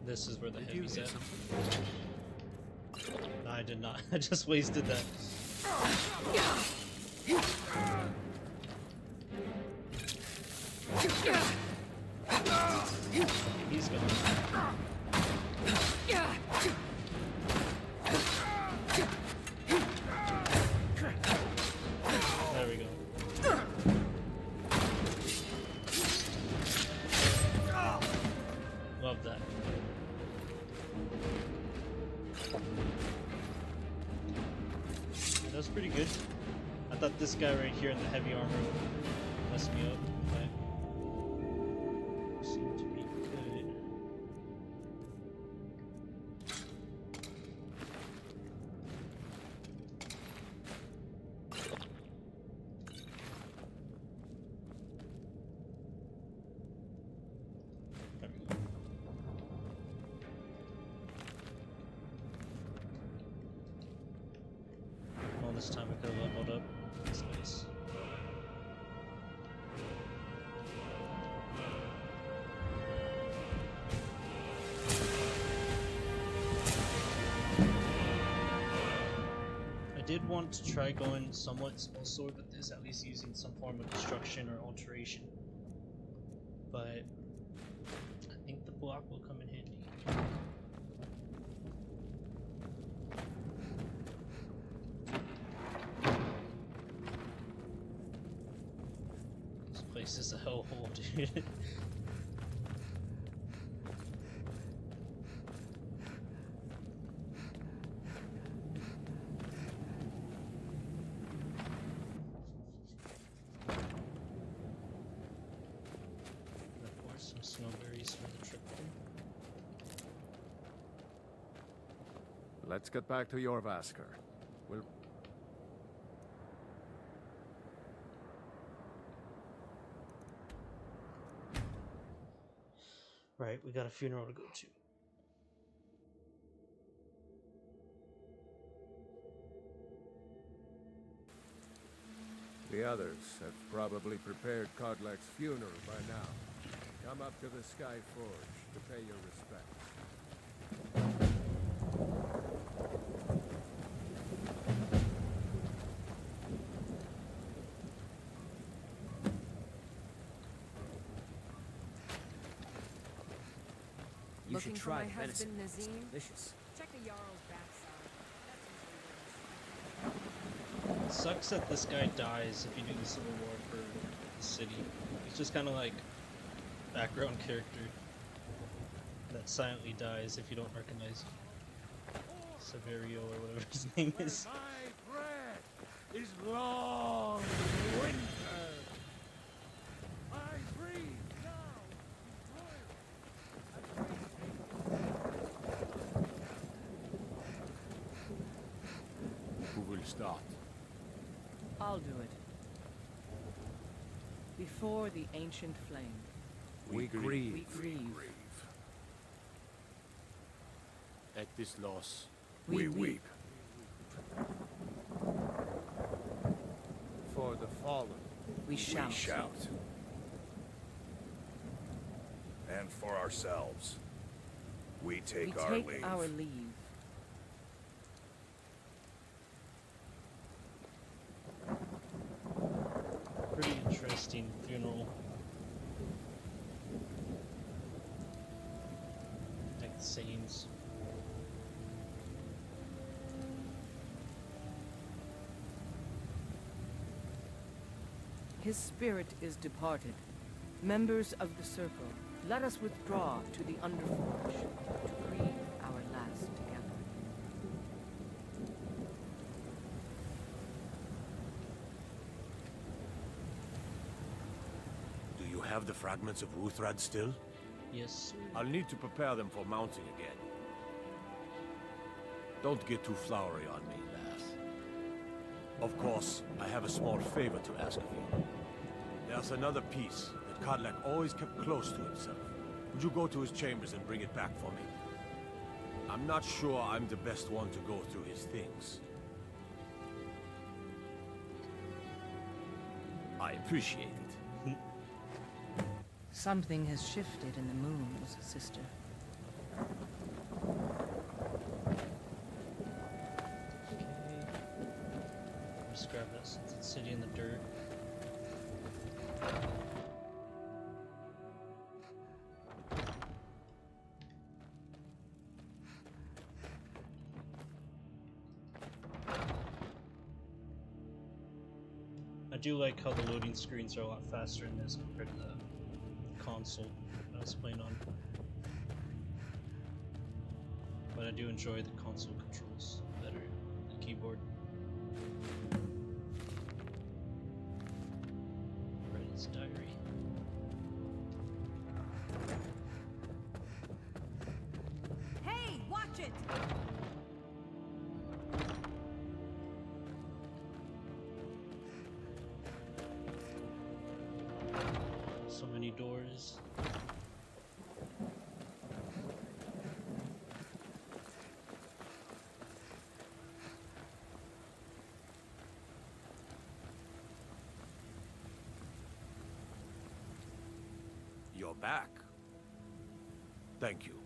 S1: This is where the heavy's at. No, I did not. I just wasted that. He's gone. There we go. Love that. That was pretty good. I thought this guy right here in the heavy armor would mess me up, but seemed to be good. There we go. All this time I could have leveled up. That's nice. I did want to try going somewhat spellsword with this, at least using some form of destruction or alteration. But I think the block will come in handy. This is a hellhole, dude. Of course, some snowberries for the trip.
S6: Let's get back to your Vasker. We'll...
S1: Right, we got a funeral to go to.
S6: The others have probably prepared Kodlak's funeral by now. Come up to the Sky Forge to pay your respects.
S12: You should try
S2: my
S12: venison.
S2: husband,
S12: It's
S2: Nazim?
S12: delicious.
S2: Check the Jarl's backside.
S1: Sucks that this guy dies if you do the civil war for the city. He's just kind of like background character that silently dies if you don't recognize him. Severio or whatever his name is.
S17: My breath is long winter. I breathe now.
S10: Who will start?
S3: I'll do it. Before the ancient flame.
S6: We grieve.
S3: We grieve.
S10: At this loss,
S3: We weep.
S6: For the fallen.
S3: We shout.
S4: We shout. And for ourselves. We take
S3: our leave.
S1: Pretty interesting funeral. Like the scenes.
S3: His spirit is departed. Members of the Circle, let us withdraw to the Underforge to grieve our last together.
S13: Do you have the fragments of Wuthrad still?
S1: Yes.
S13: I'll need to prepare them for mounting again. Don't get too flowery on me, lass. Of course, I have a small favor to ask of you. There's another piece that Kodlak always kept close to himself. Would you go to his chambers and bring it back for me? I'm not sure I'm the best one to go through his things. I appreciate it.
S3: Something has shifted in the moons, sister.
S1: Okay. Just grab that since it's sitting in the dirt. I do like how the loading screens are a lot faster in this compared to the console that I was playing on. But I do enjoy the console controls better, the keyboard. Red's diary.
S18: Hey, watch it!
S1: So many doors.
S13: You're back. Thank you.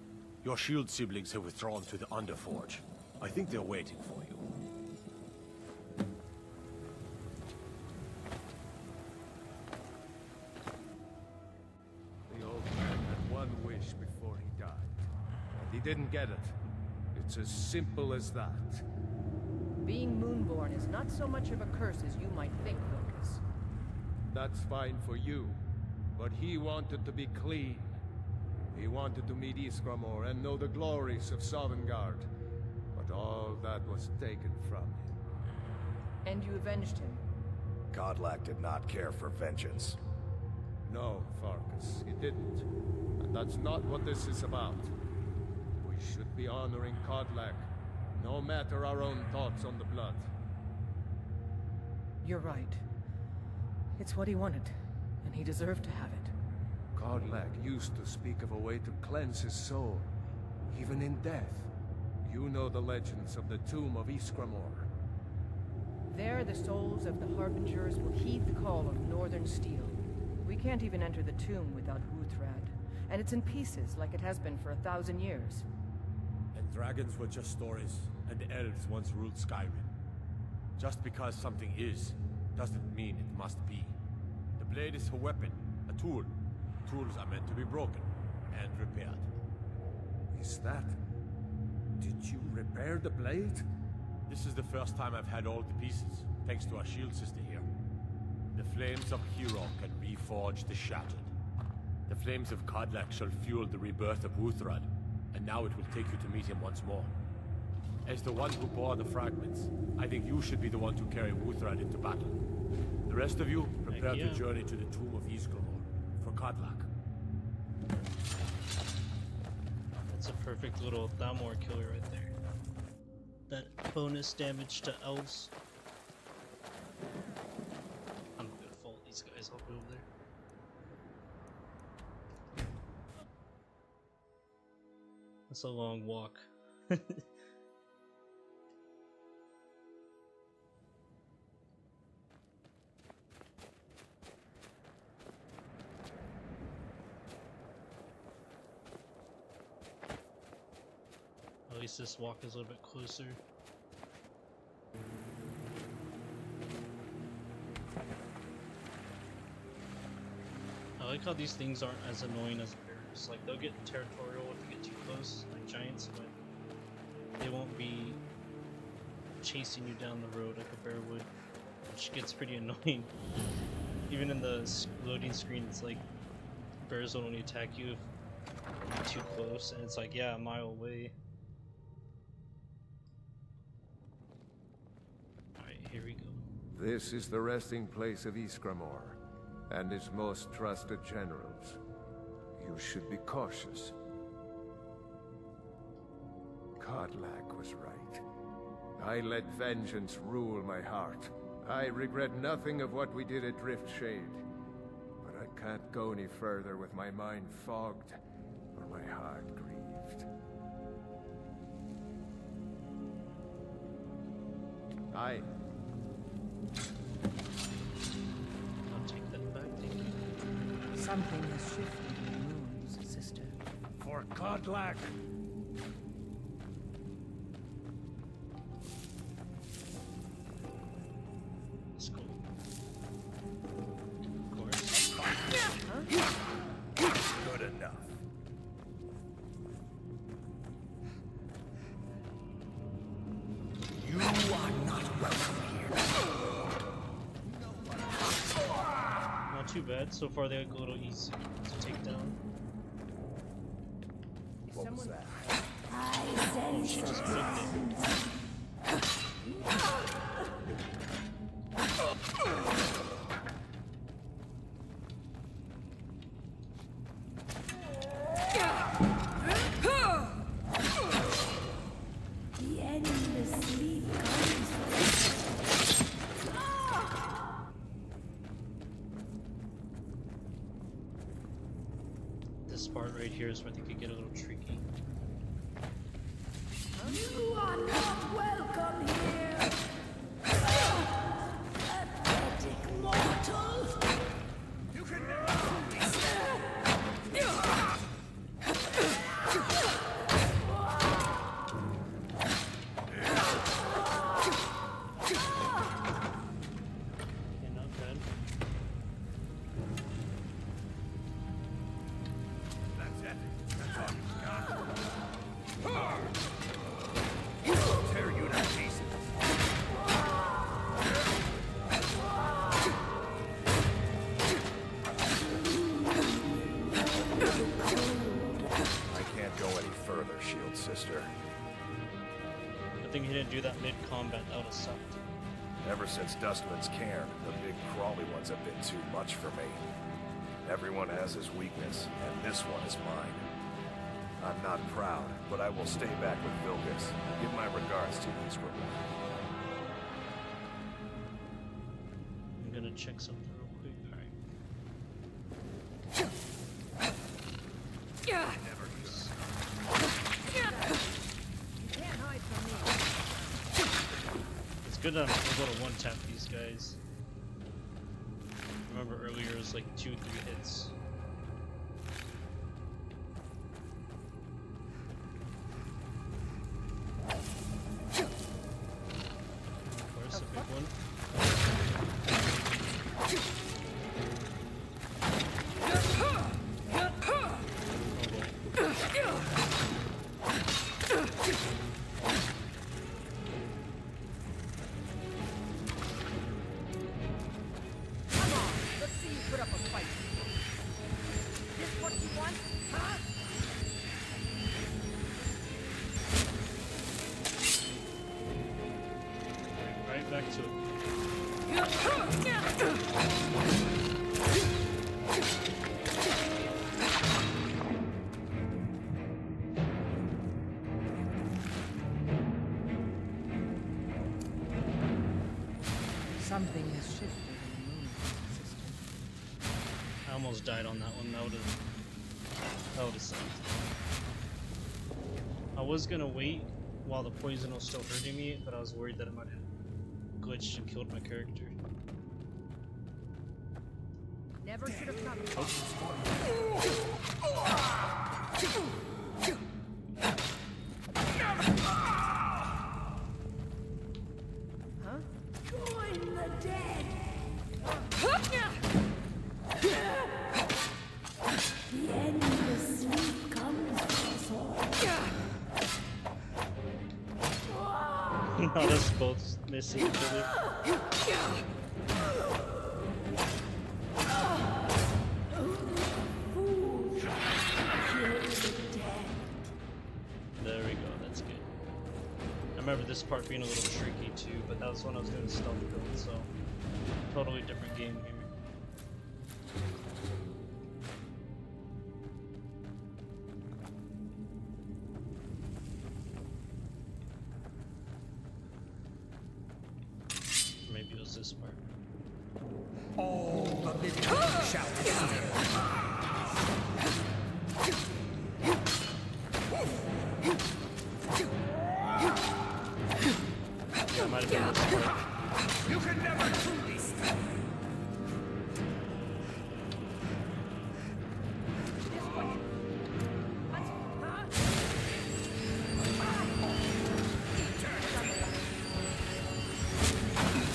S13: Your shield siblings have withdrawn to the Underforge. I think they're waiting for you.
S6: The old man had one wish before he died. And he didn't get it. It's as simple as that.
S3: Being Moonborn is not so much of a curse as you might think, Lucas.
S6: That's fine for you. But he wanted to be clean. He wanted to meet Iskramor and know the glories of Sovngarde. But all that was taken from him.
S3: And you avenged him.
S4: Kodlak did not care for vengeance.
S6: No, Farkas, he didn't. And that's not what this is about. We should be honoring Kodlak, no matter our own thoughts on the blood.
S3: You're right. It's what he wanted, and he deserved to have it.
S6: Kodlak used to speak of a way to cleanse his soul, even in death. You know the legends of the tomb of Iskramor.
S3: There, the souls of the Harbingers will heed the call of Northern Steel. We can't even enter the tomb without Wuthrad, and it's in pieces like it has been for 1,000 years.
S13: And dragons were just stories, and elves once ruled Skyrim. Just because something is, doesn't mean it must be. The blade is a weapon, a tool. Tools are meant to be broken and repaired.
S6: Is that... Did you repair the blade?
S13: This is the first time I've had all the pieces, thanks to our shield sister here. The flames of Hero can reforge the shattered. The flames of Kodlak shall fuel the rebirth of Wuthrad, and now it will take you to meet him once more. As the one who bore the fragments, I think you should be the one to carry Wuthrad into battle. The rest of you, prepare to journey to the tomb of Iskramor for Kodlak.
S1: That's a perfect little Thamor killer right there. That bonus damage to elves. I'm gonna follow these guys all the way over there. That's a long walk. place this walk is a little bit closer. I like how these things aren't as annoying as bears. Like, they'll get territorial if you get too close, like giants, but they won't be chasing you down the road like a bear would, which gets pretty annoying. Even in the loading screen, it's like bears will only attack you if you're too close, and it's like, yeah, a mile away. Alright, here we go.
S6: This is the resting place of Iskramor, and its most trusted generals. You should be cautious. Kodlak was right. I let vengeance rule my heart. I regret nothing of what we did at Driftshade. But I can't go any further with my mind fogged or my heart grieved. Aye.
S1: I'll take that back, thank you.
S3: Something has shifted in the moons, sister.
S8: For Kodlak!
S1: Let's go. Of course.
S4: Good enough.
S17: You are not welcome here.
S1: Not too bad. So far they look a little easy to take down.
S4: What was that?
S1: Oh, she just clicked it.
S18: The endless sleep comes.
S1: This part right here is where they could get a little tricky.
S18: You are not welcome here. Pathetic mortal.
S17: You can never fool me.
S1: Okay, not bad.
S17: That's it. That's all you've got. I'll tear you to pieces.
S4: I can't go any further, Shield Sister.
S1: I think he didn't do that mid-combat. That would have sucked.
S4: Ever since Dustman's cairn, the big crawly ones have been too much for me. Everyone has his weakness, and this one is mine. I'm not proud, but I will stay back with Vilgus. Give my regards to Iskramor.
S1: I'm gonna check something real quick. Alright.
S3: You can't hide from me.
S1: It's good that I'm able to one-tap these guys. Remember earlier it was like 2-3 hits. Of course, a big one.
S3: Come on, let's see you put up a fight. This what you want, huh?
S1: Right back to it.
S3: Something has shifted in the moon, sister.
S1: I almost died on that one. That would have sucked. I was gonna wait while the poison was still hurting me, but I was worried that it might have glitched and killed my character.
S3: Never should have come.
S1: Oh, that's both missing each other. There we go, that's good. I remember this part being a little tricky too, but that was when I was doing stealth build, so totally different game here. Maybe it was this part.
S17: All the living shall
S1: That might have been this part.
S17: You can never truly stop.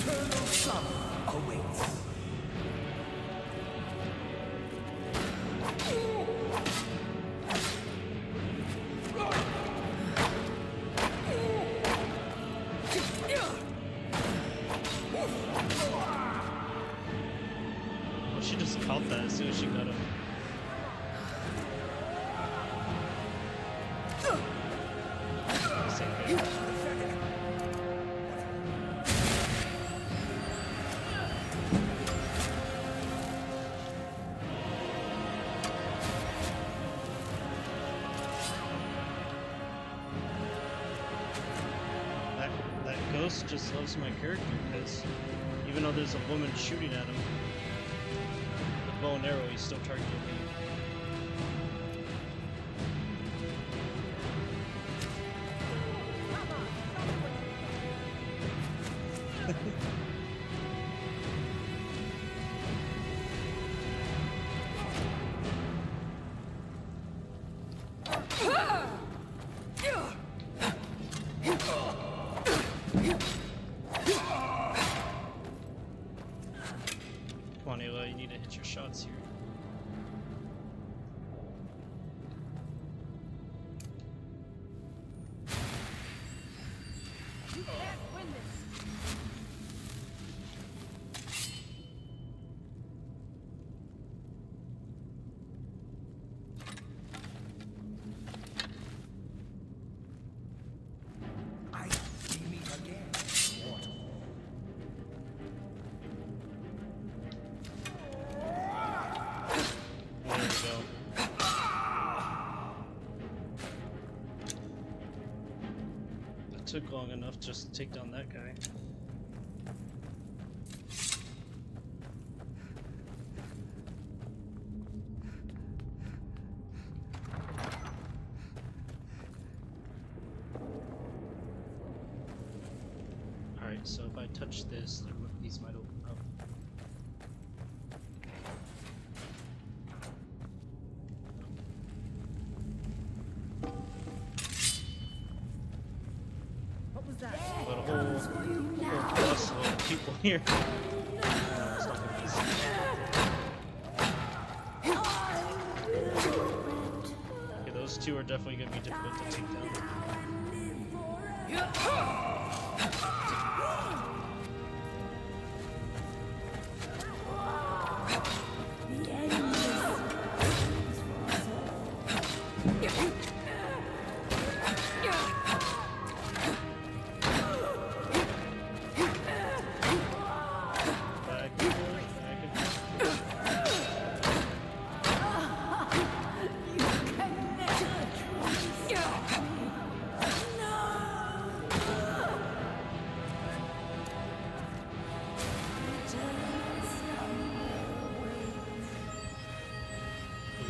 S17: Eternal sun awaits.
S1: Well, she just caught that as soon as she got him. Same thing. That ghost just loves my character because even though there's a woman shooting at him with bow and arrow, he's still targeting me. Come on, Ayla, you need to hit your shots here.
S18: You can't win this.
S17: I we meet again, mortal.
S1: There we go. That took long enough just to take down that guy. Alright, so if I touch this, these might open up.
S18: What was that?
S1: But a whole bus of people here. It's not gonna be easy. Okay, those two are definitely gonna be difficult to take down.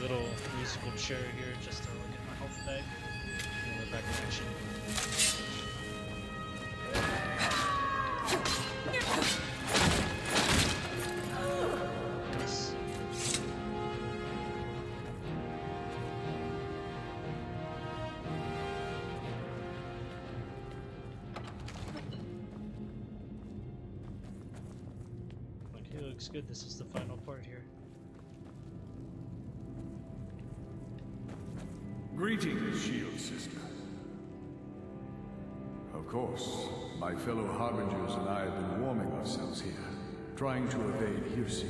S1: Little musical chair here just to get my health back. And we're back in action. Nice. Okay, looks good. This is the final part here.
S11: Greetings, Shield Sister.
S4: A
S11: Of course, my fellow Harbingers and I have been warming ourselves here, trying to evade hearsay.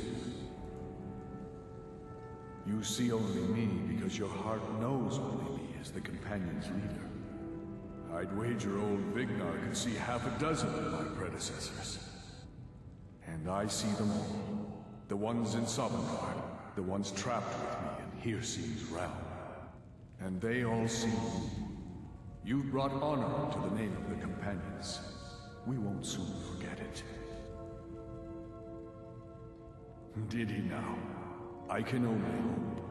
S11: You see only me because your heart knows only me as the Companion's leader. I'd wager old Vignar could see half a dozen of my predecessors. And I see them all. The ones in Sovngarde, the ones trapped with me in Hearsay's realm. And they all see you. You've brought honor to the name of the Companions. We won't soon forget it. Did he now? I can only hope.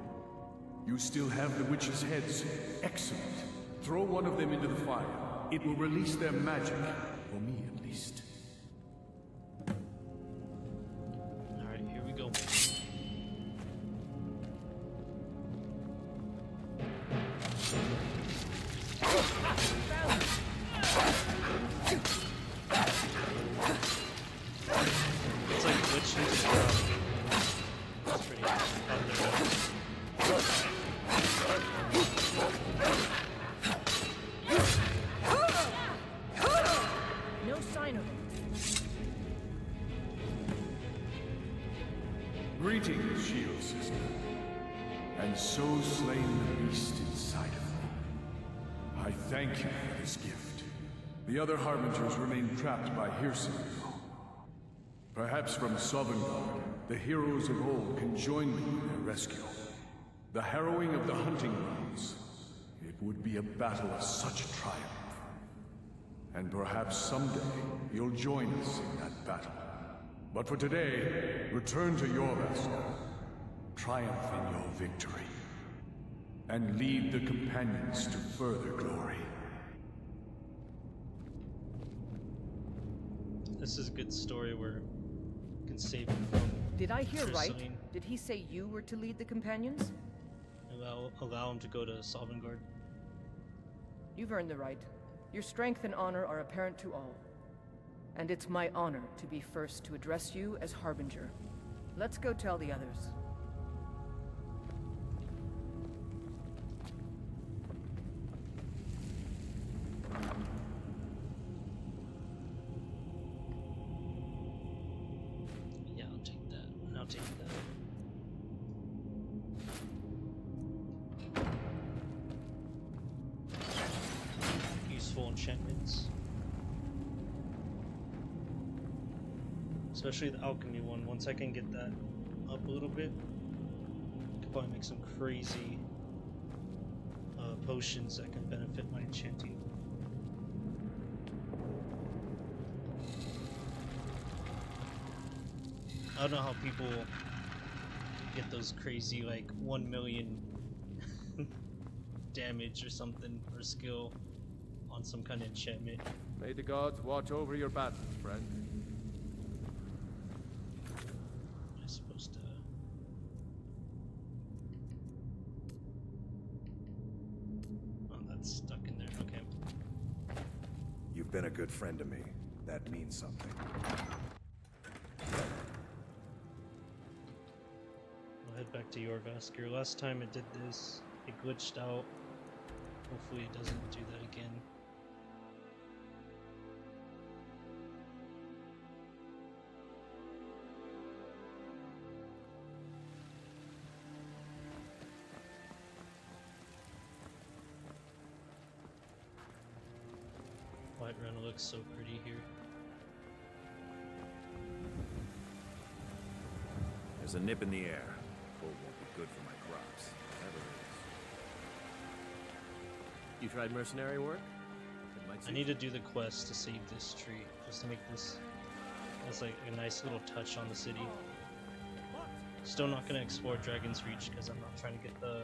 S11: You still have the witches' heads. Excellent. Throw one of them into the fire. It will release their magic. For me, at least.
S1: Alright, here we go. It's like glitches. That's pretty
S3: No sign of him.
S11: Greetings, Shield Sister. And so slain the beast inside of me. I thank you for this gift. The other Harbingers remain trapped by hearsay. Perhaps from Sovngarde, the heroes of old can join me in their rescue. The harrowing of the hunting grounds. It would be a battle of such triumph. And perhaps someday, you'll join us in that battle. But for today, return to your Yorvaskar. Triumph in your victory. And lead the Companions to further glory.
S1: This is a good story where you can save him from.
S3: Did I hear right?
S1: Ursuline.
S3: Did he say you were to lead the Companions?
S1: Allow him to go to Sovngarde.
S3: You've earned the right. Your strength and honor are apparent to all. And it's my honor to be first to address you as Harbinger. Let's go tell the others.
S1: Yeah, I'll take that. And I'll take that. Useful enchantments. Especially the alchemy one. Once I can get that up a little bit, I could probably make some crazy potions that can benefit my enchanting. I don't know how people get those crazy like 1 million damage or something or skill on some kind of enchantment.
S6: May the gods watch over your battles, friend.
S1: I'm supposed to. Oh, that's stuck in there. Okay.
S4: You've been a good friend to me. That means something.
S1: I'll head back to Yorvaskar. Last time it did this, it glitched out. Hopefully it doesn't do that again. Whiterun looks so pretty here.
S10: There's a nip in the air. Cold won't be good for my crops. Whatever it is.
S14: You tried mercenary work?
S1: I need to do the quest to save this tree, just to make this as like a nice little touch on the city. Still not gonna explore Dragon's Reach because I'm not trying to get the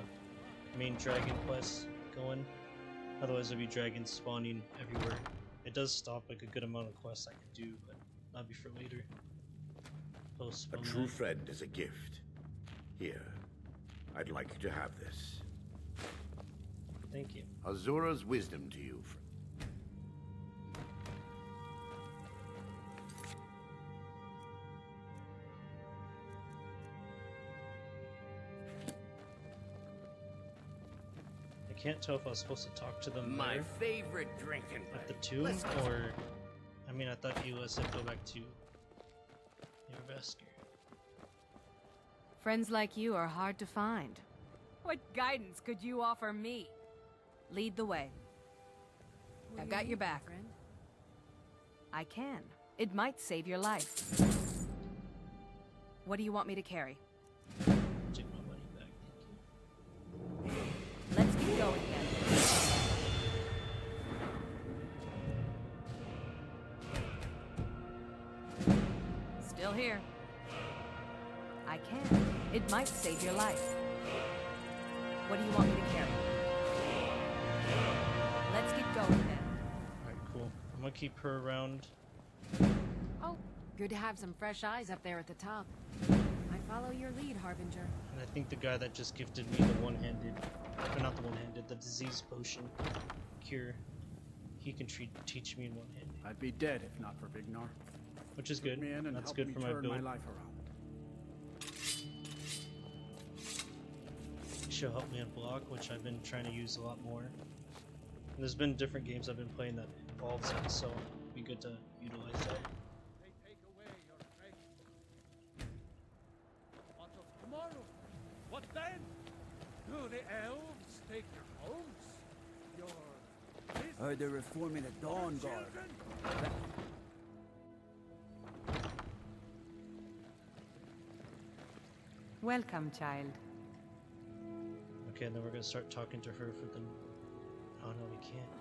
S1: main dragon quest going. Otherwise there'll be dragons spawning everywhere. It does stop like a good amount of quests I could do, but that'll be for later.
S19: A true friend is a gift. Here, I'd like you to have this.
S1: Thank you.
S19: Azura's wisdom to you.
S1: I can't tell if I was supposed to talk to them
S19: My
S1: there
S19: favorite drinking
S1: at the tomb, or I mean, I thought Ela said go back to Vesker.
S3: Friends like you are hard to find. What guidance could you offer me? Lead the way. I've got your back.
S2: Friend?
S3: I can. It might save your life. What do you want me to carry?
S1: Take my money back, thank you.
S3: Let's get going then. Still here. I can. It might save your life. What do you want me to carry? Let's get going then.
S1: Alright, cool. I'm gonna keep her around.
S2: Oh, good to have some fresh eyes up there at the top. I follow your lead, Harbinger.
S1: And I think the guy that just gifted me the one-handed, or not the one-handed, the disease potion cure, he can teach me in one-handed.
S20: I'd be dead if not for Vignar.
S1: Which is good.
S20: Me in and
S1: That's
S20: helped
S1: good
S20: me
S1: for my
S20: turn
S1: build.
S20: my life around.
S1: She'll help me unblock, which I've been trying to use a lot more. And there's been different games I've been playing that involves it, so it'd be good to utilize that.
S8: They take away your faith. What of tomorrow? What then? Do the elves take your homes? Your
S5: Heard they're reforming the Dawn Guard.
S3: Welcome, child.
S1: Okay, and then we're gonna start talking to her for the... Oh no, we can't.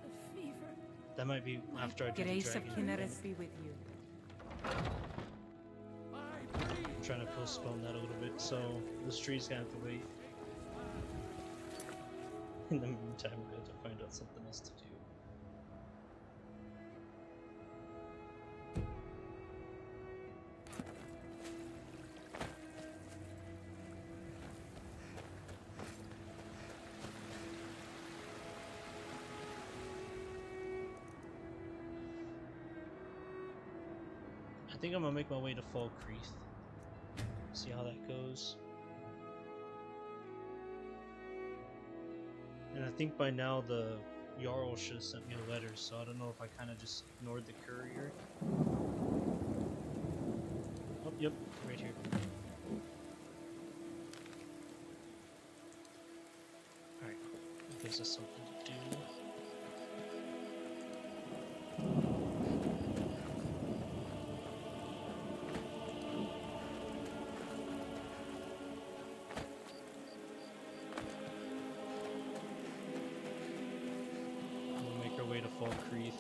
S18: The fever.
S1: That might be after I do the
S3: Grace of
S1: dragon.
S3: Kinnereth be with you.
S1: I'm trying to postpone that a little bit, so this tree's gonna have to wait. In the meantime, we're gonna have to find out something else to do. I think I'm gonna make my way to Fall Creek. See how that goes. And I think by now the Jarl should have sent me a letter, so I don't know if I kind of just ignored the courier. Oh, yep, right here. Alright, that gives us something to do. Way to Fall Creek.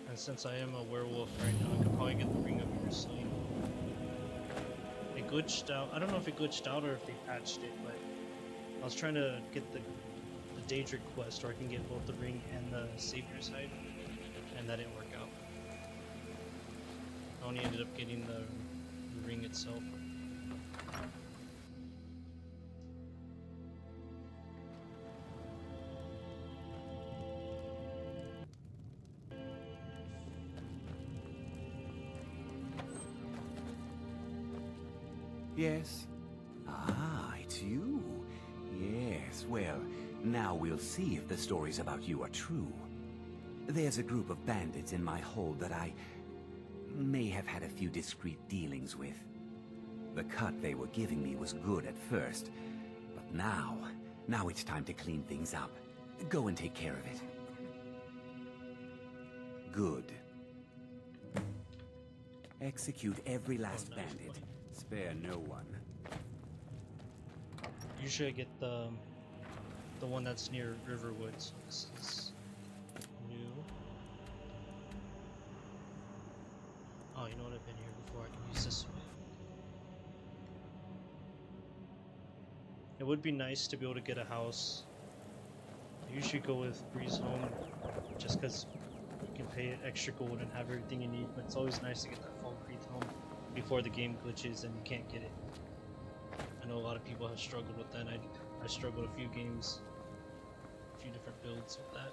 S1: And since I am a werewolf right now, I could probably get the Ring of Jerusalem. It glitched out. I don't know if it glitched out or if they patched it, but I was trying to get the Daedric quest where I can get both the ring and the Savior's Hide. And that didn't work out. I only ended up getting the ring itself.
S21: Yes? Ah, it's you. Yes, well, now we'll see if the stories about you are true. There's a group of bandits in my hold that I may have had a few discreet dealings with. The cut they were giving me was good at first, but now it's time to clean things up. Go and take care of it. Good. Execute every last bandit. Spare no one.
S1: Usually I get the one that's near Riverwood, so this is new. Oh, you know what? I've been here before. I can use this way. It would be nice to be able to get a house. I usually go with Breeze Home, just because you can pay extra gold and have everything you need, but it's always nice to get that Fall Creek home before the game glitches and you can't get it. I know a lot of people have struggled with that. I struggled a few games a few different builds with that.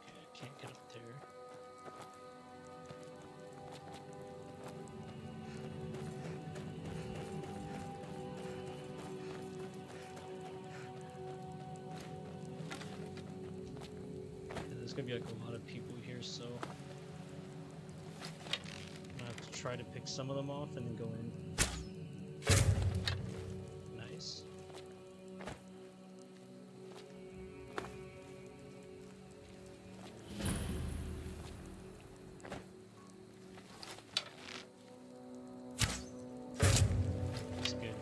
S1: Okay, I can't get up there. There's gonna be like a lot of people here, so I'm gonna have to try to pick some of them off and then go in. Nice. That's good.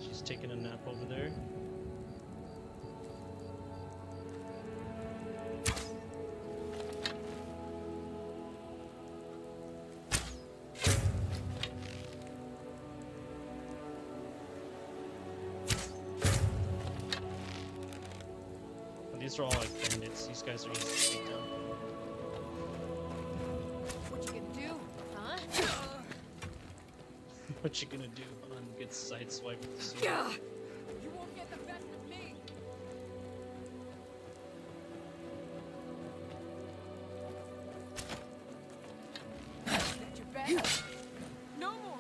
S1: She's taking a nap over there. These are all like bandits. These guys are easy to take down.
S2: What you gonna do, huh?
S1: What you gonna do? Hold on, get sideswiped.
S2: Yeah. You won't get the best of me. That your best? No more.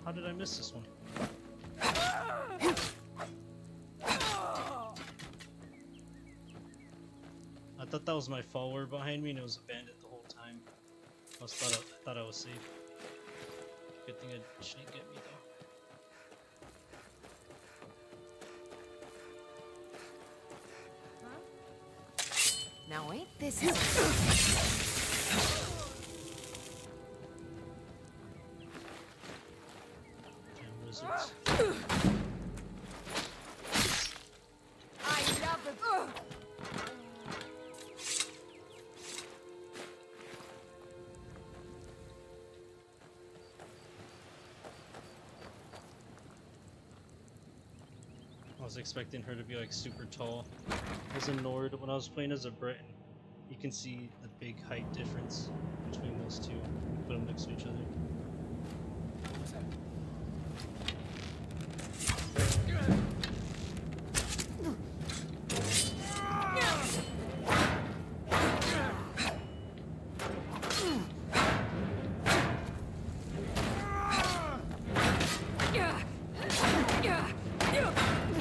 S1: How did I miss this one? I thought that was my follower behind me and it was a bandit the whole time. I thought I was safe. Good thing she didn't get me though.
S2: Now ain't this
S1: Damn wizards.
S2: I love it.
S1: I was expecting her to be like super tall. As a Nord, when I was playing as a Breton, you can see the big height difference between those two. Put them next to each other.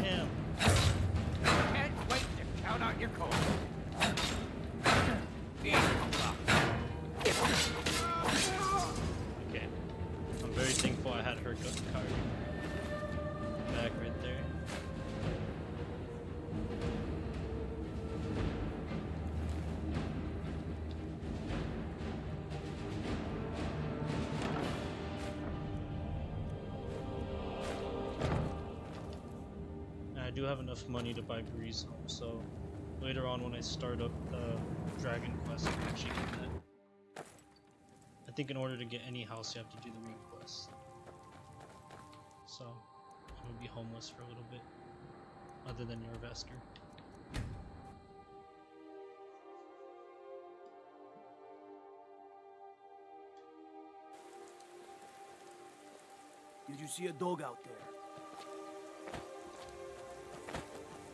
S1: Damn.
S5: Can't wait to count out your coin.
S1: Okay. I'm very thankful I had her card back right there. And I do have enough money to buy Breeze home, so later on when I start up the Dragon Quest, I can actually get that. I think in order to get any house, you have to do the main quest. So, I'm gonna be homeless for a little bit, other than your Vesker.
S5: Did you see a dog out there?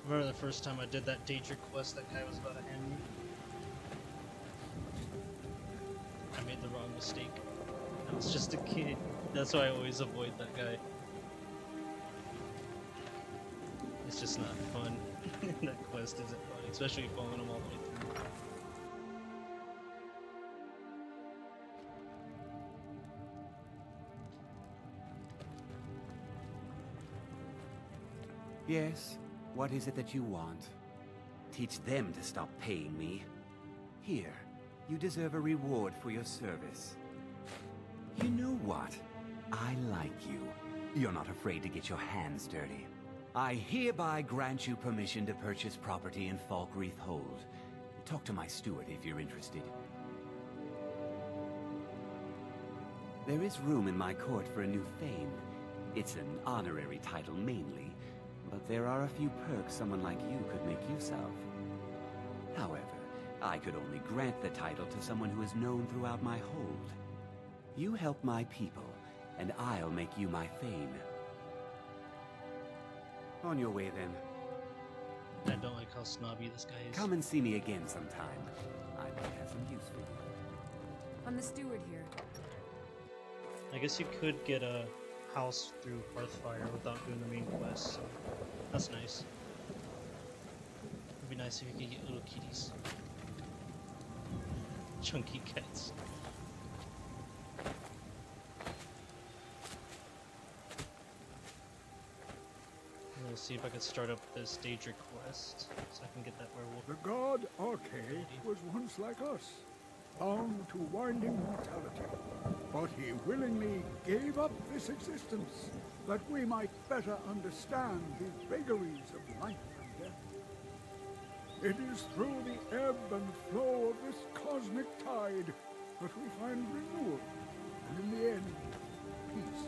S1: Remember the first time I did that Daedric quest that guy was about to hand me? I made the wrong mistake. I was just a kid. That's why I always avoid that guy. It's just not fun. That quest isn't fun, especially following him all the way through.
S21: Yes? What is it that you want? Teach them to stop paying me. Here, you deserve a reward for your service. You know what? I like you. You're not afraid to get your hands dirty. I hereby grant you permission to purchase property in Falkreath Hold. Talk to my steward if you're interested. There is room in my court for a new Thane. It's an honorary title mainly, but there are a few perks someone like you could make use of. However, I could only grant the title to someone who is known throughout my hold. You help my people, and I'll make you my Thane. On your way, then.
S1: I don't like how snobby this guy is.
S21: Come and see me again sometime. I might have some use for you.
S2: I'm the steward here.
S1: I guess you could get a house through Hearthfire without doing the main quest, so that's nice. It'd be nice if you could get little kitties. Chunky cats. Let's see if I can start up this Daedric quest, so I can get that werewolf.
S11: The god Arcade was once like us, bound to winding mortality. But he willingly gave up this existence, that we might better understand the vagaries of life and death. It is through the ebb and flow of this cosmic tide that we find renewal, and in the end, peace.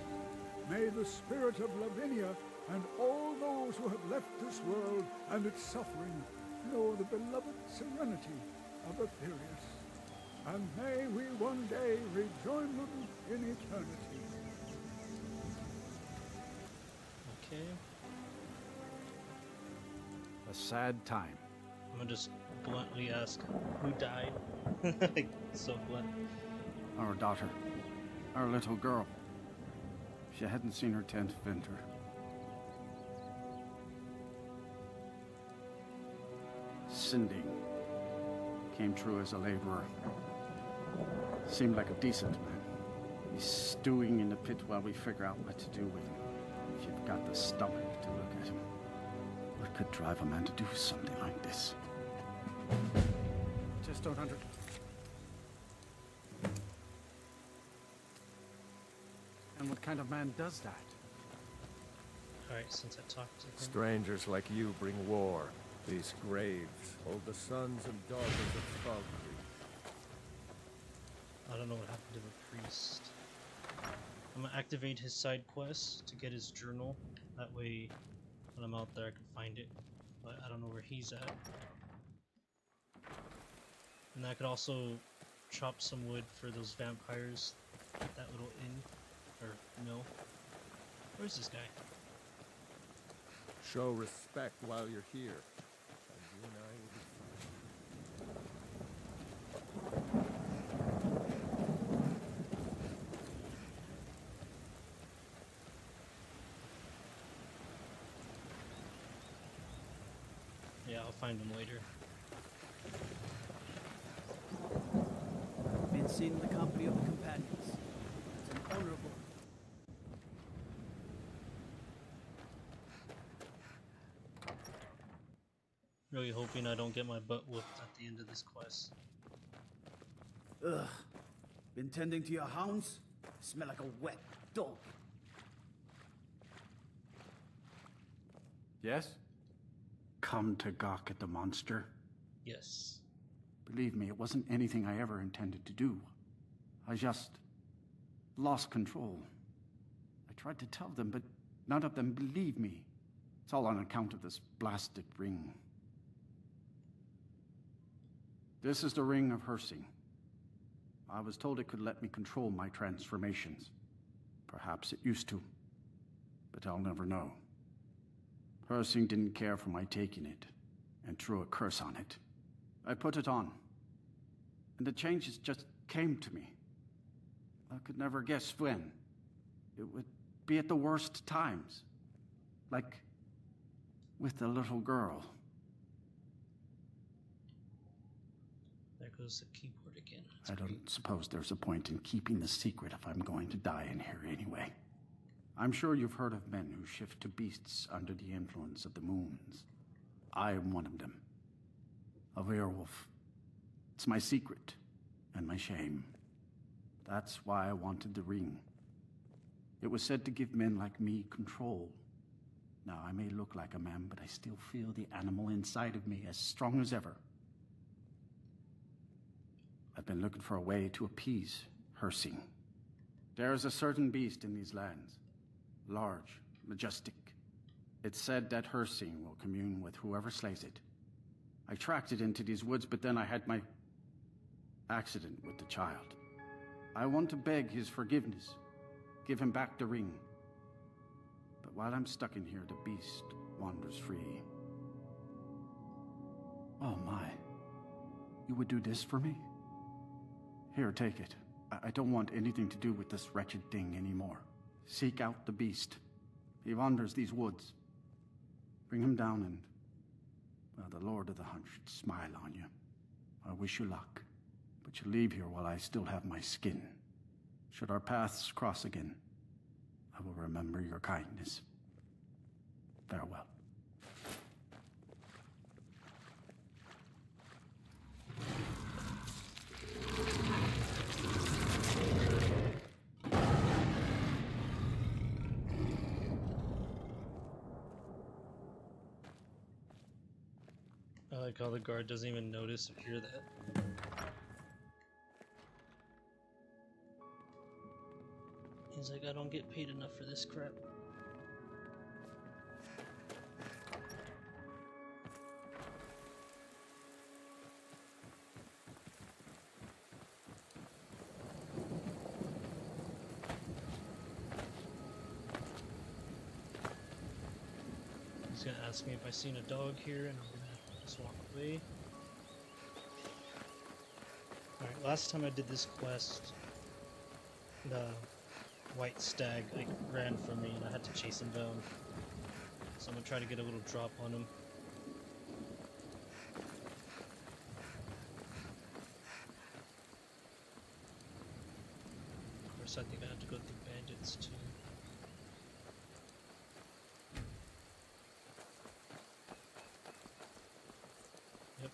S11: May the spirit of Lavinia and all those who have left this world and its suffering know the beloved serenity of Aetherius. And may we one day rejoin them in eternity.
S1: Okay.
S20: A sad time.
S1: I'm gonna just bluntly ask, who died? So blunt.
S20: Our daughter. Our little girl. She hadn't seen her 10th winter. Cindy came through as a laborer. Seemed like a decent man. He's stewing in the pit while we figure out what to do with him. If you've got the stomach to look at him. What could drive a man to do something like this? Just don't understand. And what kind of man does that?
S1: Alright, since I talked to him.
S6: Strangers like you bring war. These graves hold the sons and daughters of Falkreath.
S1: I don't know what happened to the priest. I'm gonna activate his side quest to get his journal. That way, when I'm out there, I can find it. But I don't know where he's at. And I could also chop some wood for those vampires at that little inn. Or, no. Where's this guy?
S6: Show respect while you're here. And you and I will be fine.
S1: Yeah, I'll find him later.
S5: Been seen in the company of the companions. It's an honorable.
S1: Really hoping I don't get my butt whooped at the end of this quest.
S5: Ugh. Been tending to your hounds? Smell like a wet dog.
S20: Yes? Come to gawk at the monster?
S1: Yes.
S20: Believe me, it wasn't anything I ever intended to do. I just lost control. I tried to tell them, but none of them believed me. It's all on account of this blasted ring. This is the Ring of Hersing. I was told it could let me control my transformations. Perhaps it used to, but I'll never know. Hersing didn't care for my taking it, and threw a curse on it. I put it on, and the changes just came to me. I could never guess when. It would be at the worst times. Like with the little girl.
S1: There goes the keyboard again.
S20: I don't suppose there's a point in keeping the secret if I'm going to die in here anyway. I'm sure you've heard of men who shift to beasts under the influence of the moons. I am one of them. A werewolf. It's my secret and my shame. That's why I wanted the ring. It was said to give men like me control. Now, I may look like a man, but I still feel the animal inside of me as strong as ever. I've been looking for a way to appease Hersing. There is a certain beast in these lands. Large, majestic. It's said that Hersing will commune with whoever slays it. I tracked it into these woods, but then I had my accident with the child. I want to beg his forgiveness. Give him back the ring. But while I'm stuck in here, the beast wanders free. Oh my. You would do this for me? Here, take it. I don't want anything to do with this wretched thing anymore. Seek out the beast. He wanders these woods. Bring him down and, well, the Lord of the Hunt should smile on you. I wish you luck, but you leave here while I still have my skin. Should our paths cross again, I will remember your kindness. Farewell.
S1: I like how the guard doesn't even notice or hear that. He's like, I don't get paid enough for this crap. He's gonna ask me if I seen a dog here, and I'm gonna just walk away. Alright, last time I did this quest, the white stag like ran from me and I had to chase him down. So I'm gonna try to get a little drop on him. Of course, I think I have to go through bandits too. Yep.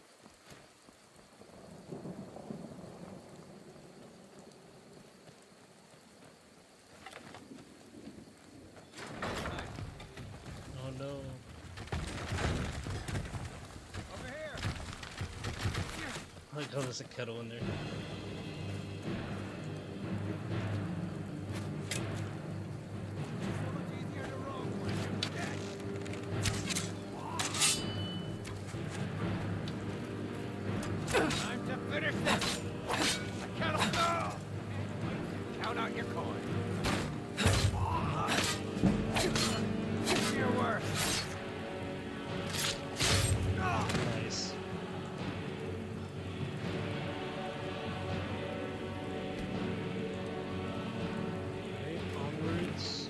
S1: Oh no.
S12: Over here.
S1: I like how there's a kettle in there.
S12: Time to finish this. The kettle go. Count out your coin. Your worth.
S1: Nice. Alright, onwards.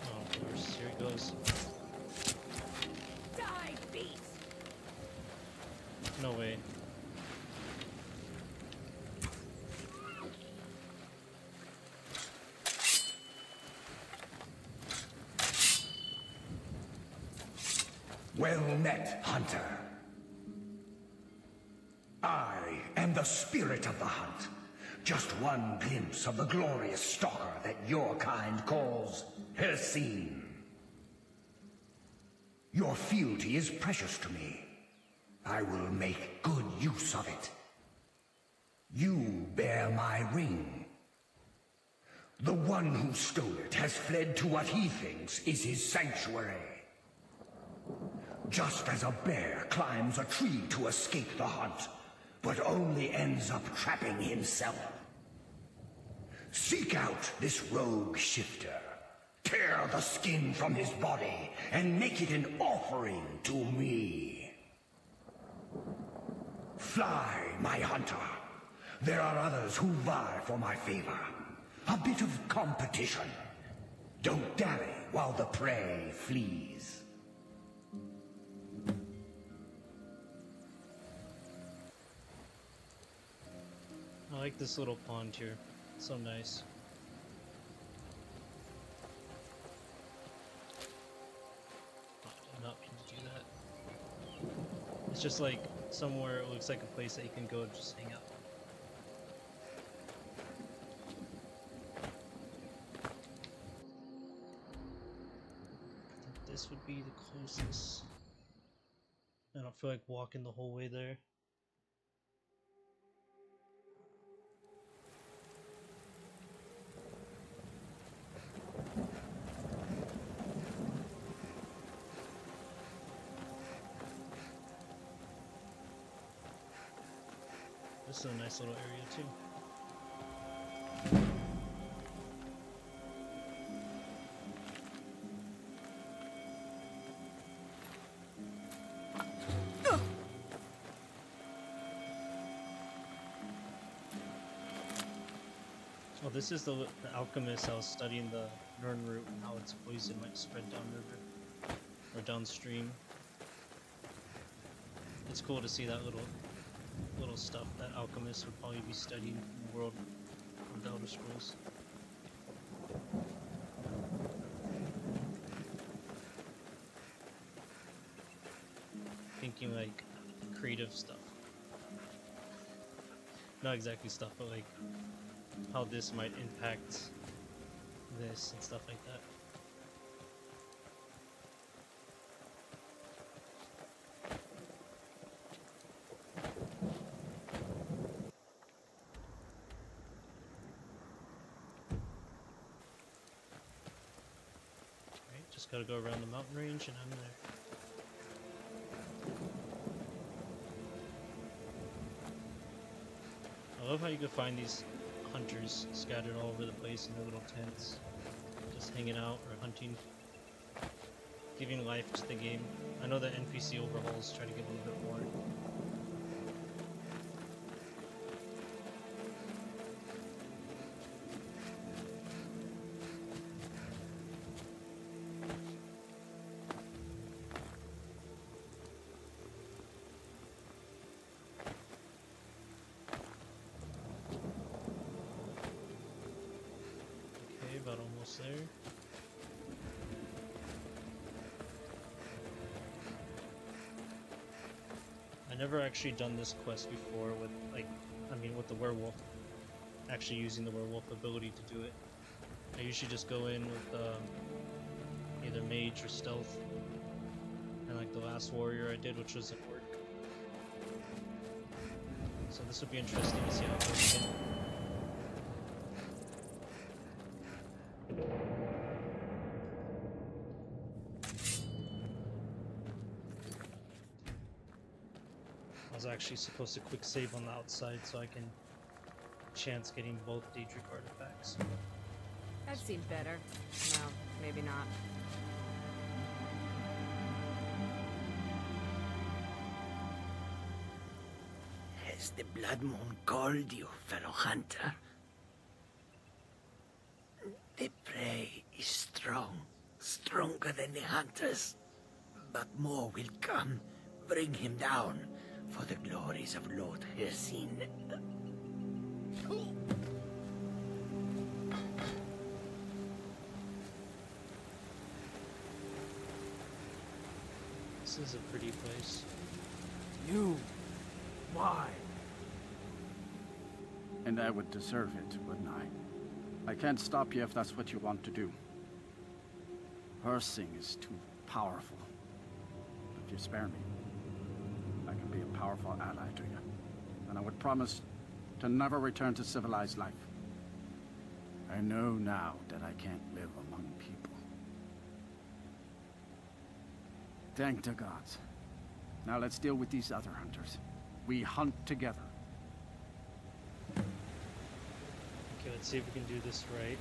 S1: Oh, of course. Here he goes.
S3: Die, beast!
S1: No way.
S17: Well met, hunter. I am the spirit of the hunt. Just one glimpse of the glorious stalker that your kind calls Hersing. Your fealty is precious to me. I will make good use of it. You bear my ring. The one who stole it has fled to what he thinks is his sanctuary. Just as a bear climbs a tree to escape the hunt, but only ends up trapping himself. Seek out this rogue shifter. Tear the skin from his body and make it an offering to me. Fly, my hunter. There are others who vie for my favor. A bit of competition. Don't dally while the prey flees.
S1: like this little pond here. It's so nice. Oh, I did not mean to do that. It's just like somewhere it looks like a place that you can go and just hang out. I think this would be the closest. I don't feel like walking the whole way there. This is a nice little area too. Oh, this is the alchemist I was studying the Nern root and how its poison might spread downriver or downstream. It's cool to see that little stuff that alchemists would probably be studying in the world of the Elder Scrolls. Thinking like creative stuff. Not exactly stuff, but like how this might impact this and stuff like that. Alright, just gotta go around the mountain range and I'm there. I love how you can find these hunters scattered all over the place in their little tents, just hanging out or hunting, giving life to the game. I know the NPC overhauls try to give a little bit more. About almost there. I never actually done this quest before with with the werewolf, actually using the werewolf ability to do it. I usually just go in with either mage or stealth, and like the last warrior I did, which doesn't work. So this would be interesting to see how it goes again. I was actually supposed to quick save on the outside so I can chance getting both Daedric artifacts.
S2: That seemed better. No, maybe not.
S17: Has the Blood Moon called you, fellow hunter? The prey is strong, stronger than the hunters. But more will come. Bring him down for the glories of Lord Hircine.
S1: This is a pretty place.
S5: You? Why? And I would deserve it, wouldn't I? I can't stop you if that's what you want to do. Hircine is too powerful. If you spare me, I can be a powerful ally to you. And I would promise to never return to civilized life. I know now that I can't live among people. Thank the gods. Now let's deal with these other hunters. We hunt together.
S1: Okay, let's see if we can do this right.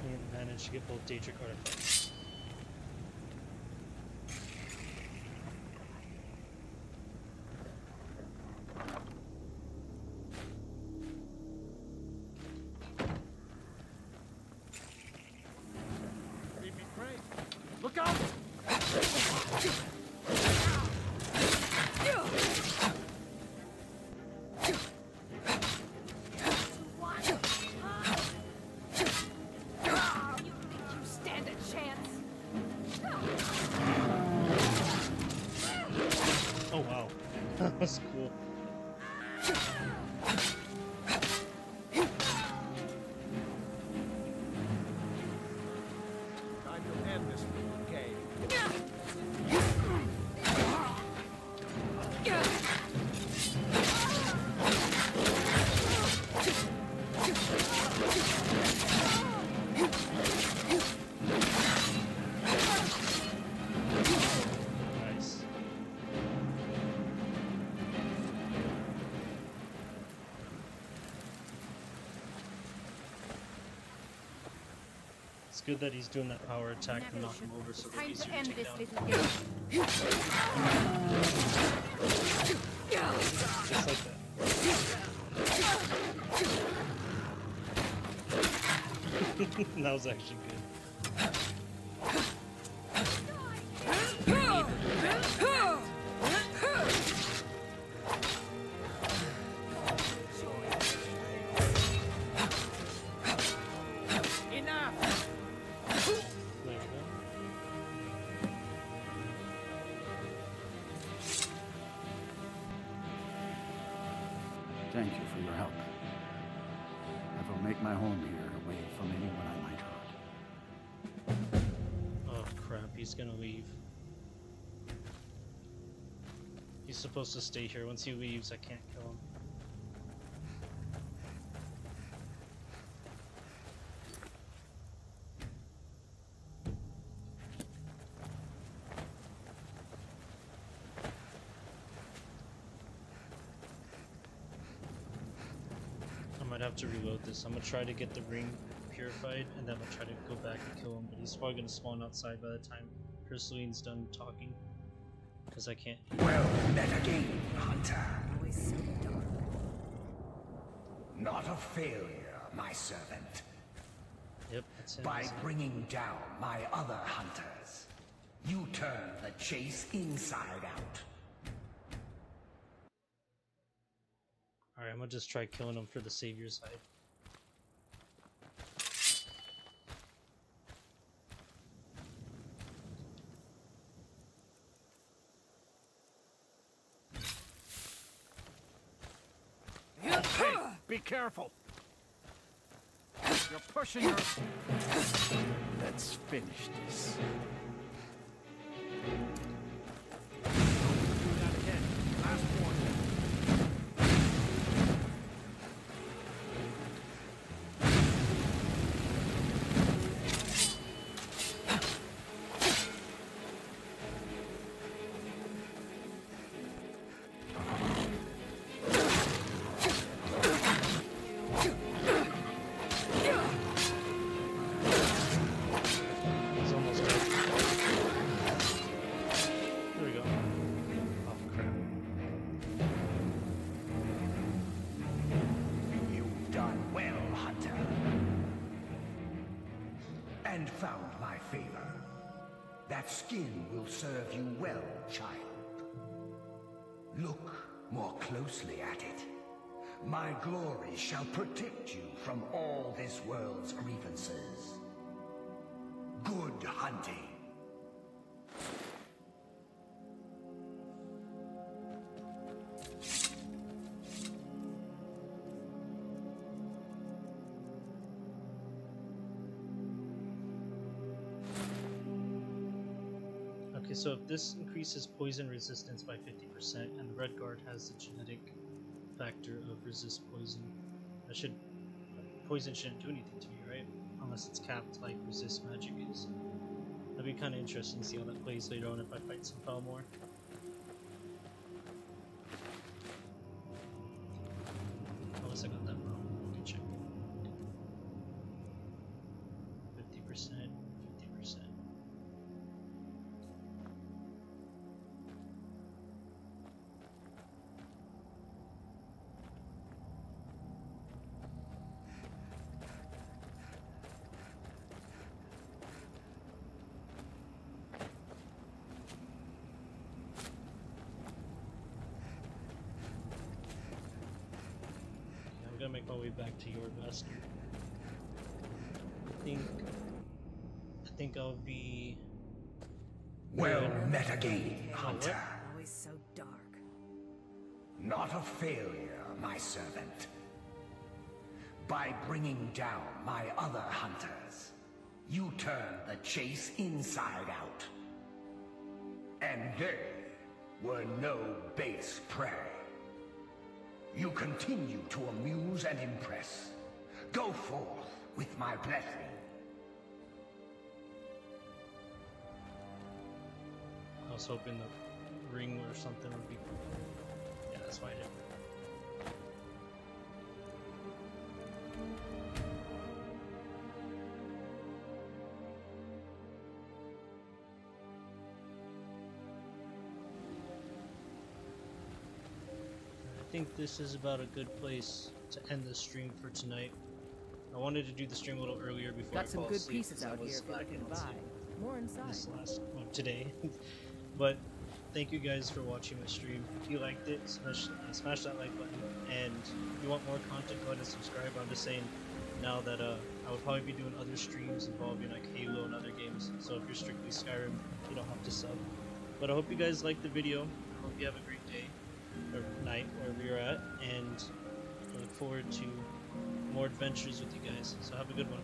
S1: And manage to get both Daedric artifacts.
S5: Look out!
S1: Oh wow, that was cool.
S12: Time to end this little game.
S1: Nice. It's good that he's doing that power attack to knock him over so they're
S18: Time
S1: easier
S18: to
S1: to
S18: end
S1: take
S18: this
S1: down.
S18: little game.
S1: Just like that. That was actually good.
S14: Enough!
S1: There we go.
S20: Thank you for your help. I will make my home here away from anyone I might hurt.
S1: Oh crap, he's gonna leave. He's supposed to stay here. Once he leaves, I can't kill him. I might have to reload this. I'm gonna try to get the ring purified, and then I'm gonna try to go back and kill him, but he's probably gonna spawn outside by the time Ursulane's done talking. Because I can't.
S17: Well met again, Hunter.
S2: Always so dark.
S17: Not a failure, my servant.
S1: Yep, that's him.
S17: By
S1: isn't it?
S17: bringing down my other hunters, you turn the chase inside out.
S1: Alright, I'm gonna just try killing him for the savior's side.
S5: Hey, be careful. You're pushing your... Let's finish this. Do that again. Last warning.
S1: He's almost dead. There we go. Oh crap.
S17: You've done well, Hunter. And found my favor. That skin will serve you well, child. Look more closely at it. My glory shall protect you from all this world's grievances. Good hunting.
S1: Okay, so if this increases poison resistance by 50%, and the Redguard has the genetic factor of resist poison, poison shouldn't do anything to me, right? Unless it's capped like resist magic is. That'd be kind of interesting to see how that plays later on if I fight some Palmore. Unless I got that wrong. I can check. 50%, 50%. I'm gonna make my way back to your bastard. I think I'll be
S17: Well met again, Hunter.
S2: Always so dark.
S17: Not a failure, my servant. By bringing down my other hunters, you turned the chase inside out. And they were no base prey. You continue to amuse and impress. Go forth with my blessing.
S1: I was hoping the ring or something would be... Yeah, that's why I didn't. I think this is about a good place to end the stream for tonight. I wanted to do the stream a little earlier before I
S3: Got some
S1: fall
S3: good
S1: asleep,
S3: pieces
S1: 'cause I
S3: out here
S1: was
S3: if you're looking to
S1: slacking on
S3: buy.
S1: sleep
S3: More inside.
S1: this last today. But thank you guys for watching my stream. If you liked it, smash that like button. And if you want more content, go ahead and subscribe. I'm just saying now that I would probably be doing other streams involving like Halo and other games. So if you're strictly Skyrim, you don't have to sub. But I hope you guys liked the video. I hope you have a great day or night wherever you're at, and I look forward to more adventures with you guys. So have a good one.